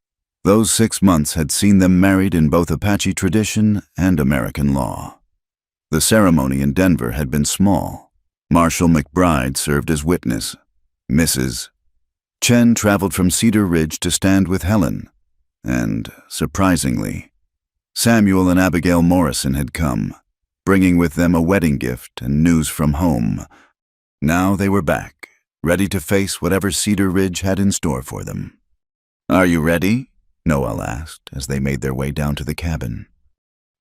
those 6 months had seen them married in both Apache tradition and American law. The ceremony in Denver had been small. Marshal McBride served as witness. Mrs. Chen traveled from Cedar Ridge to stand with Helen, and, surprisingly, Samuel and Abigail Morrison had come, bringing with them a wedding gift and news from home. Now they were back, ready to face whatever Cedar Ridge had in store for them. "Are you ready?" Noel asked as they made their way down to the cabin.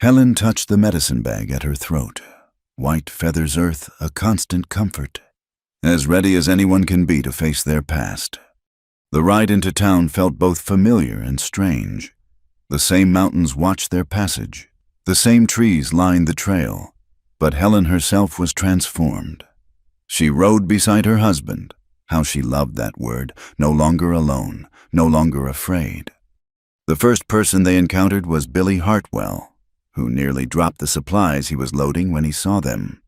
Helen touched the medicine bag at her throat. White Feather's earth, a constant comfort. As ready as anyone can be to face their past. The ride into town felt both familiar and strange. The same mountains watched their passage. The same trees lined the trail. But Helen herself was transformed. She rode beside her husband. How she loved that word. No longer alone. No longer afraid. The first person they encountered was Billy Hartwell, who nearly dropped the supplies he was loading when he saw them.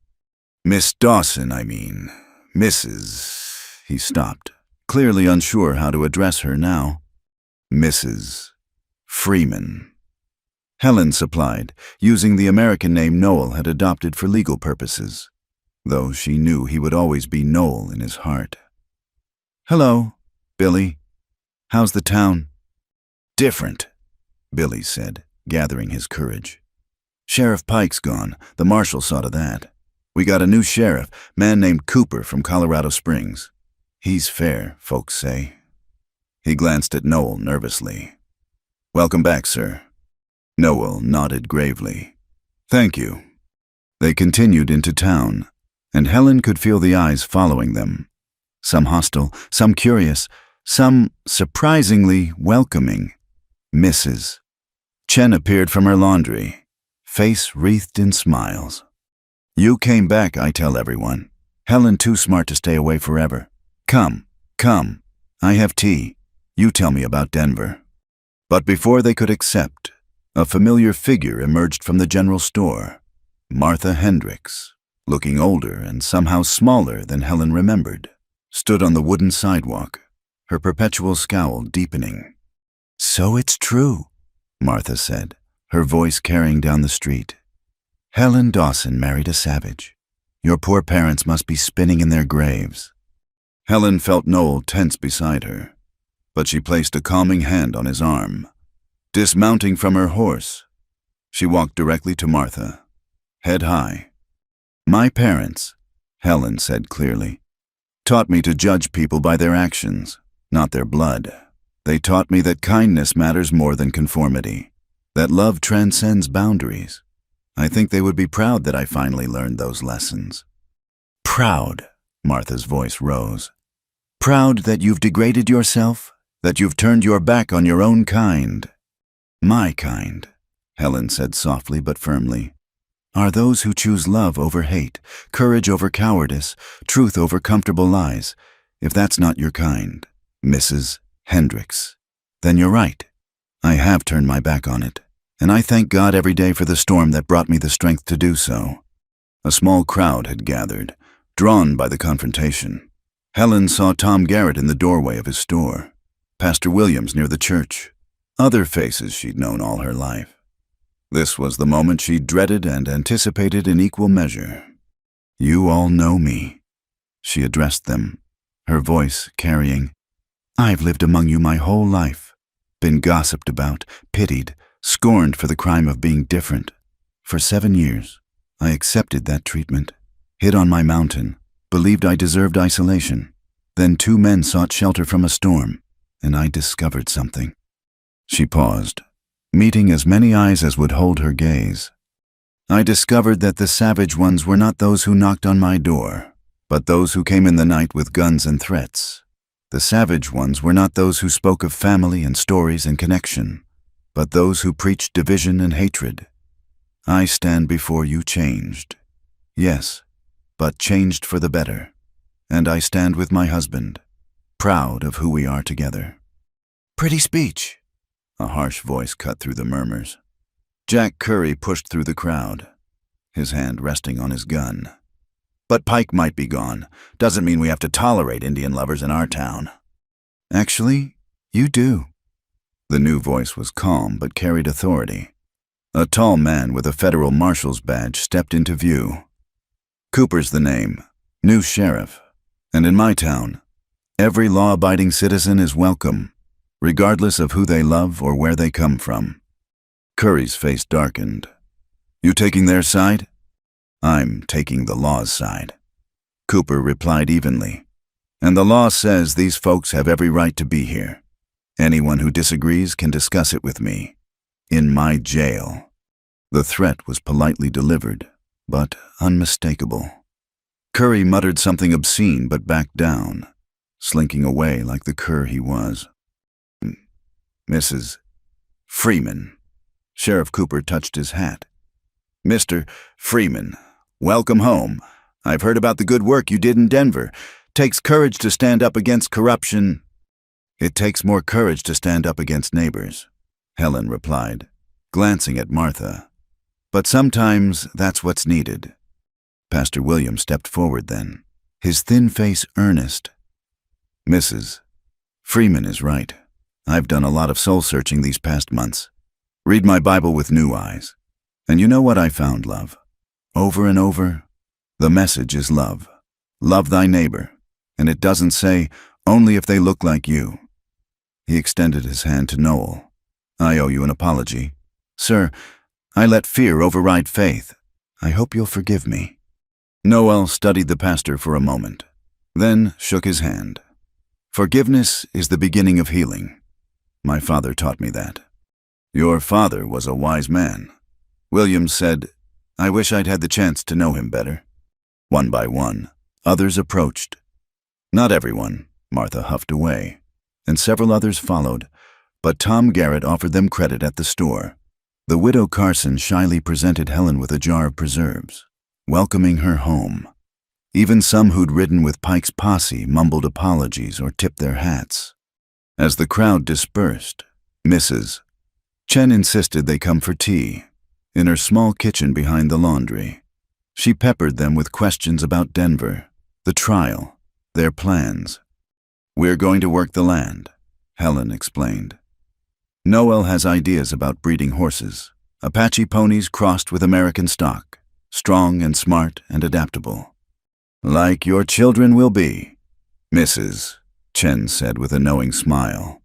"Miss Dawson, I mean. Mrs." He stopped, clearly unsure how to address her now. "Mrs. Freeman." Helen supplied, using the American name Noel had adopted for legal purposes, though she knew he would always be Noel in his heart. "Hello, Billy. How's the town?" "Different," Billy said, gathering his courage. "Sheriff Pike's gone. The marshal saw to that. We got a new sheriff, man named Cooper from Colorado Springs. He's fair, folks say." He glanced at Noel nervously. "Welcome back, sir." Noel nodded gravely. "Thank you." They continued into town, and Helen could feel the eyes following them. Some hostile, some curious, some surprisingly welcoming. Mrs. Chen appeared from her laundry, face wreathed in smiles. "You came back, I tell everyone. Helen too smart to stay away forever. Come, come. I have tea. You tell me about Denver." But before they could accept, a familiar figure emerged from the general store. Martha Hendricks, looking older and somehow smaller than Helen remembered, stood on the wooden sidewalk, her perpetual scowl deepening. "So it's true," Martha said, her voice carrying down the street. "Helen Dawson married a savage. Your poor parents must be spinning in their graves." Helen felt Noel tense beside her, but she placed a calming hand on his arm. Dismounting from her horse, she walked directly to Martha, head high. "My parents," Helen said clearly, "taught me to judge people by their actions, not their blood. They taught me that kindness matters more than conformity, that love transcends boundaries. I think they would be proud that I finally learned those lessons." "Proud," Martha's voice rose. "Proud that you've degraded yourself, that you've turned your back on your own kind." "My kind," Helen said softly but firmly, "are those who choose love over hate, courage over cowardice, truth over comfortable lies. If that's not your kind, Mrs. Hendricks, then you're right. I have turned my back on it, and I thank God every day for the storm that brought me the strength to do so." A small crowd had gathered, drawn by the confrontation. Helen saw Tom Garrett in the doorway of his store, Pastor Williams near the church, other faces she'd known all her life. This was the moment she dreaded and anticipated in equal measure. "You all know me," she addressed them, her voice carrying, "I've lived among you my whole life, been gossiped about, pitied, scorned for the crime of being different. For 7 years, I accepted that treatment, hid on my mountain, believed I deserved isolation. Then 2 men sought shelter from a storm, and I discovered something. She paused, meeting as many eyes as would hold her gaze. I discovered that the savage ones were not those who knocked on my door, but those who came in the night with guns and threats. The savage ones were not those who spoke of family and stories and connection, but those who preached division and hatred. I stand before you changed. Yes, but changed for the better. And I stand with my husband, proud of who we are together. Pretty speech, a harsh voice cut through the murmurs. Jack Curry pushed through the crowd, his hand resting on his gun. But Pike might be gone. Doesn't mean we have to tolerate Indian lovers in our town. Actually, you do. The new voice was calm but carried authority. A tall man with a federal marshal's badge stepped into view. Cooper's the name, new sheriff. And in my town, every law-abiding citizen is welcome, regardless of who they love or where they come from. Curry's face darkened. You taking their side? I'm taking the law's side. Cooper replied evenly. And the law says these folks have every right to be here. Anyone who disagrees can discuss it with me. In my jail. The threat was politely delivered, but unmistakable. Curry muttered something obscene but backed down, slinking away like the cur he was. Mrs. Freeman. Sheriff Cooper touched his hat. Mr. Freeman, welcome home. I've heard about the good work you did in Denver. Takes courage to stand up against corruption. It takes more courage to stand up against neighbors, Helen replied, glancing at Martha. But sometimes that's what's needed. Pastor William stepped forward then, his thin face earnest. Mrs. Freeman is right. I've done a lot of soul-searching these past months. Read my Bible with new eyes. And you know what I found, love? Over and over, the message is love. Love thy neighbor. And it doesn't say, only if they look like you. He extended his hand to Noel. I owe you an apology. Sir, I let fear override faith. I hope you'll forgive me. Noel studied the pastor for a moment, then shook his hand. Forgiveness is the beginning of healing. My father taught me that. Your father was a wise man. Williams said, I wish I'd had the chance to know him better. One by one, others approached. Not everyone, Martha huffed away, and several others followed, but Tom Garrett offered them credit at the store. The widow Carson shyly presented Helen with a jar of preserves, welcoming her home. Even some who'd ridden with Pike's posse mumbled apologies or tipped their hats. As the crowd dispersed, Mrs. Chen insisted they come for tea, in her small kitchen behind the laundry. She peppered them with questions about Denver, the trial, their plans. We're going to work the land, Helen explained. Noel has ideas about breeding horses, Apache ponies crossed with American stock, strong and smart and adaptable. Like your children will be, Mrs. Chen said with a knowing smile.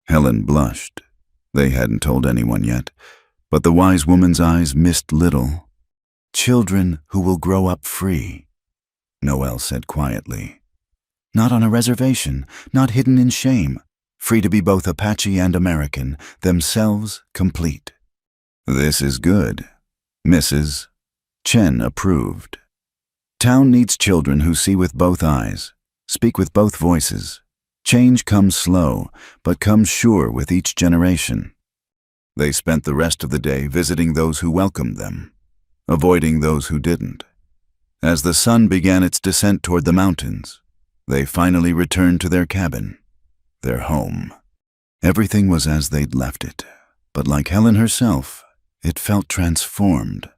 Helen blushed. They hadn't told anyone yet, but the wise woman's eyes missed little. Children who will grow up free, Noel said quietly. Not on a reservation, not hidden in shame, free to be both Apache and American, themselves complete. This is good, Mrs. Chen approved. Town needs children who see with both eyes, speak with both voices. Change comes slow, but comes sure with each generation. They spent the rest of the day visiting those who welcomed them, avoiding those who didn't. As the sun began its descent toward the mountains, they finally returned to their cabin, their home. Everything was as they'd left it, but like Helen herself, it felt transformed.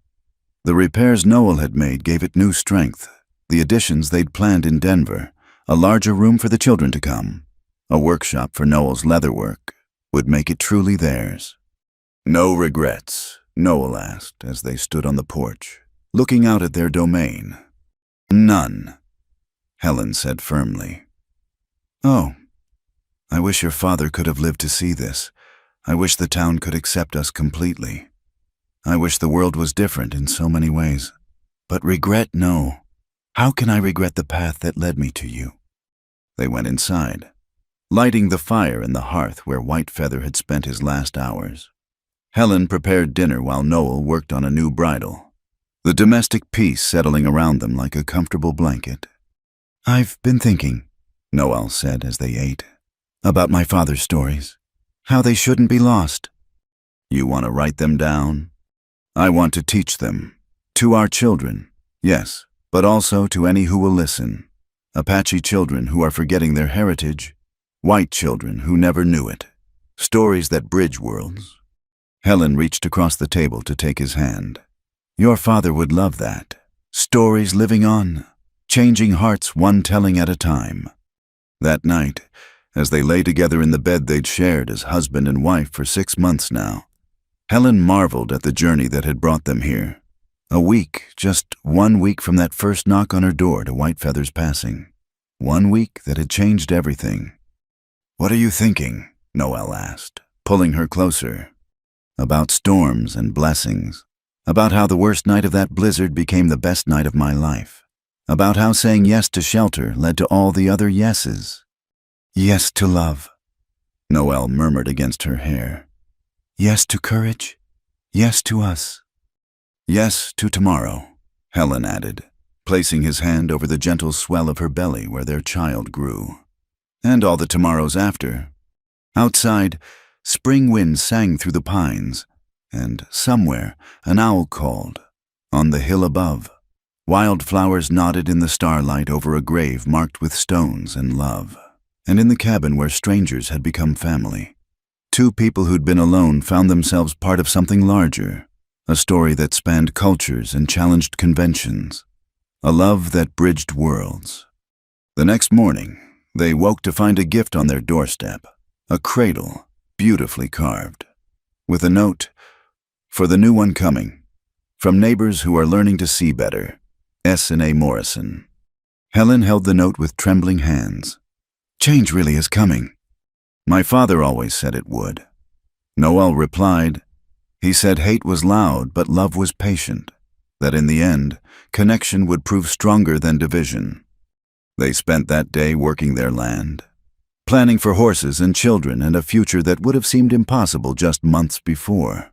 The repairs Noel had made gave it new strength, the additions they'd planned in Denver, a larger room for the children to come, a workshop for Noel's leatherwork, would make it truly theirs. No regrets, Noel asked as they stood on the porch, looking out at their domain. None, Helen said firmly. Oh, I wish your father could have lived to see this. I wish the town could accept us completely. I wish the world was different in so many ways. But regret, no. How can I regret the path that led me to you? They went inside. lighting the fire in the hearth where Whitefeather had spent his last hours. Helen prepared dinner while Noel worked on a new bridle, the domestic peace settling around them like a comfortable blanket. "I've been thinking," Noel said as they ate, "about my father's stories, how they shouldn't be lost." "You want to write them down?" "I want to teach them. To our children, yes, but also to any who will listen. Apache children who are forgetting their heritage, white children who never knew it. Stories that bridge worlds." Helen reached across the table to take his hand. "Your father would love that. Stories living on, changing hearts one telling at a time." That night, as they lay together in the bed they'd shared as husband and wife for 6 months now, Helen marveled at the journey that had brought them here. A week, just 1 week from that first knock on her door to Whitefeather's passing. 1 week that had changed everything. "What are you thinking?" Noel asked, pulling her closer. "About storms and blessings. About how the worst night of that blizzard became the best night of my life. About how saying yes to shelter led to all the other yeses." "Yes to love," Noel murmured against her hair. "Yes to courage. Yes to us." "Yes to tomorrow," Helen added, placing his hand over the gentle swell of her belly where their child grew. "And all the tomorrows after." Outside, spring winds sang through the pines, and somewhere an owl called. On the hill above, wildflowers nodded in the starlight over a grave marked with stones and love. And in the cabin where strangers had become family, 2 people who'd been alone found themselves part of something larger, a story that spanned cultures and challenged conventions, a love that bridged worlds. The next morning, they woke to find a gift on their doorstep, a cradle, beautifully carved, with a note, "For the new one coming, from neighbors who are learning to see better, S. and A. Morrison." Helen held the note with trembling hands. "Change really is coming." "My father always said it would." Noel replied, "He said hate was loud, but love was patient, that in the end, connection would prove stronger than division." They spent that day working their land, planning for horses and children and a future that would have seemed impossible just months before.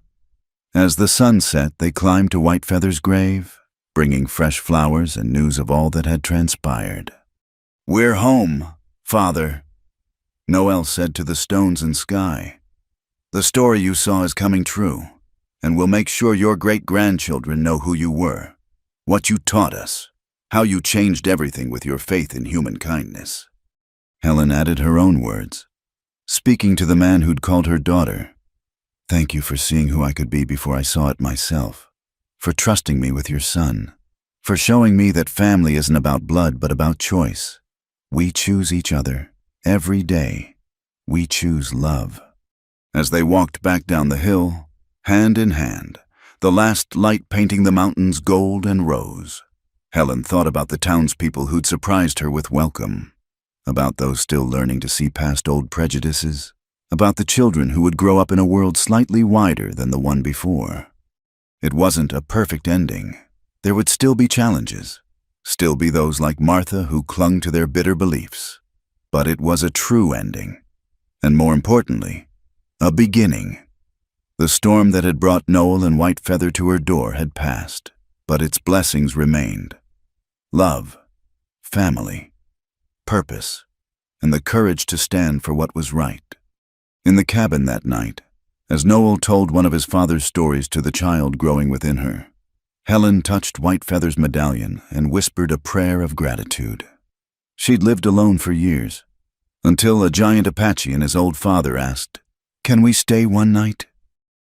As the sun set, they climbed to Whitefeather's grave, bringing fresh flowers and news of all that had transpired. "We're home, Father," Noel said to the stones and sky. "The story you saw is coming true, and we'll make sure your great-grandchildren know who you were, what you taught us, how you changed everything with your faith in human kindness." Helen added her own words, speaking to the man who'd called her daughter. "Thank you for seeing who I could be before I saw it myself, for trusting me with your son, for showing me that family isn't about blood but about choice. We choose each other, every day. We choose love." As they walked back down the hill, hand in hand, the last light painting the mountains gold and rose, Helen thought about the townspeople who'd surprised her with welcome, about those still learning to see past old prejudices, about the children who would grow up in a world slightly wider than the one before. It wasn't a perfect ending. There would still be challenges, still be those like Martha who clung to their bitter beliefs. But it was a true ending, and more importantly, a beginning. The storm that had brought Noel and Whitefeather to her door had passed, but its blessings remained. Love, family, purpose, and the courage to stand for what was right. In the cabin that night, as Noel told one of his father's stories to the child growing within her, Helen touched Whitefeather's medallion and whispered a prayer of gratitude. She'd lived alone for years, until a giant Apache and his old father asked, "Can we stay one night?"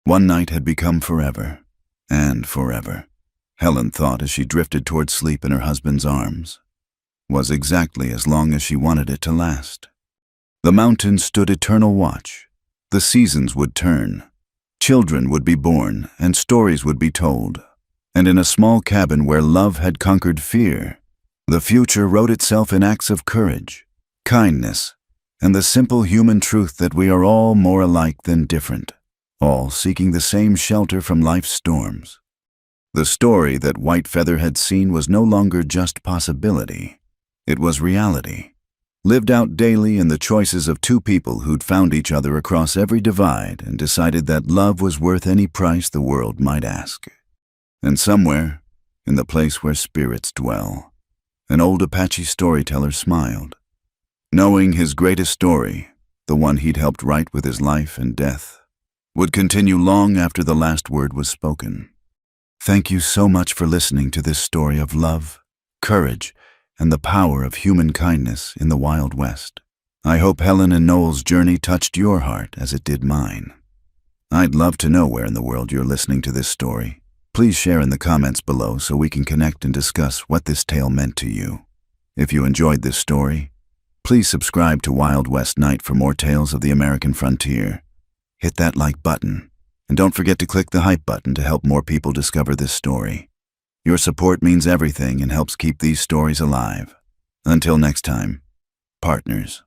One night had become forever, and forever, Helen thought as she drifted toward sleep in her husband's arms, was exactly as long as she wanted it to last. The mountains stood eternal watch. The seasons would turn. Children would be born, and stories would be told. And in a small cabin where love had conquered fear, the future wrote itself in acts of courage, kindness, and the simple human truth that we are all more alike than different, all seeking the same shelter from life's storms. The story that Whitefeather had seen was no longer just possibility. It was reality. lived out daily in the choices of two people who'd found each other across every divide and decided that love was worth any price the world might ask. And somewhere, in the place where spirits dwell, an old Apache storyteller smiled, knowing his greatest story, the one he'd helped write with his life and death, would continue long after the last word was spoken. Thank you so much for listening to this story of love, courage, and the power of human kindness in the Wild West. I hope Helen and Noel's journey touched your heart as it did mine. I'd love to know where in the world you're listening to this story. Please share in the comments below so we can connect and discuss what this tale meant to you. If you enjoyed this story, please subscribe to Wild West Night for more tales of the American frontier. Hit that like button, and don't forget to click the hype button to help more people discover this story. Your support means everything and helps keep these stories alive. Until next time, partners.